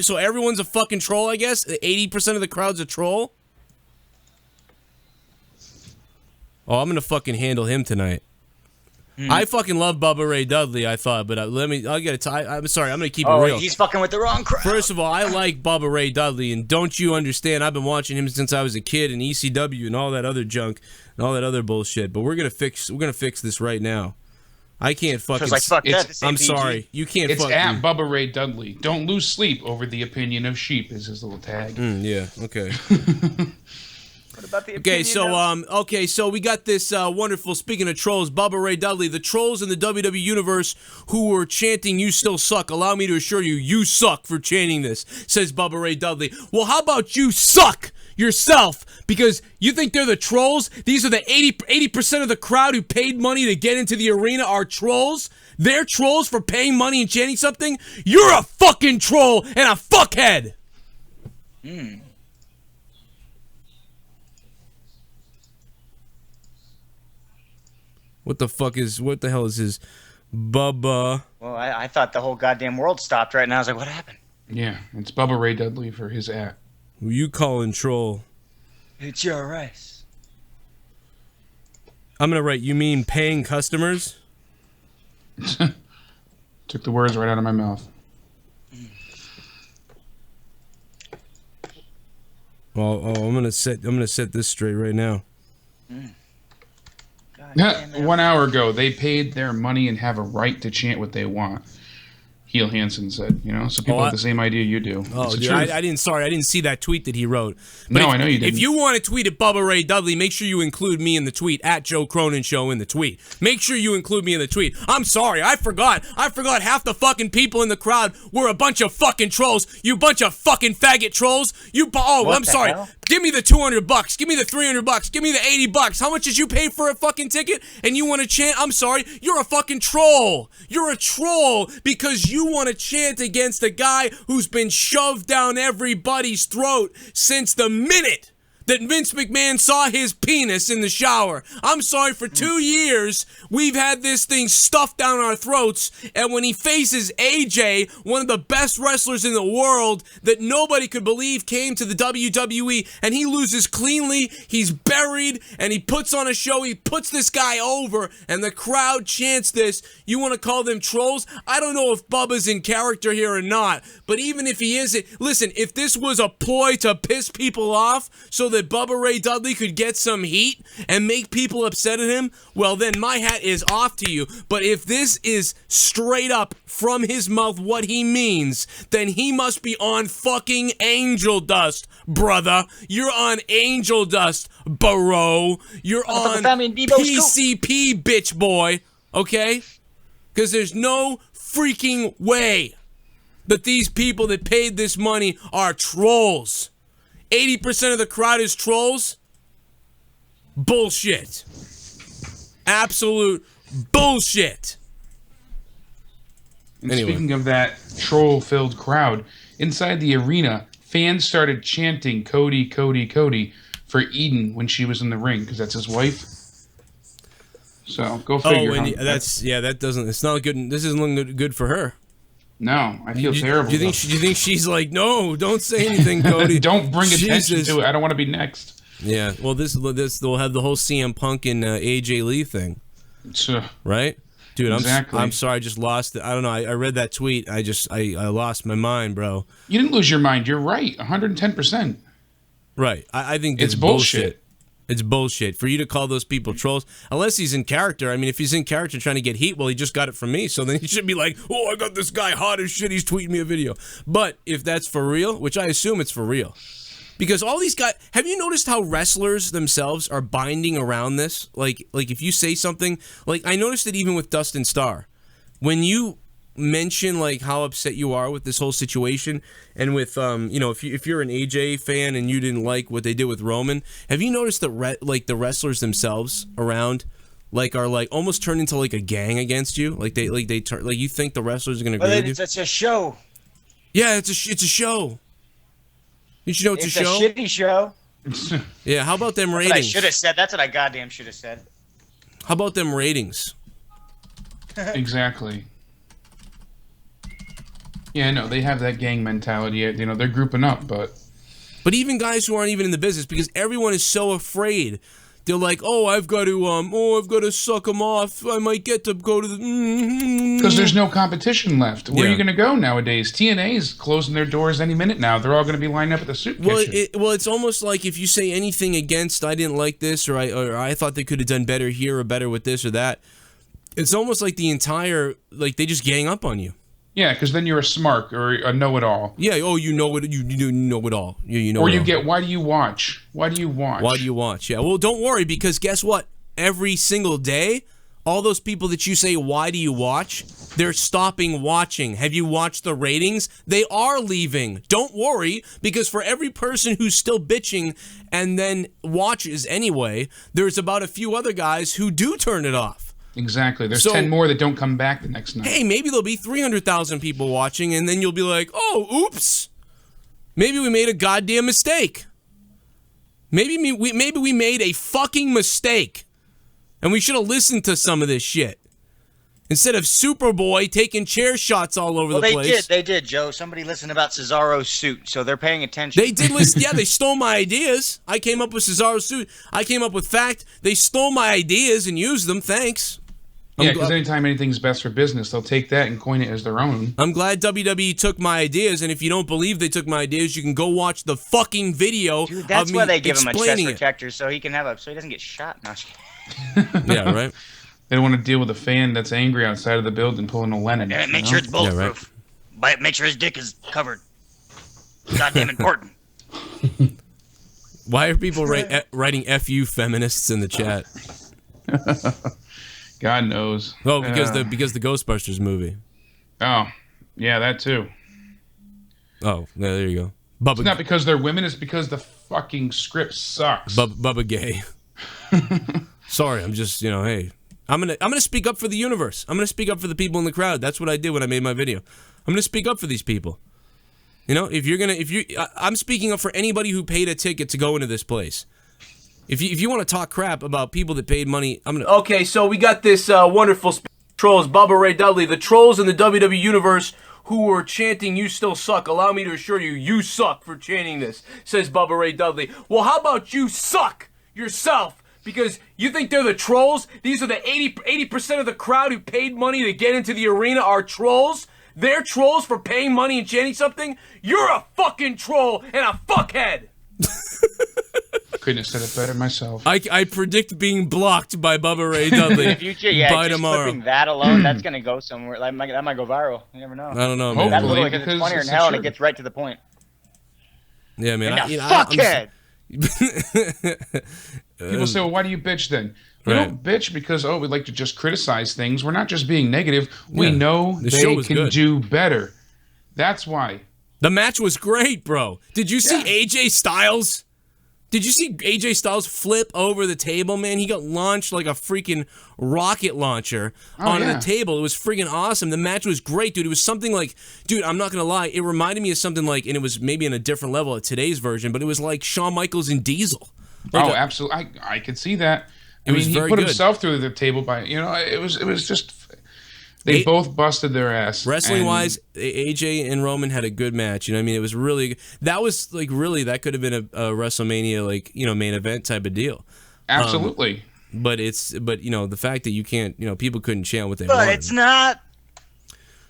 So everyone's a fucking troll, I guess? 80% of the crowd's a troll? Oh, I'm gonna fucking handle him tonight. I fucking love Bubba Ray Dudley, I thought, but I'm sorry, I'm gonna keep it real. He's fucking with the wrong crowd. First of all, I like Bubba Ray Dudley, and don't you understand, I've been watching him since I was a kid in ECW and all that other junk and all that other bullshit, but we're gonna fix this right now. I can't fucking... I'm sorry. You can't It's fucking... at Bubba Ray Dudley. Don't lose sleep over the opinion of sheep is his little tag. Yeah, okay. What about the Okay, so we got this wonderful, speaking of trolls, Bubba Ray Dudley, the trolls in the WWE universe who were chanting "You still suck." Allow me to assure you, you suck for chanting this, says Bubba Ray Dudley. Well, how about you suck yourself? Because you think they're the trolls? These are the 80% of the crowd who paid money to get into the arena are trolls? They're trolls for paying money and chanting something? You're a fucking troll and a fuckhead! What the hell is his Bubba? Well, I thought the whole goddamn world stopped right now. I was like, what happened? Yeah, it's Bubba Ray Dudley for his at. Who you calling troll? It's your race. I'm gonna write, you mean paying customers? Took the words right out of my mouth. Well, I'm gonna set this straight right now. 1 hour ago, they paid their money and have a right to chant what they want. Heel Hansen said, you know, so people have the same idea you do. Oh, dude, I didn't see that tweet that he wrote. But I know you didn't. If you want to tweet at Bubba Ray Dudley, make sure you include me in the tweet, at Joe Cronin Show in the tweet. Make sure you include me in the tweet. I'm sorry, I forgot half the fucking people in the crowd were a bunch of fucking trolls. You bunch of fucking faggot trolls. I'm sorry. Hell? Give me the $200. Give me the $300. Give me the $80. How much did you pay for a fucking ticket? And you want to chant? I'm sorry, you're a fucking troll. You're a troll because you want to chant against a guy who's been shoved down everybody's throat since the minute that Vince McMahon saw his penis in the shower. I'm sorry, for 2 years, we've had this thing stuffed down our throats, and when he faces AJ, one of the best wrestlers in the world that nobody could believe came to the WWE, and he loses cleanly, he's buried, and he puts on a show, he puts this guy over, and the crowd chants this. You want to call them trolls? I don't know if Bubba's in character here or not, but even if he isn't, listen, if this was a ploy to piss people off so that Bubba Ray Dudley could get some heat and make people upset at him, well then my hat is off to you. But if this is straight up from his mouth what he means, then he must be on fucking angel dust, brother. You're on angel dust, bro. You're on PCP, bitch boy, okay? Because there's no freaking way that these people that paid this money are trolls. 80% of the crowd is trolls? Bullshit. Absolute bullshit. And speaking of that troll-filled crowd, inside the arena, fans started chanting Cody, Cody, Cody for Eden when she was in the ring, because that's his wife. So, go figure. It's not good. This isn't looking good for her. No, I feel terrible. Do you think she's like, no, don't say anything, Cody. Don't bring attention to it. I don't want to be next. Yeah, well, this will have the whole CM Punk and AJ Lee thing, right? Dude, exactly. I'm sorry, I just lost it. I don't know. I read that tweet. I lost my mind, bro. You didn't lose your mind. You're right, 110%. Right. I think it's bullshit. It's bullshit for you to call those people trolls, unless he's in character. I mean, if he's in character trying to get heat, well, he just got it from me, so then he should be like, oh, I got this guy hot as shit, he's tweeting me a video. But if that's for real, which I assume it's for real, because all these guys, have you noticed how wrestlers themselves are binding around this? Like if you say something, like I noticed it even with Dustin Star, when you mention like how upset you are with this whole situation, and with if you're an AJ fan and you didn't like what they did with Roman, have you noticed that the wrestlers themselves around are almost turned into like a gang against you? They turn, you think the wrestlers are gonna agree with you? It's a show. Yeah, it's a show. You should know it's a show. It's a shitty show. Yeah, how about them ratings? That's what I should have said. That's what I goddamn should have said. How about them ratings? Exactly. Yeah, no, they have that gang mentality. You know, they're grouping up, but even guys who aren't even in the business, because everyone is so afraid. They're like, oh, I've got to suck them off. I might get to go to the... Because there's no competition left. Where are you going to go nowadays? TNA's closing their doors any minute now. They're all going to be lined up at the soup kitchen. It's almost like if you say anything against, I didn't like this, or I thought they could have done better here or better with this or that. It's almost like the entire, they just gang up on you. Yeah, because then you're a smart or a know-it-all. Yeah, you know it. You know it all. You know. Or you get, why do you watch? Why do you watch? Why do you watch? Yeah. Well, don't worry, because guess what? Every single day, all those people that you say, why do you watch? They're stopping watching. Have you watched the ratings? They are leaving. Don't worry, because for every person who's still bitching and then watches anyway, there's about a few other guys who do turn it off. Exactly. There's 10 more that don't come back the next night. Hey, maybe there'll be 300,000 people watching, and then you'll be like, oh, oops. Maybe we made a goddamn mistake. Maybe we made a fucking mistake, and we should have listened to some of this shit. Instead of Superboy taking chair shots all over the place. They did, Joe. Somebody listened about Cesaro's suit, so they're paying attention. They did listen. Yeah, they stole my ideas. I came up with Cesaro's suit. I came up with fact. They stole my ideas and used them. Thanks. Yeah, because anytime anything's best for business, they'll take that and coin it as their own. I'm glad WWE took my ideas, and if you don't believe they took my ideas, you can go watch the fucking video. Dude, that's of me why they give him a chest it. protector, so he doesn't get shot. No. Yeah, right. They don't want to deal with a fan that's angry outside of the building pulling a Lennon. Yeah, make sure it's bulletproof. Yeah, right. make sure his dick is covered. Goddamn important. Why are people writing "fu feminists" in the chat? God knows. Oh, because the Ghostbusters movie. Oh, yeah, that too. Oh, yeah, there you go. Bubba. It's not because they're women. It's because the fucking script sucks. Bubba gay. Sorry, I'm just, hey, I'm gonna speak up for the universe. I'm gonna speak up for the people in the crowd. That's what I did when I made my video. I'm gonna speak up for these people. I'm speaking up for anybody who paid a ticket to go into this place. If you want to talk crap about people that paid money, I'm gonna. Okay, so we got this wonderful trolls, Bubba Ray Dudley, the trolls in the WWE universe who were chanting "You still suck." Allow me to assure you, you suck for chanting this, says Bubba Ray Dudley. Well, how about you suck yourself? Because you think they're the trolls? These are the 80% of the crowd who paid money to get into the arena are trolls? They're trolls for paying money and chanting something? You're a fucking troll and a fuckhead! Couldn't have said it better myself. I predict being blocked by Bubba Ray Dudley In the future, by just tomorrow. Clipping that alone, that's gonna go somewhere. That might go viral. You never know. I don't know, man. That's literally because it's funnier than hell and it gets right to the point. Yeah, man. Fuckhead! People say, well, why do you bitch then? We Right. don't bitch because, we like to just criticize things. We're not just being negative. We know The show they was can good. do better. That's why. The match was great, bro. Did you see AJ Styles? Did you see AJ Styles flip over the table, man? He got launched like a freaking rocket launcher onto the table. It was freaking awesome. The match was great, dude. It was something like, dude, I'm not going to lie. It reminded me of something like, and it was maybe in a different level of today's version, but it was like Shawn Michaels and Diesel. Like absolutely. I could see that. It was he very put good. himself through the table by, it was just, they both busted their ass. Wrestling-wise, AJ and Roman had a good match. You know what I mean? It was really, that was like really, that could have been a WrestleMania, like, main event type of deal. Absolutely. But the fact that you can't, people couldn't chant what they wanted. But it's not.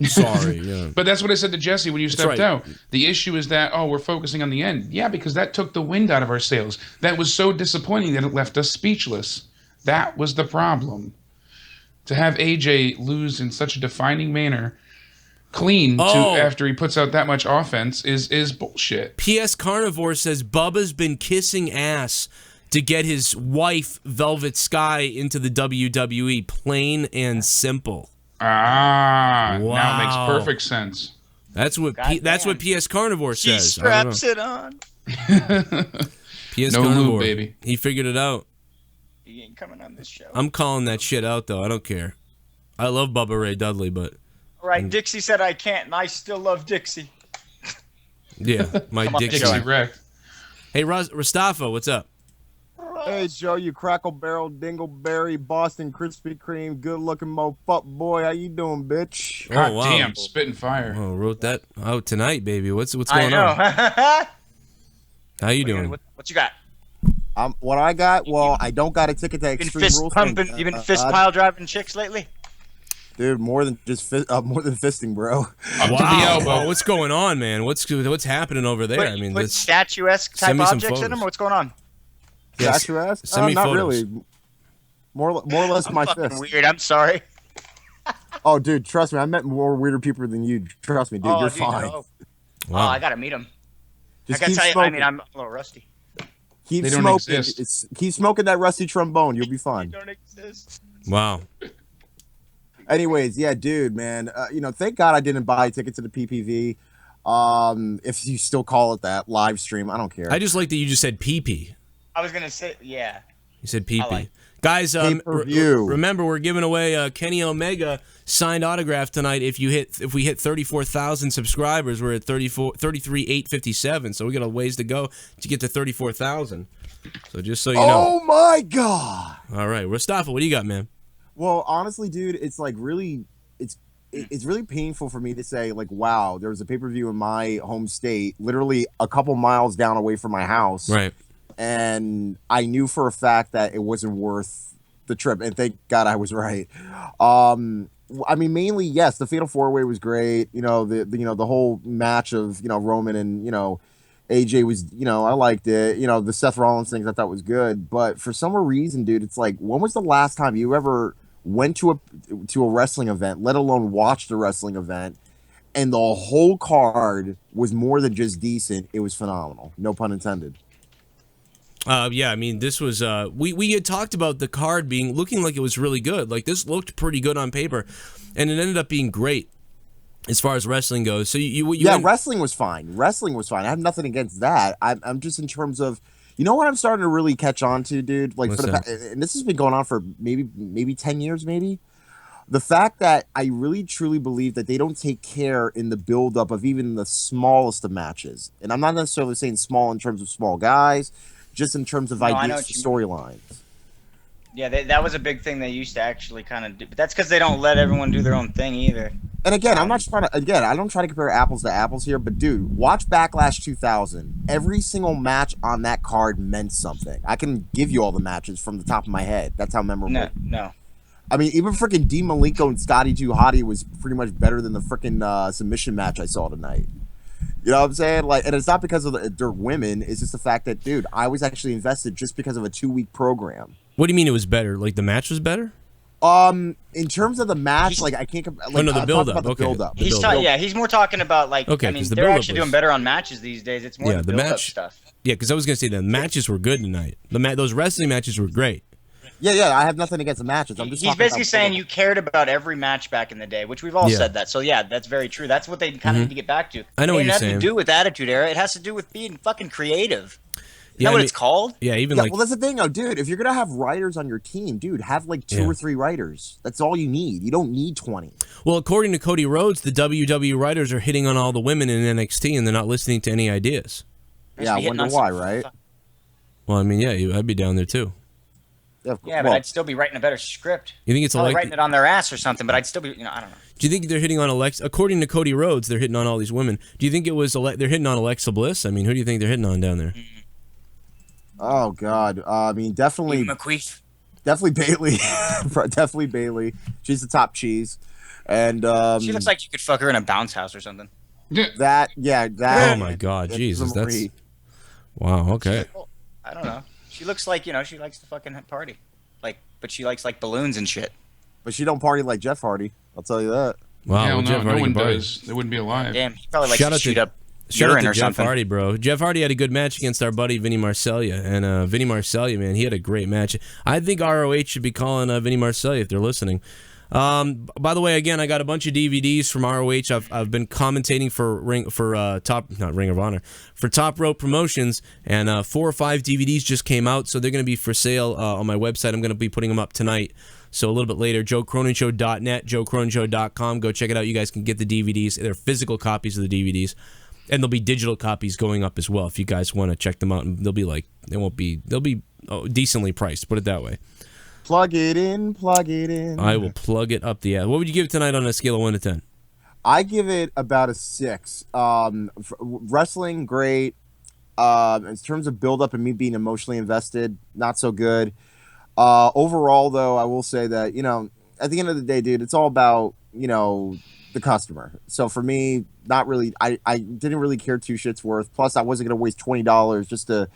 Sorry. Yeah. But that's what I said to Jesse when you stepped right. out. The issue is that, we're focusing on the end. Yeah, because that took the wind out of our sails. That was so disappointing that it left us speechless. That was the problem. To have AJ lose in such a defining manner, clean, after he puts out that much offense is bullshit. PS Carnivore says Bubba's been kissing ass to get his wife, Velvet Sky, into the WWE. Plain and simple. Now it Wow. makes perfect sense. That's what PS Carnivore She says. straps it on. PS No Carnivore, lube, baby. He figured it out. He ain't coming on this show. I'm calling that shit out, though. I don't care. I love Bubba Ray Dudley, but... All right, Dixie said I can't, and I still love Dixie. Yeah, my Come on, Dixie. Dixie wrecked. Hey, Rastafa, what's up? Hey, Joe, you crackle barrel, dingleberry, Boston Krispy Kreme, good looking moffuck boy. How you doing, bitch? God wow. damn, spitting fire. Oh, wrote that out tonight, baby. What's going I on? know. How you doing? What you got? What I got? Well, I don't got a ticket to Extreme Rules. You've been fist pile driving chicks lately? Dude, more than fisting, bro. Up to the elbow. What's going on, man? What's happening over there? I mean, Put let's statuesque type send me some objects in photos. them, or what's going on? Yes. Statuesque? Send me not photos. really. More or less my Fucking fist. weird. I'm sorry. Oh, dude, trust me. I met more weirder people than you. Trust me, dude. You're fine. Oh, Wow. I gotta meet him. Just I keep gotta tell you, smoking. I'm a little rusty. Keep They don't smoking. exist. Keep smoking that rusty trombone. You'll be fine. Don't exist. Wow. Anyways, yeah, dude, man. Thank God I didn't buy a ticket to the PPV. If you still call it that, live stream, I don't care. I just like that you just said PP. I was gonna say, yeah. You said PP. I like it. Guys, Pay-per-view. remember we're giving away Kenny Omega signed autograph tonight. If we hit 34,000 subscribers, we're at 33,857. So we got a ways to go to get to 34,000. So just so you know. Oh my God! All right, Mustafa, what do you got, man? Well, honestly, dude, it's like really, it's really painful for me to say, like, wow, there was a pay-per-view in my home state, literally a couple miles down away from my house, Right. and I knew for a fact that it wasn't worth the trip, and thank God I was right. I mean, mainly, yes, the Fatal 4-Way was great. The whole match of Roman and AJ was, I liked it. The Seth Rollins things I thought was good, but for some reason, dude, it's like, when was the last time you ever went to a wrestling event, let alone watched a wrestling event, and the whole card was more than just decent. It was phenomenal. No pun intended. Yeah, I mean, this was we had talked about the card looking like it was really good. Like this looked pretty good on paper, and it ended up being great as far as wrestling goes. So wrestling was fine. Wrestling was fine. I have nothing against that. I'm just in terms of, you know what I'm starting to really catch on to, dude. Like and this has been going on for maybe 10 years, maybe. The fact that I really truly believe that they don't take care in the buildup of even the smallest of matches, and I'm not necessarily saying small in terms of small guys, just in terms of ideas, storylines. Yeah, that was a big thing they used to actually kind of do, but that's because they don't let everyone do their own thing either. And again, I don't try to compare apples to apples here, but dude, watch Backlash 2000. Every single match on that card meant something. I can give you all the matches from the top of my head. That's how memorable. No. I mean, even freaking Dean Malenko and Scotty 2 Hottie was pretty much better than the freaking submission match I saw tonight. You know what I'm saying? Like, and it's not because of they're women. It's just the fact that, dude, I was actually invested just because of a 2-week program. What do you mean it was better? Like the match was better? In terms of the match, like I can't. Like, the build-up. The build-up. He's more talking about like. Okay, I mean, the they're build-up actually doing better on matches these days. It's more the build-up stuff. Yeah, because I was gonna say the matches were good tonight. Those wrestling matches were great. Yeah, I have nothing against the matches. He's basically saying you cared about every match back in the day, which we've all said that. So yeah, that's very true. That's what they kind of need to get back to. I know what you're saying. It has to do with Attitude Era. It has to do with being fucking creative. Is that what it's called? Yeah, well, that's the thing, though, dude. If you're gonna have writers on your team, dude, have like 2 or 3 writers. That's all you need. You don't need 20. Well, according to Cody Rhodes, the WWE writers are hitting on all the women in NXT, and they're not listening to any ideas. Yeah, I wonder why, right? Well, I mean, yeah, I'd be down there too. Yeah, but I'd still be writing a better script. You think it's writing it on their ass or something? But I'd still be, I don't know. Do you think they're hitting on Alexa? According to Cody Rhodes, they're hitting on all these women. Do you think it was they're hitting on Alexa Bliss? I mean, who do you think they're hitting on down there? Oh God, I mean, definitely McQueef. Definitely Bailey. Definitely Bailey. She's the top cheese, and she looks like you could fuck her in a bounce house or something. That. Oh my God, Jesus, that's wow. Okay. I don't know. She looks like, she likes to fucking party. But she likes, balloons and shit. But she don't party like Jeff Hardy. I'll tell you that. Wow, no one does. They wouldn't be alive. Damn, he probably likes to shoot up urine or Jeff something. Hardy, bro. Jeff Hardy had a good match against our buddy Vinny Marseglia. And Vinny Marseglia, man, he had a great match. I think ROH should be calling Vinny Marseglia if they're listening. By the way, again, I got a bunch of DVDs from ROH. I've been commentating for Top Rope Promotions, and 4 or 5 DVDs just came out, so they're going to be for sale on my website. I'm going to be putting them up tonight. So a little bit later, JoeCronenShow.net, JoeCronenShow.com. Go check it out. You guys can get the DVDs. They're physical copies of the DVDs, and there'll be digital copies going up as well if you guys want to check them out. And they'll be decently priced. Put it that way. Plug it in. I will plug it up the ass. What would you give tonight on a scale of 1 to 10? I give it about a 6. Wrestling, great. In terms of build-up and me being emotionally invested, not so good. Overall, though, I will say that, at the end of the day, dude, it's all about, the customer. So for me, not really, I didn't really care 2 shits worth. Plus, I wasn't going to waste $20 just to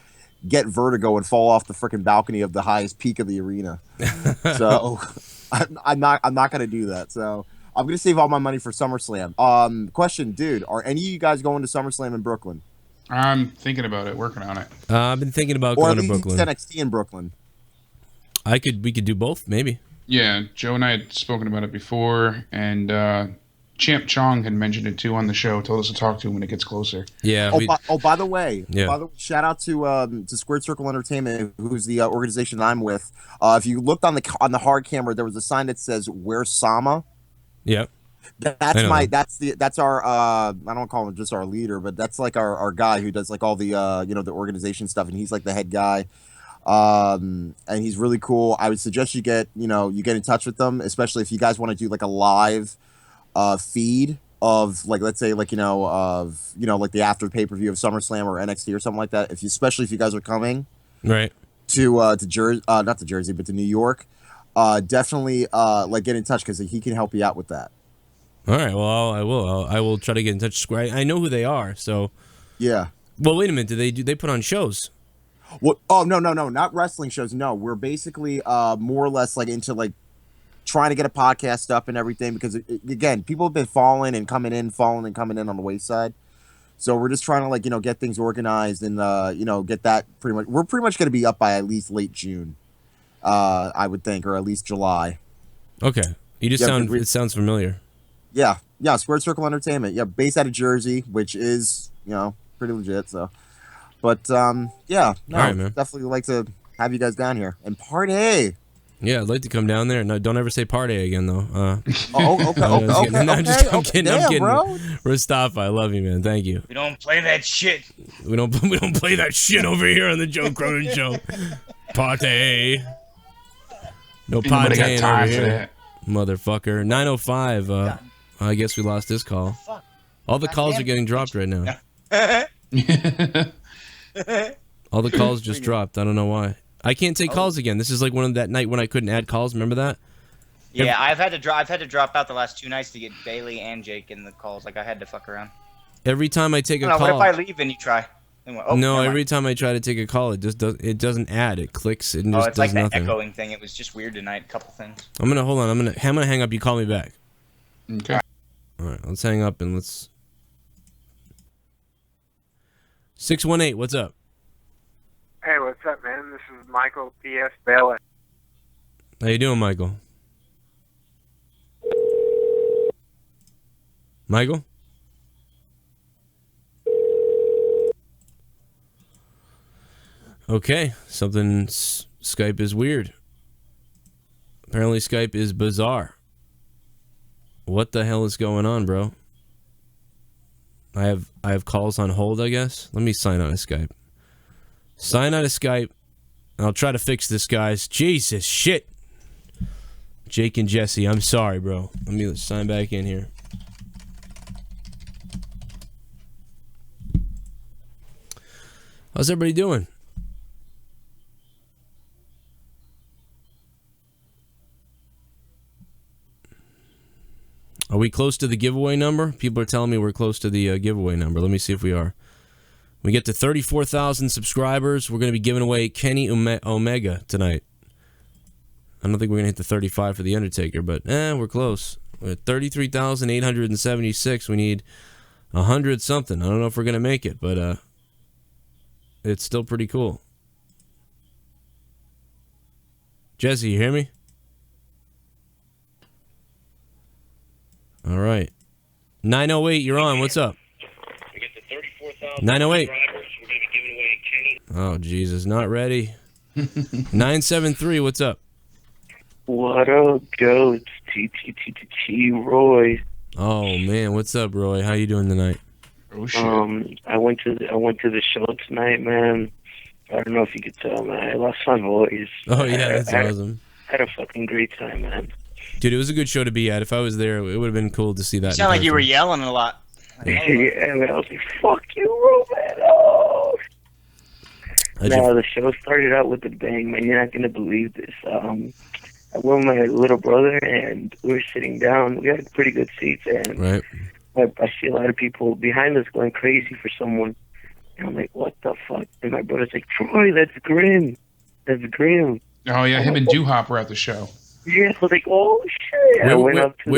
get vertigo and fall off the freaking balcony of the highest peak of the arena. So I'm not going to do that. So I'm going to save all my money for SummerSlam. Question, dude, are any of you guys going to SummerSlam in Brooklyn? I'm thinking about it, working on it. I've been thinking about going to Brooklyn. Or NXT in Brooklyn. We could do both, maybe. Yeah, Joe and I had spoken about it before, and Champ Chong had mentioned it too on the show. Told us to talk to him when it gets closer. Yeah. By the way, shout out to Squared Circle Entertainment, who's the organization I'm with. If you looked on the hard camera, there was a sign that says "Where's Sama?" Yeah. That's our I don't call him just our leader, but that's like our guy who does like all the the organization stuff, and he's like the head guy. And he's really cool. I would suggest you get in touch with them, especially if you guys want to do like a live feed of let's say like the after pay-per-view of SummerSlam or NXT or something like that. Especially if you guys are coming right to Jersey, not to Jersey, but to New York, definitely get in touch because he can help you out with that. All right, well, I will. I will try to get in touch with Square. I know who they are, so yeah. Well, wait a minute. They put on shows? What? Oh no, not wrestling shows. No, we're basically more or less into trying to get a podcast up and everything because, again, people have been falling and coming in on the wayside. So we're just trying to, like, you know, get things organized and, you know, get that pretty much. We're pretty much going to be up by at least late June, I would think, or at least July. Okay. You just it sounds familiar. Yeah. Squared Circle Entertainment. Yeah, based out of Jersey, which is, you know, pretty legit. So, but yeah, no, all right, man. Definitely like to have you guys down here and party. Yeah, I'd like to come down there. No, don't ever say party again, though. Okay. I'm kidding. Bro. Mustafa, I love you, man. Thank you. We don't play that shit. We don't play that shit over here on the Joe Cronin Show. Party. No party over here, motherfucker. 905. I guess we lost this call. All the calls are getting dropped right now. All the calls just dropped. I don't know why. I can't take calls again. This is like one of that night when I couldn't add calls. Remember that? Yeah, I've had to drop out the last 2 nights to get Bailey and Jake in the calls. Like I had to fuck around. Every time I take a call. What if I leave and you try? No, every time I try to take a call, it doesn't add. It clicks. It just it's like does nothing. The echoing thing. It was just weird tonight. A couple things. I'm gonna hold on. I'm gonna hang up. You call me back. Okay. All right. Let's hang up and let's. 618. What's up? Hey, what's up, man? This is Michael P.S. Bailey. How you doing, Michael? Michael? Okay, Skype is weird. Apparently Skype is bizarre. What the hell is going on, bro? I have calls on hold, I guess. Let me sign out of Skype. Sign out of Skype. I'll try to fix this, guys. Jesus, shit. Jake and Jesse, I'm sorry, bro. Let me sign back in here. How's everybody doing? Are we close to the giveaway number? People are telling me we're close to the giveaway number. Let me see if we are. We get to 34,000 subscribers. We're going to be giving away Kenny Omega tonight. I don't think we're going to hit the 35 for The Undertaker, but we're close. We're at 33,876. We need 100 something. I don't know if we're going to make it, but it's still pretty cool. Jesse, you hear me? All right. 908, you're on. What's up? 908. Oh, Jesus. Not ready. 973, what's up? What up, goats? T Roy. Oh, man. What's up, Roy? How you doing tonight? Oh, shit. I went to the show tonight, man. I don't know if you could tell, man. I lost my voice. Oh, yeah, that's awesome. I had a fucking great time, man. Dude, it was a good show to be at. If I was there, it would have been cool to see that. You sound like you were yelling a lot. Yeah, man. I was like, fuck you, Roman. Oh. No, the show started out with a bang, man. You're not going to believe this. I went with my little brother, and we were sitting down. We had pretty good seats, and right. I see a lot of people behind us going crazy for someone. And I'm like, what the fuck? And my brother's like, Troy, that's Grim. That's Grim. Oh, yeah, him and Doo-Hop were at the show. Yeah, I was like, oh, shit. I went up to them.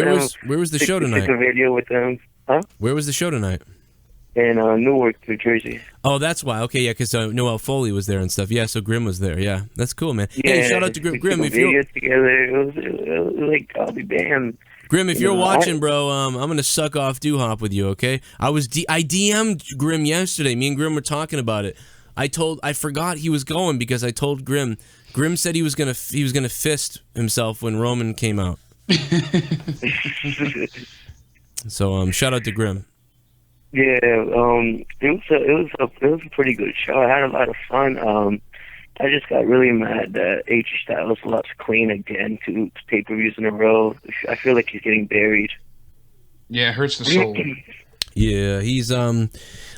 Where was the show tonight? Took a video with them. Huh? Where was the show tonight? In Newark, New Jersey. Oh, that's why. Okay, yeah, because Noel Foley was there and stuff. Yeah, so Grim was there. Yeah, that's cool, man. Yeah, hey, shout out to Grim. If you're together, it was like, I'll be damned. Grim, if you're watching, bro, I'm gonna suck off Doo-Hop with you, okay? I DM'd Grim yesterday. Me and Grim were talking about it. I forgot he was going because I told Grim. Grim said he was gonna fist himself when Roman came out. So shout out to Grim. Yeah, it was a pretty good show. I had a lot of fun. I just got really mad that AJ Styles lost clean again to pay-per-views in a row. I feel like he's getting buried. Yeah, it hurts the soul. Yeah, he's I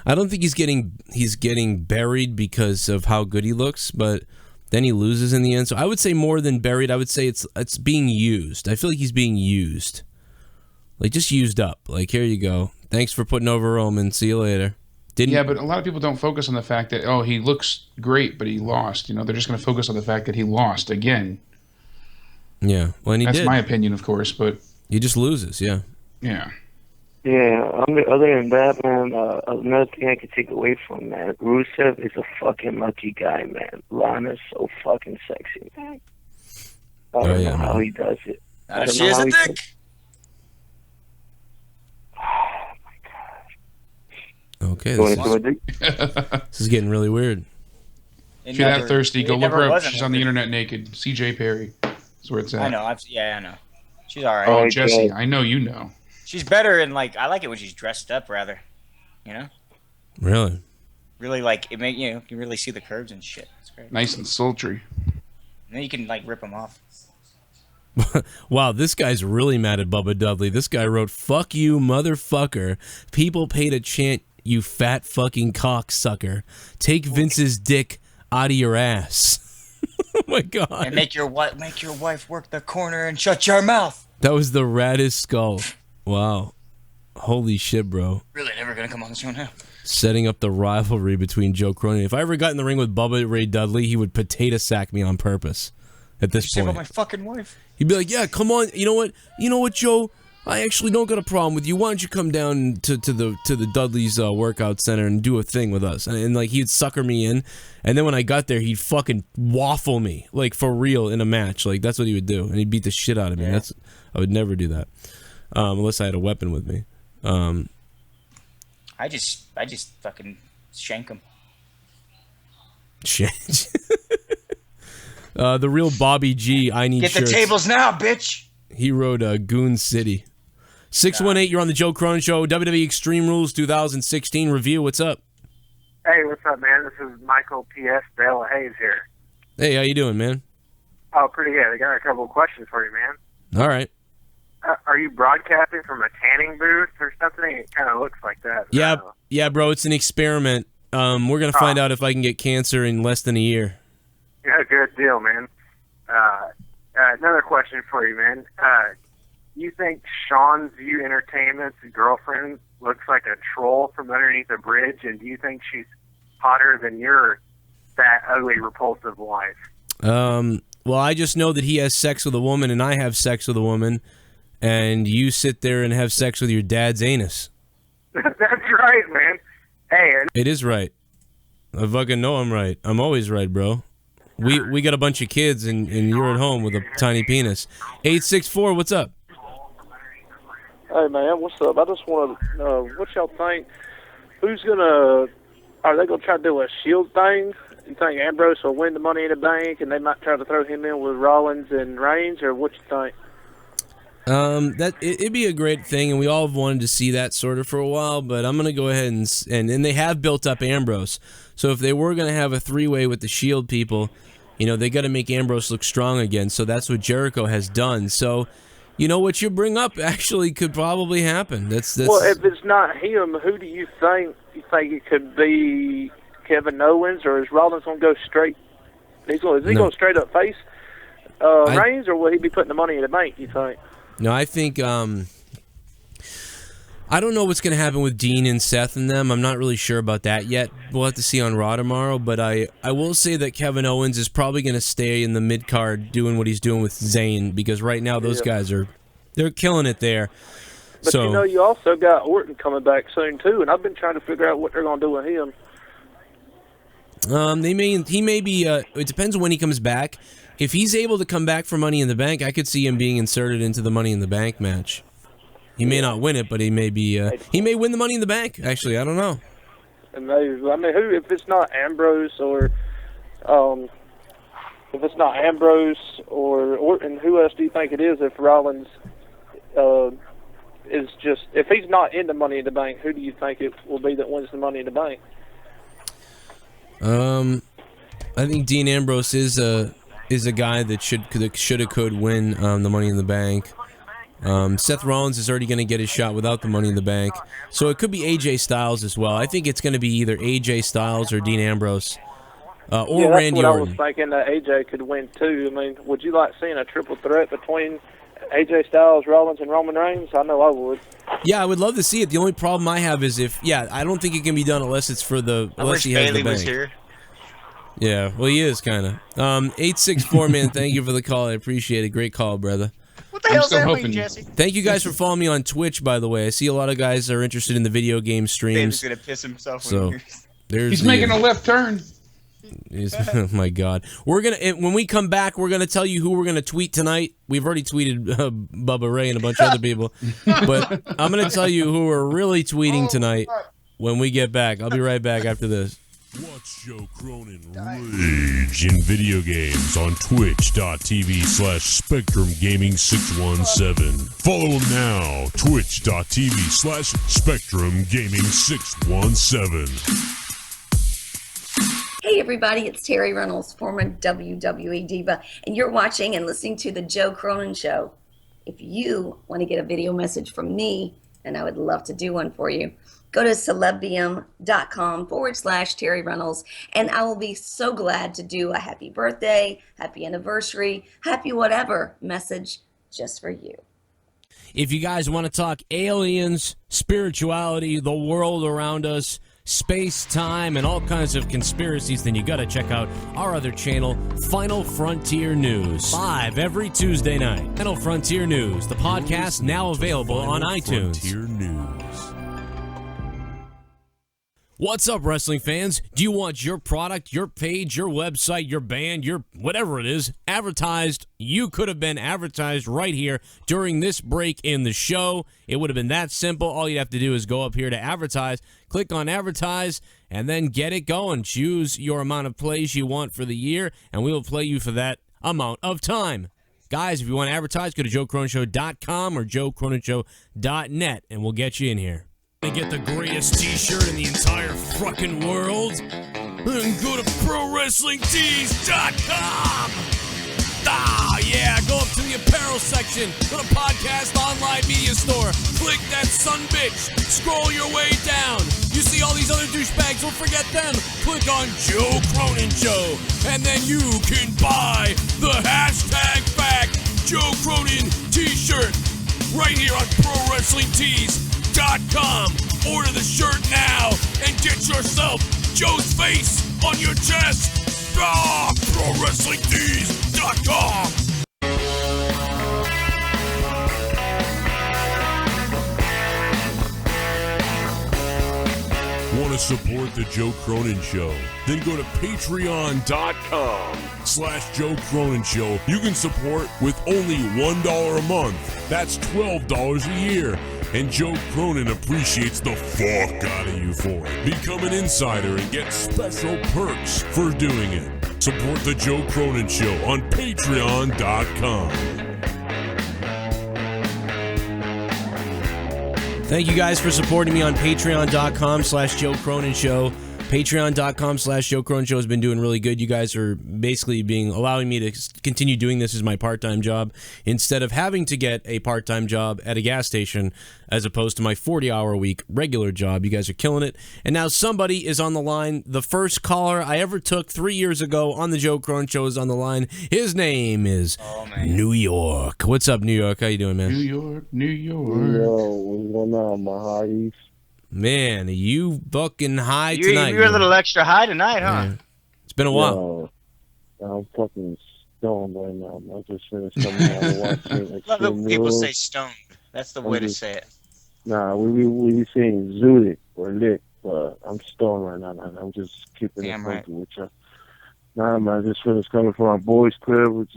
don't think he's getting buried because of how good he looks, but then he loses in the end. So I would say more than buried. I would say it's being used. I feel like he's being used. Like just used up. Like here you go. Thanks for putting over Roman. See you later. Yeah, but a lot of people don't focus on the fact that, oh, he looks great, but he lost. You know, they're just going to focus on the fact that he lost again. Yeah, well, and he That's did. my opinion, of course, but he just loses. Yeah. Yeah. Yeah, other than that, man, another thing I could take away from that, Rusev is a fucking lucky guy, man. Lana's so fucking sexy, man. I don't know how he does it. She is a dick. Okay, this is getting really weird. If you're that thirsty, go look her up. She's on the internet naked. CJ Perry. That's where it's at. I know. I know. She's all right. Oh, Jesse, I know you know. She's better in like. I like it when she's dressed up, rather. You know. Really. Really like it. You can really see the curves and shit. It's great. Nice and sultry. And then you can like rip them off. Wow, this guy's really mad at Bubba Dudley. This guy wrote, "Fuck you, motherfucker. People pay to chant, you fat fucking cocksucker. Take Vince's dick out of your ass." Oh my god. And make your wife work the corner and shut your mouth. That was the raddest skull. Wow. Holy shit, bro. Really never gonna come on the show now. Setting up the rivalry between Joe Cronin. If I ever got in the ring with Bubba Ray Dudley, he would potato sack me on purpose. At this point, about my fucking wife. He'd be like, "Yeah, come on. You know what, Joe? I actually don't got a problem with you. Why don't you come down to the Dudley's workout center and do a thing with us?" And like he'd sucker me in, and then when I got there, he'd fucking waffle me like for real in a match. Like that's what he would do, and he'd beat the shit out of me. Yeah. I would never do that unless I had a weapon with me. I just fucking shank him. The real Bobby G. I need Get shirts. the tables now, bitch. He wrote Goon City. 618. You're on the Joe Cronin Show. WWE Extreme Rules 2016 review. What's up? Hey, what's up, man? This is Michael P.S. Dale Hayes here. Hey, how you doing, man? Oh, pretty good. I got a couple of questions for you, man. All right. Are you broadcasting from a tanning booth or something? It kind of looks like that. Yeah, bro. It's an experiment. We're gonna find out if I can get cancer in less than a year. Yeah, good deal, man. Another question for you, man. You think Sean's View Entertainment's girlfriend looks like a troll from underneath a bridge, and do you think she's hotter than your fat, ugly, repulsive wife? Well, I just know that he has sex with a woman, and I have sex with a woman, and you sit there and have sex with your dad's anus. That's right, man. Hey, It is right. I fucking know I'm right. I'm always right, bro. We got a bunch of kids, and you're at home with a tiny penis. 864, what's up? Hey, man, what's up? I just want to know, what y'all think? Are they going to try to do a Shield thing? You think Ambrose will win the Money in the Bank, and they might try to throw him in with Rollins and Reigns, or what you think? It'd be a great thing, and we all have wanted to see that sort of for a while, but I'm going to go ahead and they have built up Ambrose. So if they were going to have a three-way with the Shield people, they got to make Ambrose look strong again. So that's what Jericho has done. So, what you bring up actually could probably happen. That's Well, if it's not him, who do you think? You think it could be Kevin Owens, or is Rollins going to go straight? Is he going straight up face Reigns, or will he be putting the Money in the Bank, you think? No, I think I don't know what's going to happen with Dean and Seth and them. I'm not really sure about that yet. We'll have to see on Raw tomorrow, but I will say that Kevin Owens is probably going to stay in the mid-card doing what he's doing with Zayn, because right now those guys they're killing it there. But so, you also got Orton coming back soon, too, and I've been trying to figure out what they're going to do with him. he may be, it depends on when he comes back. If he's able to come back for Money in the Bank, I could see him being inserted into the Money in the Bank match. He may not win it, but he may be. He may win the Money in the Bank. Actually, I don't know. And who? If it's not Ambrose or Orton, who else do you think it is? If Rollins is just, if he's not in the Money in the Bank, who do you think it will be that wins the Money in the Bank? I think Dean Ambrose is a guy that could win the Money in the Bank. Seth Rollins is already going to get his shot without the Money in the Bank, so it could be AJ Styles as well. I think it's going to be either AJ Styles or Dean Ambrose, or Randy Orton. I was thinking that AJ could win too. I mean, would you like seeing a triple threat between AJ Styles, Rollins, and Roman Reigns? I know I would. Yeah, I would love to see it. The only problem I have is I don't think it can be done unless it's for the unless he has the bank. Here. Yeah, well, he is kind of. 864, man, thank you for the call. I appreciate it. Great call, brother. What the hell's that mean, Jesse? Thank you guys for following me on Twitch, by the way. I see a lot of guys are interested in the video game streams. Dave's going to piss himself when So, he hears. there's He's making a left turn. Oh my God! We're gonna when we come back, we're gonna tell you who we're gonna tweet tonight. We've already tweeted Bubba Ray and a bunch of other people, but I'm gonna tell you who we're really tweeting tonight when we get back. I'll be right back after this. Watch Joe Cronin rage in video games on twitch.tv/Spectrum Gaming 617. Follow him now, twitch.tv/Spectrum Gaming 617. Hey everybody, it's Terry Reynolds, former WWE diva, and you're watching and listening to The Joe Cronin Show. If you want to get a video message from me, and I would love to do one for you, go to celebium.com/Terry Reynolds, and I will be so glad to do a happy birthday, happy anniversary, happy whatever message just for you. If you guys want to talk aliens, spirituality, the world around us, space, time, and all kinds of conspiracies, then you got to check out our other channel, Final Frontier News. Live every Tuesday night. Final Frontier News, the podcast now available on iTunes. Frontier News. What's up, wrestling fans? Do you want your product, your page, your website, your band, your whatever it is, advertised? You could have been advertised right here during this break in the show. It would have been that simple. All you have to do is go up here to advertise, click on advertise, and then get it going. Choose your amount of plays you want for the year, and we will play you for that amount of time. Guys, if you want to advertise, go to joecroninshow.com or joecroninshow.net, and we'll get you in here. To get the greatest t-shirt in the entire fucking world, then go to ProWrestlingTees.com. Yeah, go up to the apparel section, go to podcast online media store, click that sumbitch, scroll your way down. You see all these other douchebags, don't forget them. Click on Joe Cronin Show, and then you can buy the #fact Joe Cronin t-shirt right here on ProWrestlingTees.com. Order the shirt now and get yourself Joe's face on your chest. ProWrestlingTees.com. Want to support the Joe Cronin Show? Then go to patreon.com/Joe Cronin Show. You can support with only $1 a month. That's $12 a year. And Joe Cronin appreciates the fuck out of you for it. Become an insider and get special perks for doing it. Support the Joe Cronin Show on patreon.com. Thank you guys for supporting me on patreon.com/Joe Cronin Show. Patreon.com/Joe Cronin Show has been doing really good. You guys are basically allowing me to continue doing this as my part-time job instead of having to get a part-time job at a gas station as opposed to my 40-hour-a-week regular job. You guys are killing it. And now somebody is on the line. The first caller I ever took 3 years ago on the Joe Cronin Show is on the line. His name is New York. What's up, New York? How you doing, man? New York, New York. Yo, what's going on, my hotties? Man, you fucking high tonight. You're a little extra high tonight, huh? Yeah. It's been a while. Yo, I'm fucking stoned right now. I just finished coming out of watching. Love it when people say stoned. That's the way to say it. Nah, we be saying zooted or lit, but I'm stoned right now, man. I'm just keeping it funky with you. Nah, man, I just finished coming from my boys' crib, which,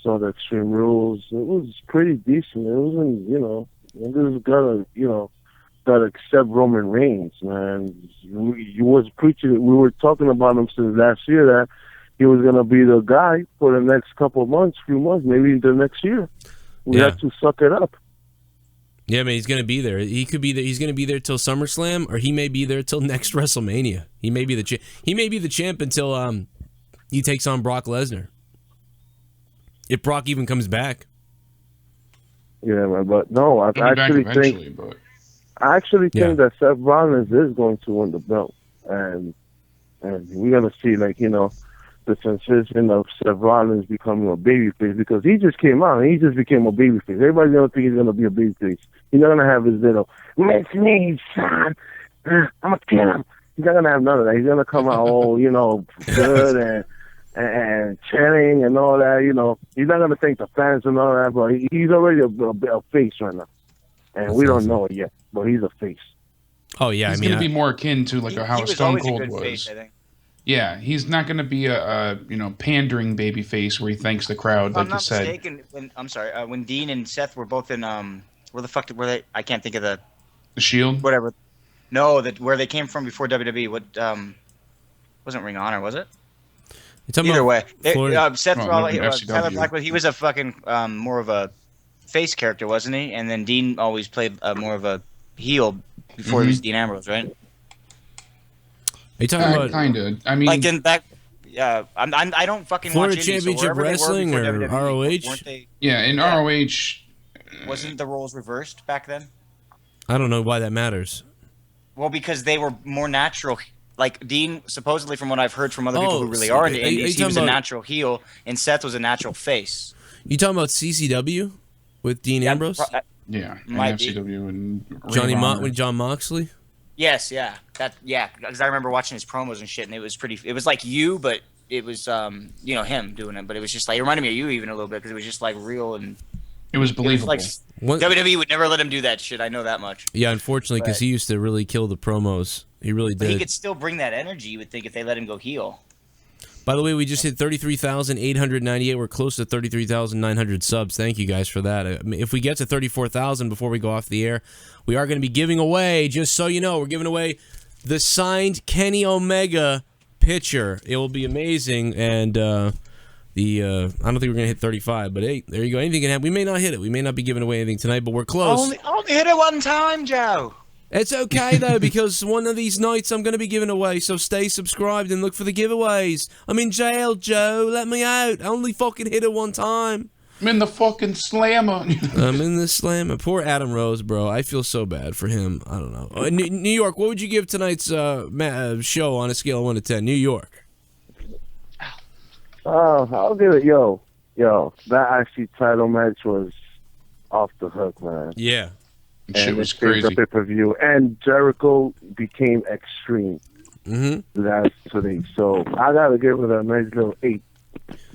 saw the Extreme Rules. It was pretty decent. It wasn't, you just gotta accept Roman Reigns, man. You was preaching. We were talking about him since last year that he was gonna be the guy for the next few months, maybe the next year. We have to suck it up. Yeah, man, he's gonna be there. He could be there. He's gonna be there till SummerSlam, or he may be there till next WrestleMania. He may be the champ until he takes on Brock Lesnar. If Brock even comes back. Yeah, man, but no, I actually think that Seth Rollins is going to win the belt, and we're gonna see, the sensation of Seth Rollins becoming a babyface, because he just came out and he just became a babyface. Everybody's gonna think he's gonna be a babyface. He's not gonna have his little "it's me, son, I'm gonna kill him." He's not gonna have none of that. He's gonna come out all, good and chanting and all that. He's not gonna thank the fans and all that. But he's already a face right now, and we don't know it yet. But he's a face. Oh yeah, he's going to be more akin to like how Stone Cold was. Face, I think. Yeah, he's not going to be a pandering baby face where he thanks the crowd, like you said. If I'm not mistaken, when Dean and Seth were both in where the fuck were they? I can't think of the Shield. Whatever. No, where they came from before WWE. What wasn't Ring of Honor, was it? Either way, Seth Rollins, Tyler Blackwood, he was a fucking more of a face character, wasn't he? And then Dean always played more of a heel before he was Dean Ambrose, right? Are you talking about kind of? I mean, like in back. Yeah, I don't fucking Florida watch Championship Wrestling or WWE, ROH. Yeah, in ROH. Wasn't the roles reversed back then? I don't know why that matters. Well, because they were more natural. Like Dean, supposedly from what I've heard from other people who really are into indies, he was a natural heel, and Seth was a natural face. You talking about CCW with Dean Ambrose? Yeah, FCW and with John Moxley. Yes, because I remember watching his promos and shit, and it was pretty. It was like you, but it was him doing it, but it was just like it reminded me of you even a little bit because it was just like real and. It was believable. WWE would never let him do that shit. I know that much. Yeah, unfortunately, because he used to really kill the promos. He really did. But he could still bring that energy, you would think, if they let him go heel. By the way, we just hit 33,898. We're close to 33,900 subs. Thank you guys for that. If we get to 34,000 before we go off the air, we are going to be giving away, just so you know, we're giving away the signed Kenny Omega picture. It will be amazing, and I don't think we're going to hit 35, but hey, there you go. Anything can happen. We may not hit it. We may not be giving away anything tonight, but we're close. Only hit it one time, Joe. It's okay, though, because one of these nights I'm going to be giving away, so stay subscribed and look for the giveaways. I'm in jail, Joe. Let me out. I only fucking hit it one time. I'm in the fucking slammer. I'm in the slammer. Poor Adam Rose, bro. I feel so bad for him. I don't know. New York, what would you give tonight's show on a scale of 1 to 10? New York. I'll give it, that actually title match was off the hook, man. Yeah. Shit was crazy. Pay-per-view. And Jericho became extreme. That's today. So I gotta give it a nice little 8.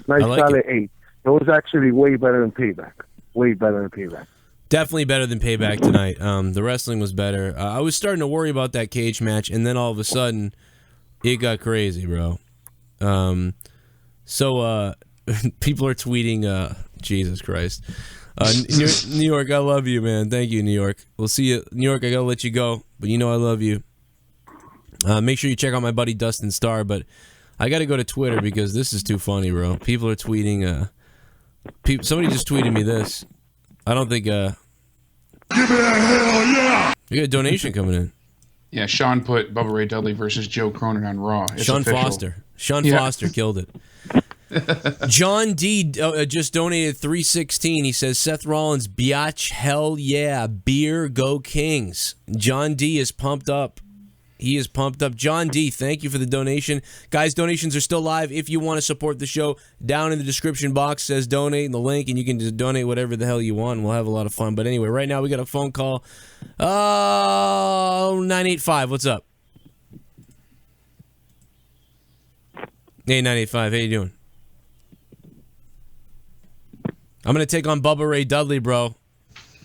Nice solid 8. It was actually way better than Payback. Way better than Payback. Definitely better than Payback tonight. The wrestling was better. I was starting to worry about that cage match, and then all of a sudden, it got crazy, bro. So people are tweeting, Jesus Christ. New York, I love you, man. Thank you, New York. We'll see you. New York, I gotta let you go, but you know I love you. Make sure you check out my buddy Dustin Star, but I gotta go to Twitter because this is too funny, bro. People are tweeting, somebody just tweeted me this. I don't think, give me a hell yeah! You got a donation coming in. Yeah, Sean put Bubba Ray Dudley versus Joe Cronin on Raw. It's Sean official. Foster. Sean Foster killed it. John D just donated $3.16. He says Seth Rollins, biatch, hell yeah, beer, go Kings. John D is pumped up. He is pumped up. John D, thank you for the donation. Guys, donations are still live. If you want to support the show, down in the description box says donate in the link, and you can just donate whatever the hell you want, and we'll have a lot of fun. But anyway, right now we got a phone call. 985, what's up? Hey, 985, how you doing? I'm going to take on Bubba Ray Dudley, bro.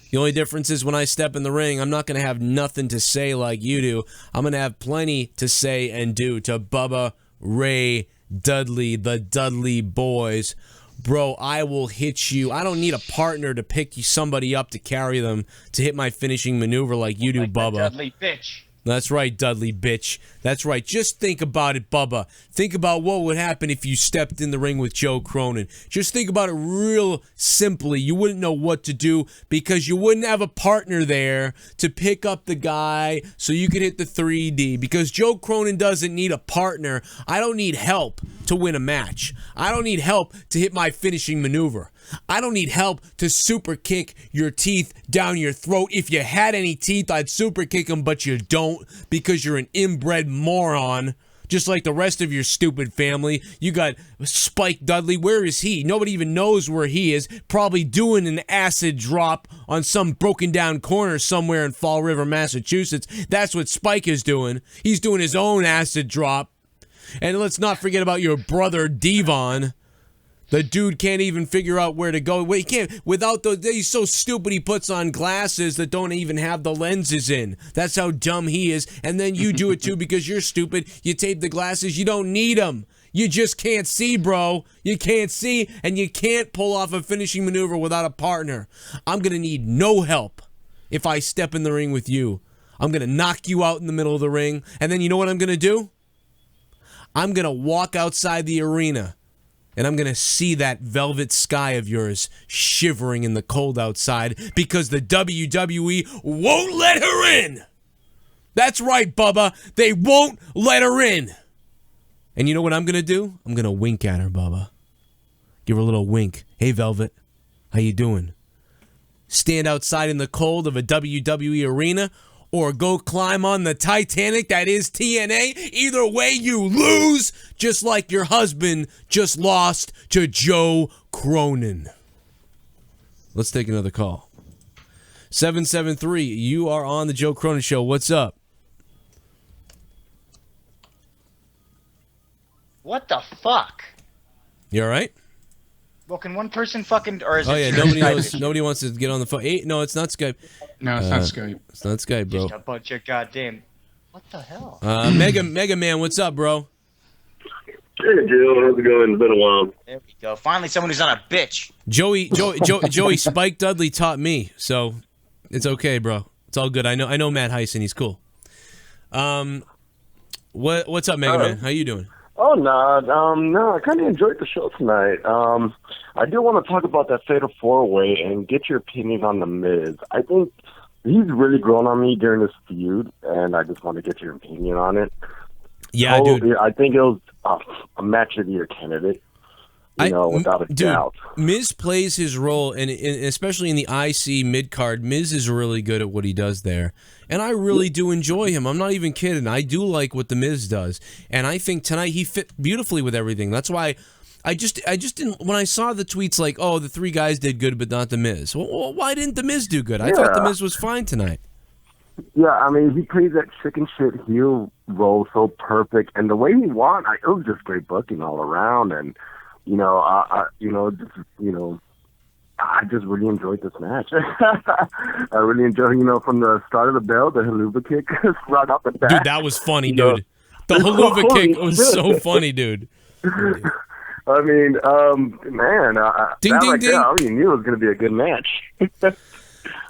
The only difference is when I step in the ring, I'm not going to have nothing to say like you do. I'm going to have plenty to say and do to Bubba Ray Dudley, the Dudley Boys. Bro, I will hit you. I don't need a partner to pick somebody up to carry them to hit my finishing maneuver like you do, Bubba. Dudley bitch. That's right, Dudley bitch. That's right. Just think about it, Bubba. Think about what would happen if you stepped in the ring with Joe Cronin. Just think about it real simply. You wouldn't know what to do because you wouldn't have a partner there to pick up the guy so you could hit the 3D. Because Joe Cronin doesn't need a partner. I don't need help to win a match. I don't need help to hit my finishing maneuver. I don't need help to super kick your teeth down your throat. If you had any teeth, I'd super kick them, but you don't because you're an inbred moron. just like the rest of your stupid family. You got Spike Dudley. Where is he? Nobody even knows where he is. Probably doing an acid drop on some broken down corner somewhere in Fall River, Massachusetts. That's what Spike is doing. He's doing his own acid drop. And let's not forget about your brother Devon. The dude can't even figure out where to go. He can't, without those, he's so stupid he puts on glasses that don't even have the lenses in. That's how dumb he is. And then you do it too because you're stupid. You tape the glasses, you don't need them. You just can't see, bro. You can't see, and you can't pull off a finishing maneuver without a partner. I'm going to need no help if I step in the ring with you. I'm going to knock you out in the middle of the ring, and then you know what I'm going to do? I'm going to walk outside the arena. And I'm going to see that velvet sky of yours shivering in the cold outside because the WWE won't let her in. That's right, Bubba. They won't let her in. And you know what I'm going to do? I'm going to wink at her, Bubba. Give her a little wink. Hey, Velvet. How you doing? Stand outside in the cold of a WWE arena or go climb on the Titanic that is TNA. Either way, you lose, just like your husband just lost to Joe Cronin. Let's take another call. 773, you are on the Joe Cronin Show. What's up? What the fuck? You all right? Well, can one person fucking, or is Oh, it yeah, nobody knows. Nobody wants to get on the phone. No, it's not Skype. No, it's not Skype. It's not Skype, bro. Just a bunch of goddamn. What the hell? Mega Man, what's up, bro? Hey, Joe. How's it going? It's been a while. There we go. Finally, someone who's not a bitch. Joey Spike Dudley taught me, so it's okay, bro. It's all good. I know Matt Heisen. He's cool. What's up, Mega Man? How you doing? Oh, no, I kind of enjoyed the show tonight. I do want to talk about that Fatal 4-Way and get your opinion on The Miz. I think he's really grown on me during this feud, and I just want to get your opinion on it. Yeah, dude. I think it was a match of the year candidate. Without a doubt. Miz plays his role, and especially in the IC mid-card, Miz is really good at what he does there. And I really do enjoy him. I'm not even kidding. I do like what the Miz does. And I think tonight he fit beautifully with everything. That's why I just didn't, when I saw the tweets like, oh, the three guys did good, but not the Miz. Well, why didn't the Miz do good? I thought the Miz was fine tonight. Yeah, I mean, he plays that chicken shit heel role so perfect. And the way he won, it was just great booking all around. And I just really enjoyed this match. I really enjoyed, from the start of the bell, the haluva kick right off the bat. Dude, that was funny, dude. The haluva kick was so funny, dude. I mean, man, ding, ding, ding. I already knew it was going to be a good match.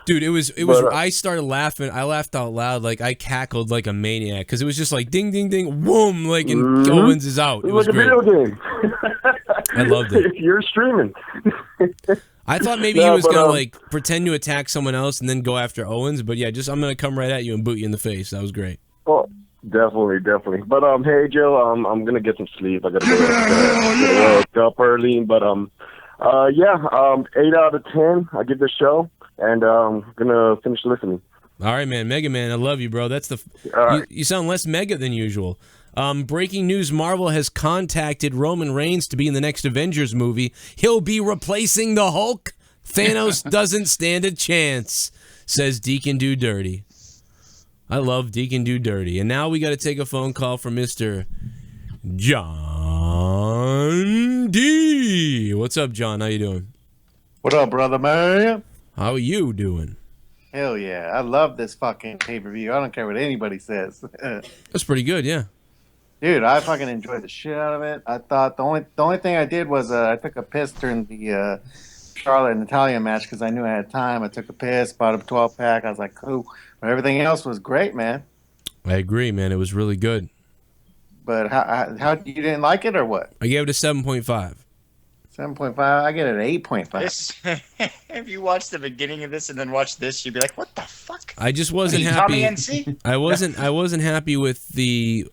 Dude, it was. I started laughing. I laughed out loud, like I cackled like a maniac because it was just like ding, ding, ding, boom, like and Owens is out. It was like great. A video game. I loved it. You're streaming. I thought maybe he was gonna like pretend to attack someone else and then go after Owens, but yeah, I'm gonna come right at you and boot you in the face. That was great. Well, definitely. But hey, Joe, I'm gonna get some sleep. I gotta go wake up early. But 8 out of 10. I give this show. And I'm gonna finish listening. All right, man. Mega Man, I love you, bro. That's you sound less mega than usual. Breaking news, Marvel has contacted Roman Reigns to be in the next Avengers movie. He'll be replacing the Hulk. Thanos doesn't stand a chance, says Deacon Do Dirty. I love Deacon Do Dirty. And now we got to take a phone call from Mr. John D. What's up, John? How you doing? What up, brother man? How are you doing? Hell yeah. I love this fucking pay-per-view. I don't care what anybody says. That's pretty good, yeah. Dude, I fucking enjoyed the shit out of it. I thought the only thing I did was I took a piss during the Charlotte and Natalia match because I knew I had time. I took a piss, bought a 12-pack. I was like, cool. But everything else was great, man. I agree, man. It was really good. But how you didn't like it or what? I gave it a 7.5. 7.5. I get it at 8.5. If you watch the beginning of this and then watch this, you'd be like, "What the fuck?" I just wasn't happy. I wasn't happy with the.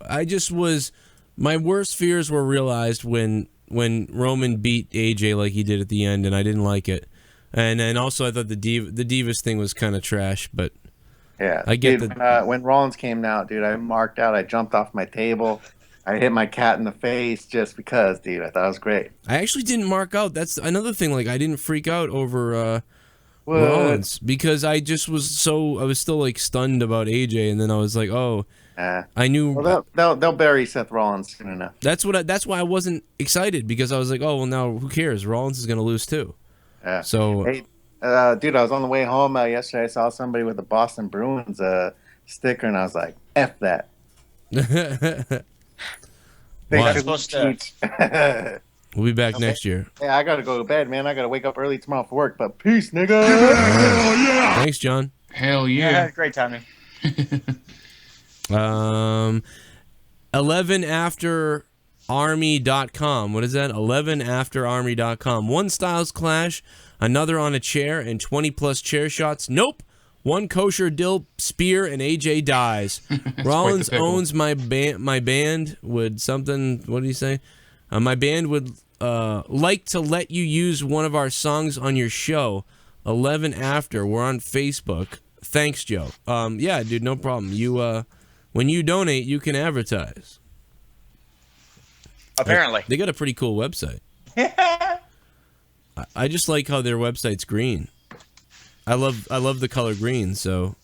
My worst fears were realized when Roman beat AJ like he did at the end, and I didn't like it. And also, I thought the Divas thing was kind of trash, but yeah, I get when Rollins came out, dude. I marked out. I jumped off my table. I hit my cat in the face just because, dude. I thought it was great. I actually didn't mark out. That's another thing. Like, I didn't freak out over What? Rollins because I just was I was still like stunned about AJ, and then I was like, oh, I knew. Well, they'll bury Seth Rollins soon enough. That's why I wasn't excited, because I was like, oh well, now who cares? Rollins is gonna lose too. Yeah. So, hey, dude, I was on the way home yesterday. I saw somebody with a Boston Bruins sticker, and I was like, "F that." Why? We'll be back next year. Yeah, I gotta go to bed, man. I gotta wake up early tomorrow for work. But peace, nigga. Hell yeah! Thanks, John. Hell Yeah, yeah! great timing. 11afterarmy.com. What is that? 11afterarmy.com. One Styles Clash, another on a chair, and 20 plus chair shots. Nope. One kosher dill spear and AJ dies. Rollins owns my band would something. What did he say? My band would like to let you use one of our songs on your show. 11 after. We're on Facebook. Thanks, Joe. Yeah, dude, no problem. You when you donate, you can advertise. Apparently, they got a pretty cool website. I just like how their website's green. I love the color green, so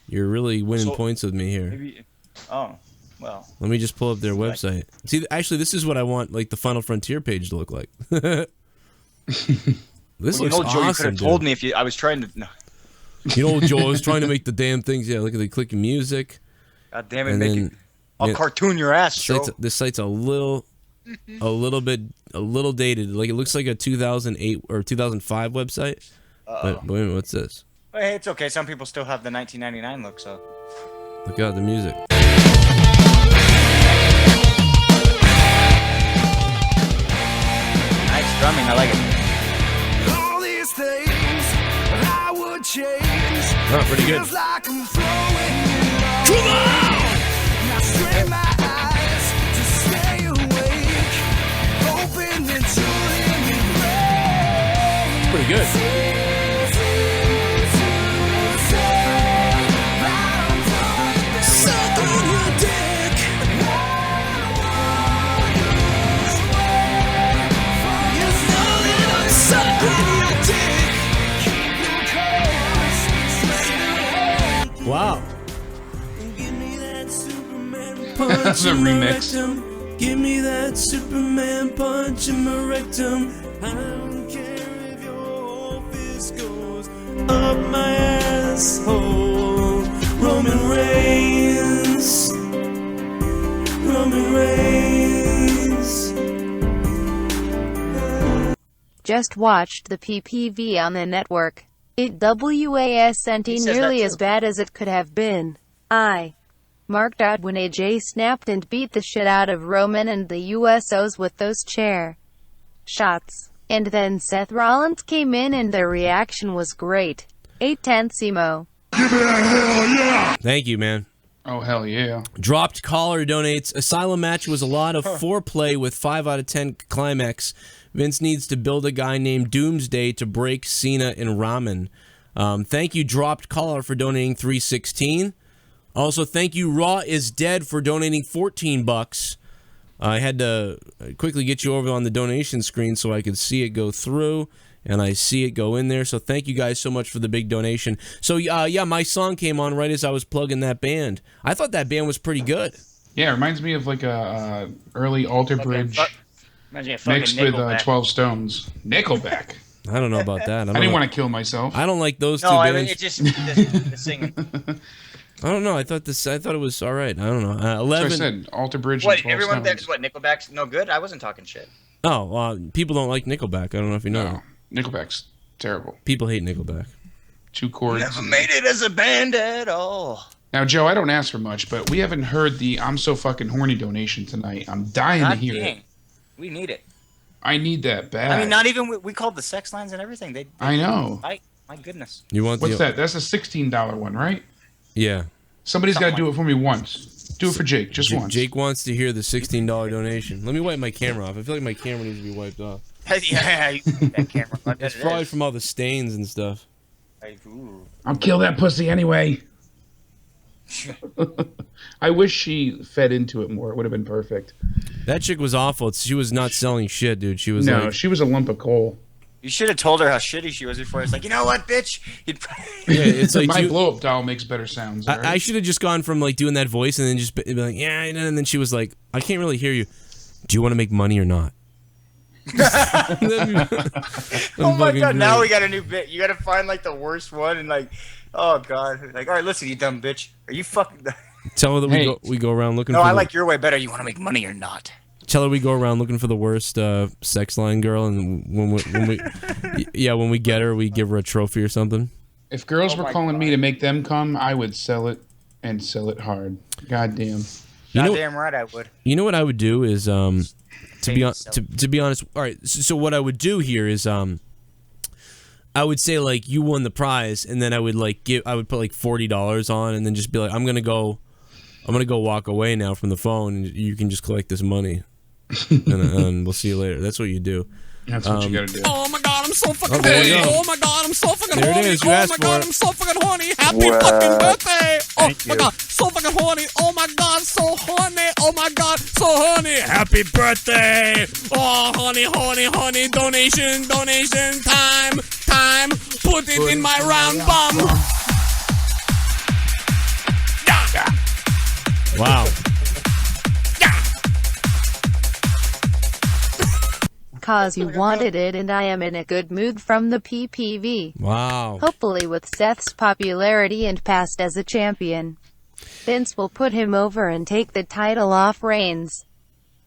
you're really winning points with me here. Maybe, oh, well. Let me just pull up their website. See, actually, this is what I want, like the Final Frontier page to look like. This looks Joe, awesome. you could have told me if I was trying to. No. You know, Joe, I was trying to make the damn things. Yeah, look at the clicking music. God damn it, I'll cartoon your ass, Joe. This site's a little dated. Like, it looks like a 2008 or 2005 website. But wait a minute, what's this? Well, hey, it's okay. Some people still have the 1999 look, so. Look out the music. Nice drumming, I like it. All these things I would change. Oh, pretty good. Feels like I'm Come on! Now strain my eyes to stay awake, hoping that you'll hear me break. Pretty good. Suck on your dick. You know that I'm sucking your dick. Wow. That's a remix. Give me that Superman punch in my rectum. I don't care if your fist goes up my asshole. Roman Reigns. Roman Reigns. Just watched the PPV on the network. It wasn't nearly as bad as it could have been. I marked out when AJ snapped and beat the shit out of Roman and the USOs with those chair shots. And then Seth Rollins came in and their reaction was great. 8-10 Give me a hell yeah! Thank you, man. Oh, hell yeah. Dropped Collar donates. Asylum match was a lot of foreplay with 5 out of 10 climax. Vince needs to build a guy named Doomsday to break Cena and Ramen. Thank you, Dropped Collar, for donating $3.16. Also, thank you, Raw is Dead, for donating $14. I had to quickly get you over on the donation screen so I could see it go through, and I see it go in there. So thank you guys so much for the big donation. So, yeah, my song came on right as I was plugging that band. I thought that band was pretty good. Yeah, it reminds me of like a early Alter Bridge mixed with 12 Stones. Nickelback. I don't know about that. I didn't want to kill myself. I don't like those two No, I bands. mean, it just the singing. I don't know. I thought it was all right. I don't know. 11. So I said Alter Bridge. What, and 12 everyone Stones. thinks what, Nickelback's no good? I wasn't talking shit. Oh, people don't like Nickelback. I don't know if you know. No, Nickelback's terrible. People hate Nickelback. 2 chords. Never made it as a band at all. Now, Joe, I don't ask for much, but we haven't heard the I'm so fucking horny donation tonight. I'm dying to hear it. We need it. I need that bad. I mean, not even we called the sex lines and everything. They I know. My goodness. You want What's that? That's a $16 one, right? Yeah. Somebody's got to do it for me once. Do it for Jake, just once. Jake wants to hear the $16 donation. Let me wipe my camera off. I feel like my camera needs to be wiped off. Yeah, that camera. It's probably from all the stains and stuff. I'll kill that pussy anyway. I wish she fed into it more. It would have been perfect. That chick was awful. She was not selling shit, dude. She was she was a lump of coal. You should have told her how shitty she was before. It's like, you know what, bitch? Yeah, it's like my blow-up doll makes better sounds. Right? I should have just gone from like doing that voice and then just be like, yeah, and then she was like, I can't really hear you. Do you want to make money or not? Oh my god! Now we got a new bit. You got to find like the worst one and like, oh god, like all right, listen, you dumb bitch. Are you fucking? Tell her that we go around looking. No, for I like your way better. You want to make money or not? Tell her we go around looking for the worst sex line girl, and when we get her, we give her a trophy or something. If girls were calling me to make them come, I would sell it and sell it hard. Goddamn. Goddamn right, I would. You know what I would do is to be honest. All right, so what I would do here is I would say like you won the prize, and then I would put like $40 on, and then just be like, I'm gonna go walk away now from the phone, and you can just collect this money, and we'll see you later. That's what you do. That's what you gotta do. Oh my god, I'm so fucking horny. Oh my god, I'm so fucking horny. There it is. You Oh asked my for god, it. I'm so fucking horny. Happy fucking birthday. Oh my god, so fucking horny. Oh my god, so horny. Oh my god, so horny. Happy birthday. Oh, honey, honey, honey. Donation, donation. Time. Put it in my round bum. Wow. Cause you wanted it and I am in a good mood from the PPV. Wow. Hopefully with Seth's popularity and past as a champion, Vince will put him over and take the title off Reigns.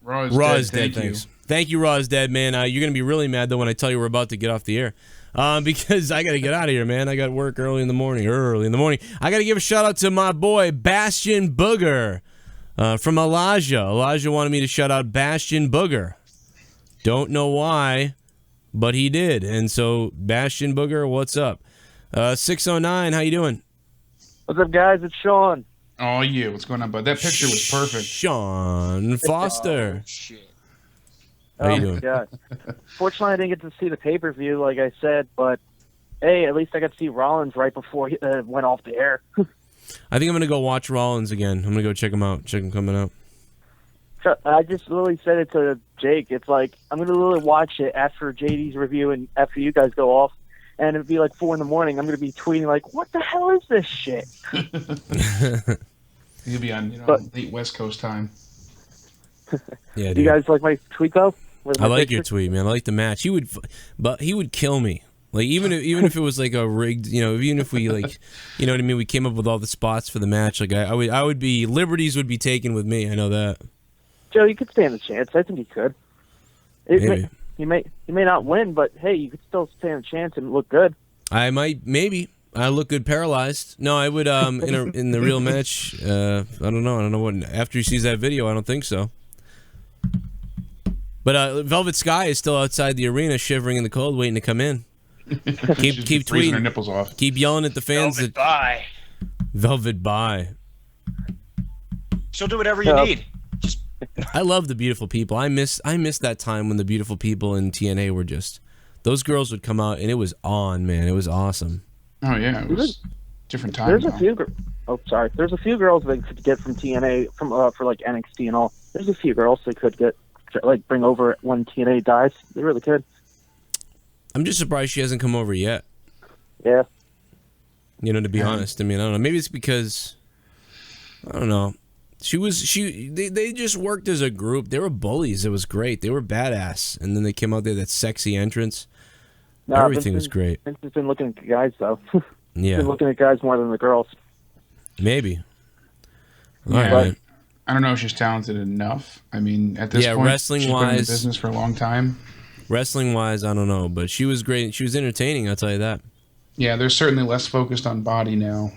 Raw is dead. Thanks. Thank you, Raw is dead, man. You're gonna be really mad though when I tell you we're about to get off the air, because I gotta get out of here, man. I got work early in the morning. I gotta give a shout out to my boy Bastion Booger from Elijah. Elijah wanted me to shout out Bastion Booger. Don't know why, but he did. And so, Bastion Booger, what's up? 609, how you doing? What's up, guys? It's Sean. Oh, yeah. What's going on, bud? That picture was perfect. Sean Foster. Oh, shit. How you doing? Yeah. Fortunately, I didn't get to see the pay-per-view, like I said, but hey, at least I got to see Rollins right before he went off the air. I think I'm going to go watch Rollins again. I'm going to go check him out. Check him coming out. I just literally said it to Jake. It's like, I'm going to literally watch it after JD's review and after you guys go off, and it'll be like 4 in the morning. I'm going to be tweeting like, what the hell is this shit? You'll be on late West Coast time. Yeah, Do dude. you guys like my tweet, though? I like your tweet, man. I like the match. He would kill me. Like even if it was like a rigged, even if we like, you know what I mean, we came up with all the spots for the match. Like I would be, liberties would be taken with me. I know that. Joe, you could stand a chance. I think you could. Maybe. You may not win, but hey, you could still stand a chance and look good. I might, maybe. I look good paralyzed. No, I would in the real match. I don't know what. After he sees that video, I don't think so. But Velvet Sky is still outside the arena, shivering in the cold, waiting to come in. Keep freezing her tweeting. nipples off. Keep yelling at the fans. Velvet bye. Velvet bye. She'll do whatever you need. I love the beautiful people. I miss that time when the beautiful people in TNA were just, those girls would come out and it was on, man. It was awesome. Oh yeah, it was different time. There's a few. There's a few girls they could get from TNA from for like NXT and all. There's a few girls they could get like bring over when TNA dies. They really could. I'm just surprised she hasn't come over yet. Yeah. To be honest, I mean, I don't know. Maybe it's because I don't know. They just worked as a group. They were bullies. It was great. They were badass. And then they came out there, that sexy entrance. No, Everything was great. Vince has been looking at guys though. Yeah. Been looking at guys more than the girls. Maybe. All Yeah, right. I don't know if she's talented enough. I mean, at this point, wrestling she's been in the wise, business for a long time. Wrestling wise, I don't know, but she was great. She was entertaining. I'll tell you that. Yeah, they're certainly less focused on body now.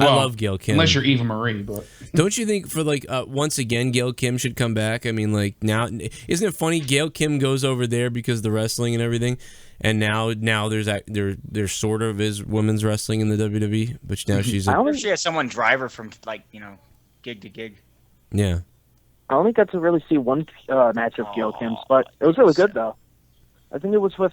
I love Gail Kim. Unless you're Eva Marie, but don't you think for once again Gail Kim should come back? I mean, like now, isn't it funny? Gail Kim goes over there because of the wrestling and everything, and now there sort of is women's wrestling in the WWE, but now she's. I wonder if she has someone drive her from gig to gig. Yeah. I only got to really see one match of Gail Kim's, but it was really good though. I think it was with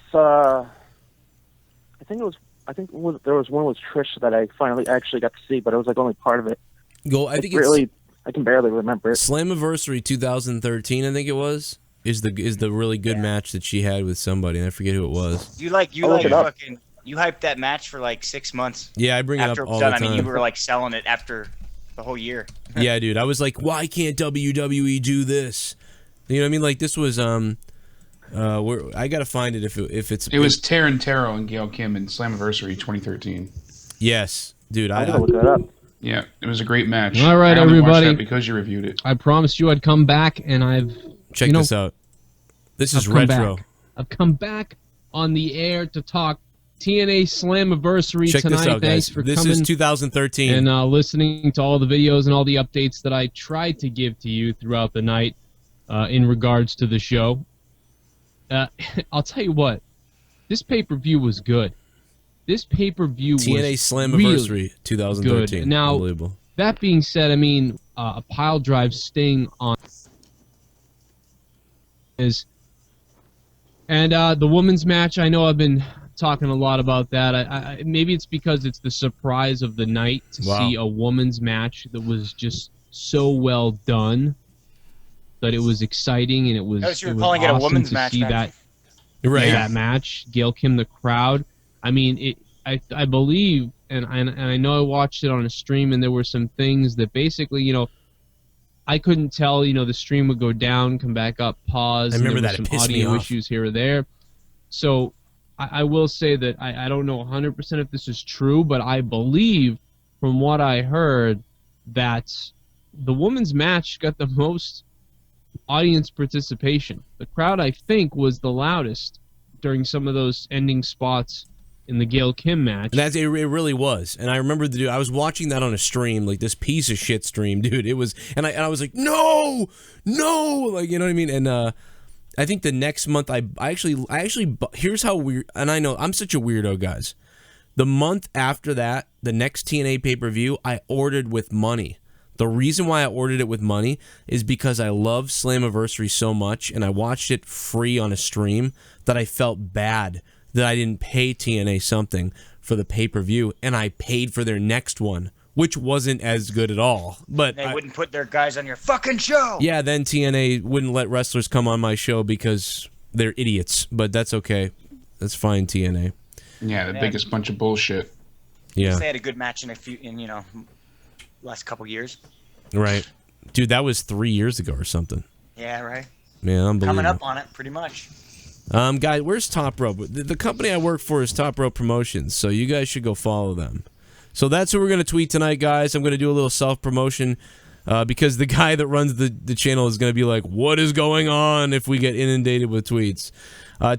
I think there was one with Trish that I finally actually got to see, but it was like only part of it. I think really, I can barely remember it. Slammiversary 2013, I think it was, is the really good match that she had with somebody, and I forget who it was. You hyped that match for like 6 months. Yeah, I bring it after up it was all done. the I mean, time. you were like selling it after the whole year. Yeah, dude, I was like, why can't WWE do this? You know what I mean? Like, this was I gotta find it if it's. It was Taryn Taro and Gail Kim in Slammiversary 2013. Yes, dude, I gotta look that up. Yeah, it was a great match. All right, I only watched everybody. that because you reviewed it. I promised you I'd come back, and I've check this out. This is I've come retro. back. I've come back on the air to talk TNA Slammiversary Check tonight. this out, Thanks guys. for This coming is 2013. and listening to all the videos and all the updates that I tried to give to you throughout the night in regards to the show. I'll tell you what, this pay-per-view was good. This pay-per-view was TNA Slammiversary really 2013. good. Now, Unbelievable. that being said, I mean, a pile drive Sting on and the women's match. I know I've been talking a lot about that. I maybe it's because it's the surprise of the night to see a women's match that was just so well done that it was exciting and it was. Notice you were it was calling it a awesome women's to match see then. that. Right. That match, Gail Kim, the crowd. I mean, I believe, and I know I watched it on a stream, and there were some things that basically, I couldn't tell. The stream would go down, come back up, pause. I remember and there that. were It some pissed me audio off. issues here or there. So I will say that I don't know 100% if this is true, but I believe from what I heard that the women's match got the most audience participation. The crowd, I think, was the loudest during some of those ending spots in the Gail Kim match. It really was, and I remember I was watching that on a stream, like this piece of shit stream, dude. It was, and I was like, no, like, you know what I mean. And I think the next month, I actually, here's how weird. And I know I'm such a weirdo, guys. The month after that, the next TNA pay-per-view, I ordered with money. The reason why I ordered it with money is because I love Slammiversary so much, and I watched it free on a stream that I felt bad that I didn't pay TNA something for the pay-per-view, and I paid for their next one, which wasn't as good at all. But They wouldn't put their guys on your fucking show. yeah, then TNA wouldn't let wrestlers come on my show because they're idiots, but that's okay. That's fine, TNA. Yeah, the biggest bunch of bullshit. Yeah. They had a good match in last couple years. Right. Dude, that was 3 years ago or something. Yeah, right. Man, unbelievable. Coming up on it, pretty much. Guys, where's Top Rope? The company I work for is Top Rope Promotions, so you guys should go follow them. So that's who we're going to tweet tonight, guys. I'm going to do a little self-promotion because the guy that runs the channel is going to be like, what is going on if we get inundated with tweets?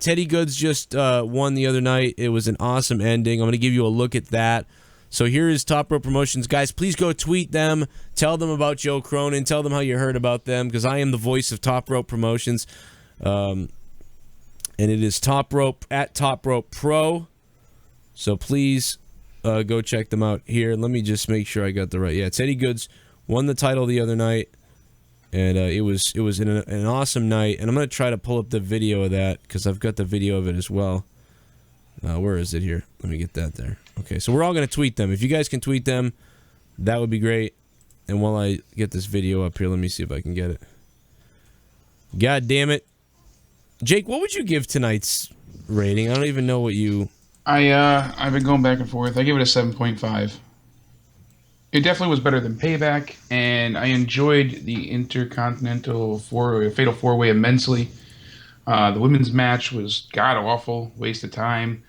Teddy Goods just won the other night. It was an awesome ending. I'm going to give you a look at that. So here is Top Rope Promotions. Guys, please go tweet them. Tell them about Joe Cronin. Tell them how you heard about them, because I am the voice of Top Rope Promotions. And it is Top Rope at Top Rope Pro. So please go check them out here. Let me just make sure I got the right. Yeah, Teddy Goods won the title the other night, and it was an awesome night. And I'm going to try to pull up the video of that because I've got the video of it as well. Where is it here? Let me get that there. Okay, so we're all going to tweet them. If you guys can tweet them, that would be great. And while I get this video up here, let me see if I can get it. God damn it. Jake, what would you give tonight's rating? I don't even know what you... I've been going back and forth. I give it a 7.5. It definitely was better than Payback, and I enjoyed the Intercontinental Fatal 4-Way immensely. The women's match was god-awful, waste of time.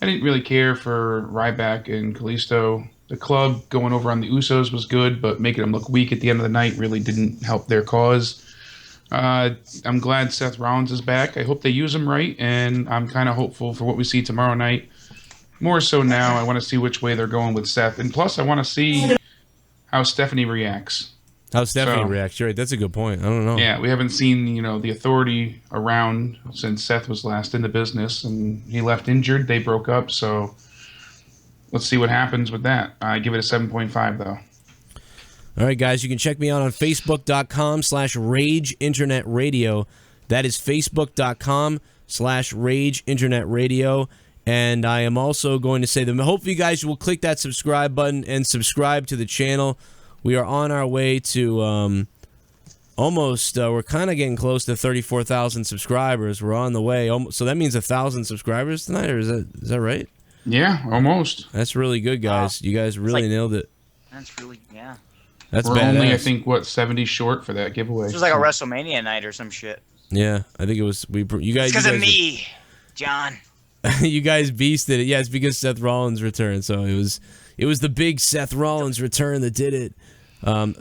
I didn't really care for Ryback and Kalisto. The club going over on the Usos was good, but making them look weak at the end of the night really didn't help their cause. I'm glad Seth Rollins is back. I hope they use him right, and I'm kind of hopeful for what we see tomorrow night. More so now, I want to see which way they're going with Seth. And plus, I want to see how Stephanie reacts. How Stephanie reacts. You're right. That's a good point. I don't know. Yeah, we haven't seen, the Authority around since Seth was last in the business, and he left injured. They broke up, so let's see what happens with that. I give it a 7.5, though. All right, guys, you can check me out on Facebook.com/Rage Internet Radio. That is Facebook.com/Rage Internet Radio. And I am also going to say that hopefully you guys will click that subscribe button and subscribe to the channel. We are on our way to almost, we're kind of getting close to 34,000 subscribers. We're on the way. So that means 1,000 subscribers tonight, or is that right? Yeah, almost. That's really good, guys. You guys really nailed it. That's really, yeah. That's We're badass. only, I think, 70 short for that giveaway. This was like a WrestleMania night or some shit. Yeah, I think it was. You guys. It's because of me, John. You guys beasted it. Yeah, it's because Seth Rollins returned. So it was the big Seth Rollins return that did it.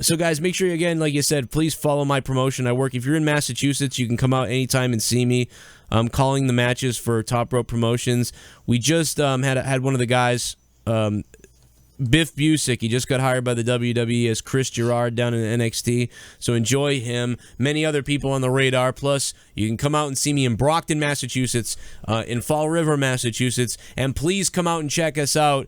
So guys, make sure you, again, like you said, please follow my promotion. I work. If you're in Massachusetts, you can come out anytime and see me. I'm calling the matches for Top Rope Promotions. We just had one of the guys, Biff Busick. He just got hired by the WWE as Chris Gerard down in NXT. So enjoy him. Many other people on the radar. Plus, you can come out and see me in Brockton, Massachusetts, in Fall River, Massachusetts. And please come out and check us out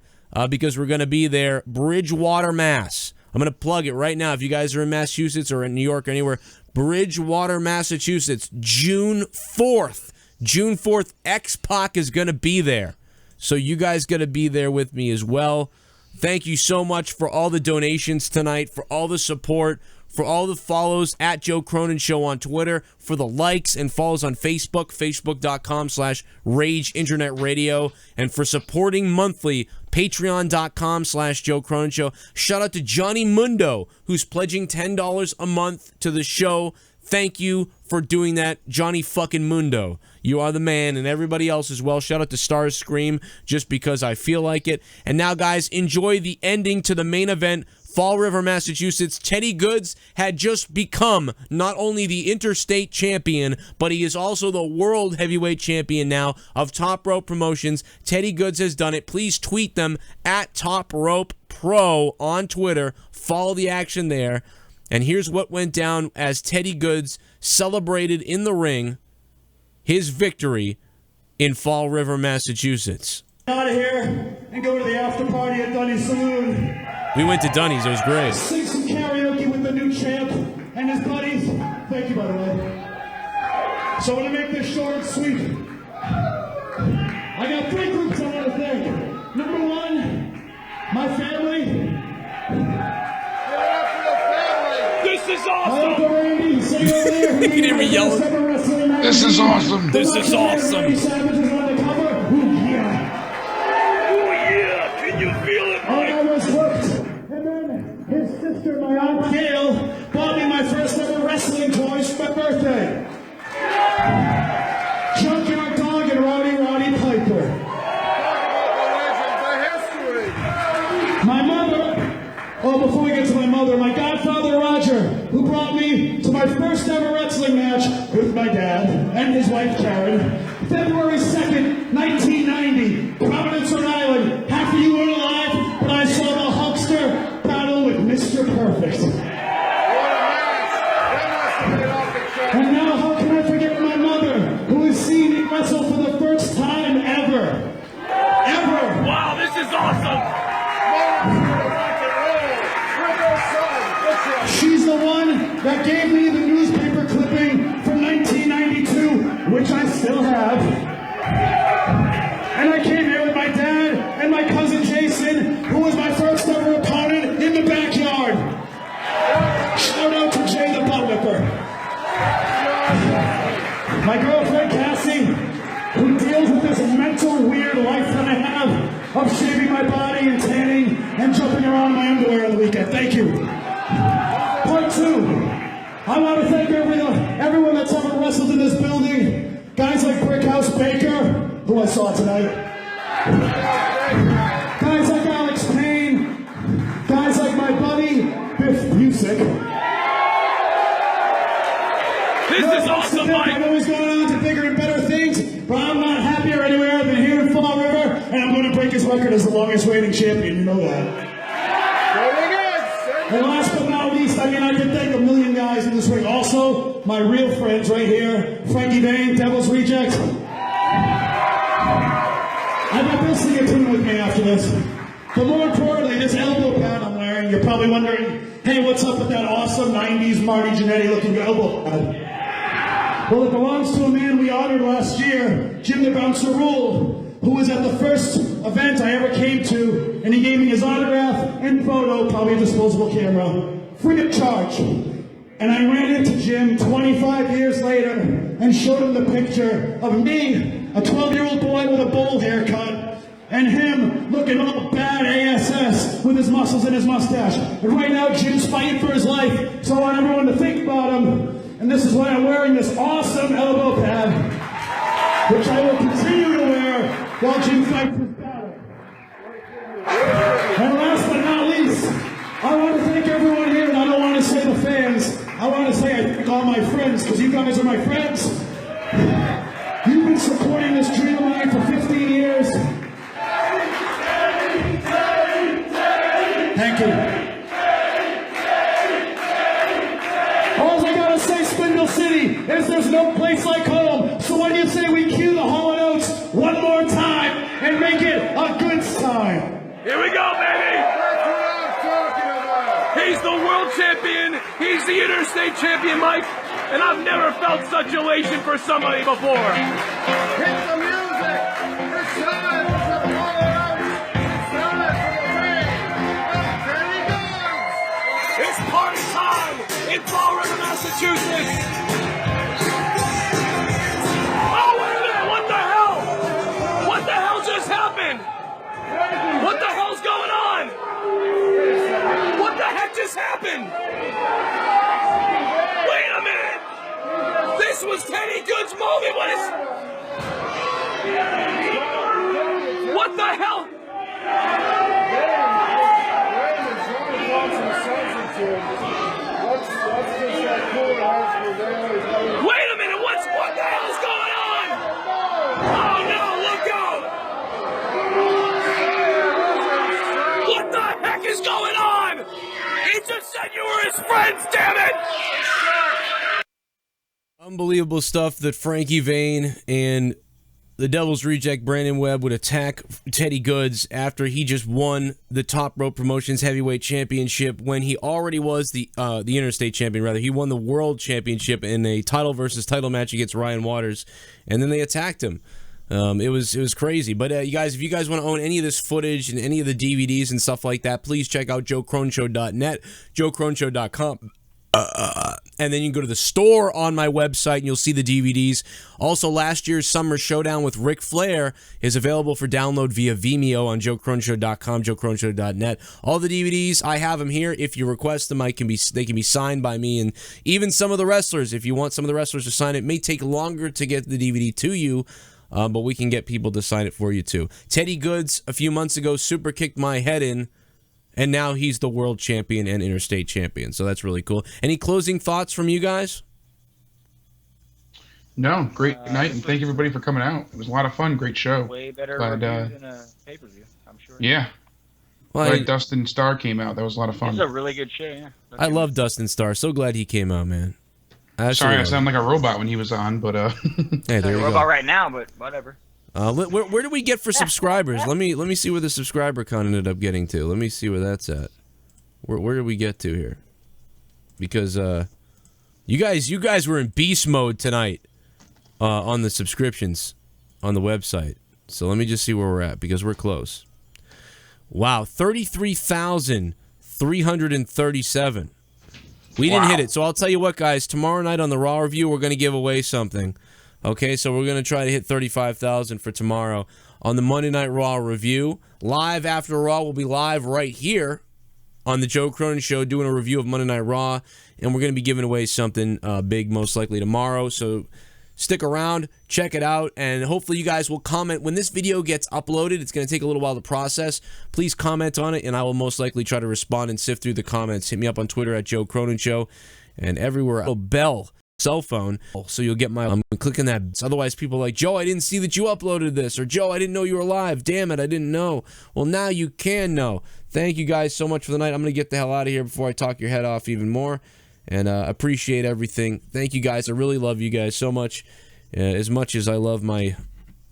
because we're going to be there. Bridgewater, Mass. I'm going to plug it right now. If you guys are in Massachusetts or in New York or anywhere, Bridgewater, Massachusetts, June 4th. June 4th, X-Pac is going to be there. So you guys got to be there with me as well. Thank you so much for all the donations tonight, for all the support, for all the follows at Joe Cronin Show on Twitter, for the likes and follows on Facebook, facebook.com/Rage Internet Radio, and for supporting monthly, patreon.com/Joe Cronin Show. Shout out to Johnny Mundo, who's pledging $10 a month to the show. Thank you for doing that, Johnny fucking Mundo. You are the man, and everybody else as well. Shout out to Stars Scream, just because I feel like it. And now, guys, enjoy the ending to the main event. Fall River, Massachusetts. Teddy Goods had just become not only the interstate champion, but he is also the world heavyweight champion now of Top Rope Promotions. Teddy Goods has done it. Please tweet them at Top Rope Pro on Twitter. Follow the action there. And here's what went down as Teddy Goods celebrated in the ring his victory in Fall River, Massachusetts. Out of here and go to the after party at Dunny's Saloon. We went to Dunny's. It was great. Sing some karaoke with the new champ and his buddies. Thank you, by the way. So I'm going to make this short and sweet. I got 3 groups I want to thank. Number 1, my family. This is awesome! You can hear me yelling. This is awesome. This is awesome. Can you feel it? I was hooked. And then his sister, my Aunt Gail, bought me my first ever wrestling toys for my birthday. Junkyard Dog and Roddy Piper. My mother, before we get to my mother, my godfather Roger, who brought me to my first ever wrestling match with my dad and his wife Karen, February 2nd, 1990, Providence, Rhode Island. Half of you weren't alive, but I saw the Hulkster battle with Mr. Perfect. And now how can I forget my mother, who has seen me wrestle for the first time ever? Ever! Wow, this is awesome! She's the one that gave me the newspaper clipping from 1992, which I still have. And I came here with my dad and my cousin Jason, who was my first ever opponent in the backyard. Shout out to Jay the Butt Whipper. My girlfriend Cassie, who deals with this mental weird life that I have of shaving my body and tanning and jumping around in my underwear on the weekend. Thank you. Part 2, I want to thank everyone that's ever wrestled in this building. Guys like Brickhouse Baker, who I saw tonight. Guys like Alex Payne. Guys like my buddy, Biff Busick. This is awesome, Mike! I know he's going on to bigger and better things, but I'm not happier anywhere than here in Fall River, and I'm going to break his record as the longest reigning champion, you know that. And last but not least, I can thank a million guys in this ring. Also, my real friends right here, Frankie Vane, Devil's Reject. I got this thing in with me after this. But more importantly, this elbow pad I'm wearing, you're probably wondering, hey, what's up with that awesome 90s Marty Jannetty looking elbow pad? Well, it belongs to a man we honored last year, Jim the Bouncer Rule. who was at the first event I ever came to, and he gave me his autograph and photo, probably a disposable camera, free of charge. And I ran into Jim 25 years later and showed him the picture of me, a 12-year-old boy with a bowl haircut, and him looking all bad ASS with his muscles and his mustache. And right now, Jim's fighting for his life, so I want everyone to think about him. And this is why I'm wearing this awesome elbow pad, which I will continue to wear while Jim fights his battle. And last but not least, I want to thank everyone here, and I don't want to say the fans. I want to say I thank all my friends, because you guys are my friends. You've been supporting this dream of mine for 15 years. Thank you. All I gotta say, Spindle City, is there's no place like home. So when you say we cue the Hall & Oates one more time and make it a good time. Here we go, baby! That's what I'm talking about! He's the world champion, he's the interstate champion, Mike, and I've never felt such elation for somebody before. Hit the music! It's time for the Hall & Oates! It's time for the ring! There he goes! It's party time in Fall River, Massachusetts! Oh, wait a minute! What the hell? What the hell just happened? What the hell's going on? What the heck just happened? Wait a minute! This was Teddy Good's moment. What the hell? Wait a minute, what the hell's going on? Oh no, look out! What the heck is going on? He just said you were his friends, damn it! Unbelievable stuff that Frankie Vane and the Devil's Reject Brandon Webb would attack Teddy Goods after he just won the Top Rope Promotions Heavyweight Championship when he already was the Interstate Champion, rather. He won the World Championship in a title versus title match against Ryan Waters, and then they attacked him. It was crazy. But you guys, if you guys want to own any of this footage and any of the DVDs and stuff like that, please check out joecroneshow.net, joecroneshow.com. And then you can go to the store on my website and you'll see the DVDs. Also, last year's Summer Showdown with Ric Flair is available for download via Vimeo on joecroneshow.com, joecroneshow.net. All the DVDs, I have them here. If you request them, they can be signed by me. And even some of the wrestlers, if you want some of the wrestlers to sign it, may take longer to get the DVD to you, but we can get people to sign it for you too. Teddy Goods, a few months ago, super kicked my head in. And now he's the world champion and interstate champion. So that's really cool. Any closing thoughts from you guys? No, great night, and thank everybody for coming out. It was a lot of fun. Great show. Way better Glad, review than a pay-per-view, I'm sure. Yeah. Well, Glad Dustin Star came out. That was a lot of fun. It's a really good show, yeah. I love Dustin Star. So glad he came out, man. Sorry, I sound like a robot when he was on, but hey, there you go. Robot right now, but whatever. Where do we get for subscribers? Let me see where the subscriber count ended up getting to. Let me see where that's at. Where did we get to here? Because you guys were in beast mode tonight on the subscriptions on the website. So let me just see where we're at because we're close. Wow, 33,337. We didn't hit it. So I'll tell you what, guys. Tomorrow night on the Raw review, we're going to give away something. Okay, so we're going to try to hit 35,000 for tomorrow on the Monday Night Raw review. Live after Raw, we'll be live right here on the Joe Cronin Show doing a review of Monday Night Raw, and we're going to be giving away something big most likely tomorrow. So stick around, check it out, and hopefully you guys will comment. When this video gets uploaded, it's going to take a little while to process. Please comment on it, and I will most likely try to respond and sift through the comments. Hit me up on Twitter at Joe Cronin Show, and everywhere. Oh, bell. Cell phone, so you'll get my clicking that. Otherwise people are like, Joe, I didn't see that you uploaded this, or Joe, I didn't know you were live, damn it, I didn't know. Well, now you can know. Thank you guys so much for the night. I'm gonna get the hell out of here before I talk your head off even more, and appreciate everything. Thank you guys. I really love you guys so much as I love my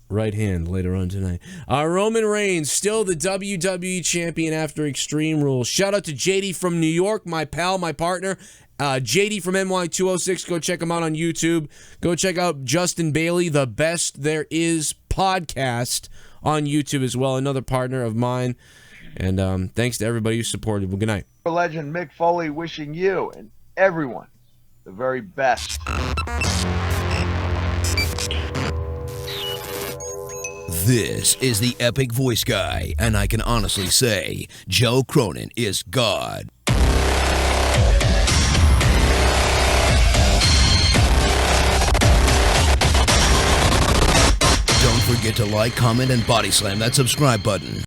right hand later on tonight. Roman Reigns, still the WWE champion after Extreme Rules. Shout out to JD from New York, my pal, my partner. JD from NY206, go check him out on YouTube. Go check out Justin Bailey, the best there is podcast on YouTube as well. Another partner of mine. And thanks to everybody who supported. Well, good night. Legend Mick Foley wishing you and everyone the very best. This is the Epic Voice Guy, and I can honestly say Joe Cronin is God. Don't forget to like, comment, and body slam that subscribe button.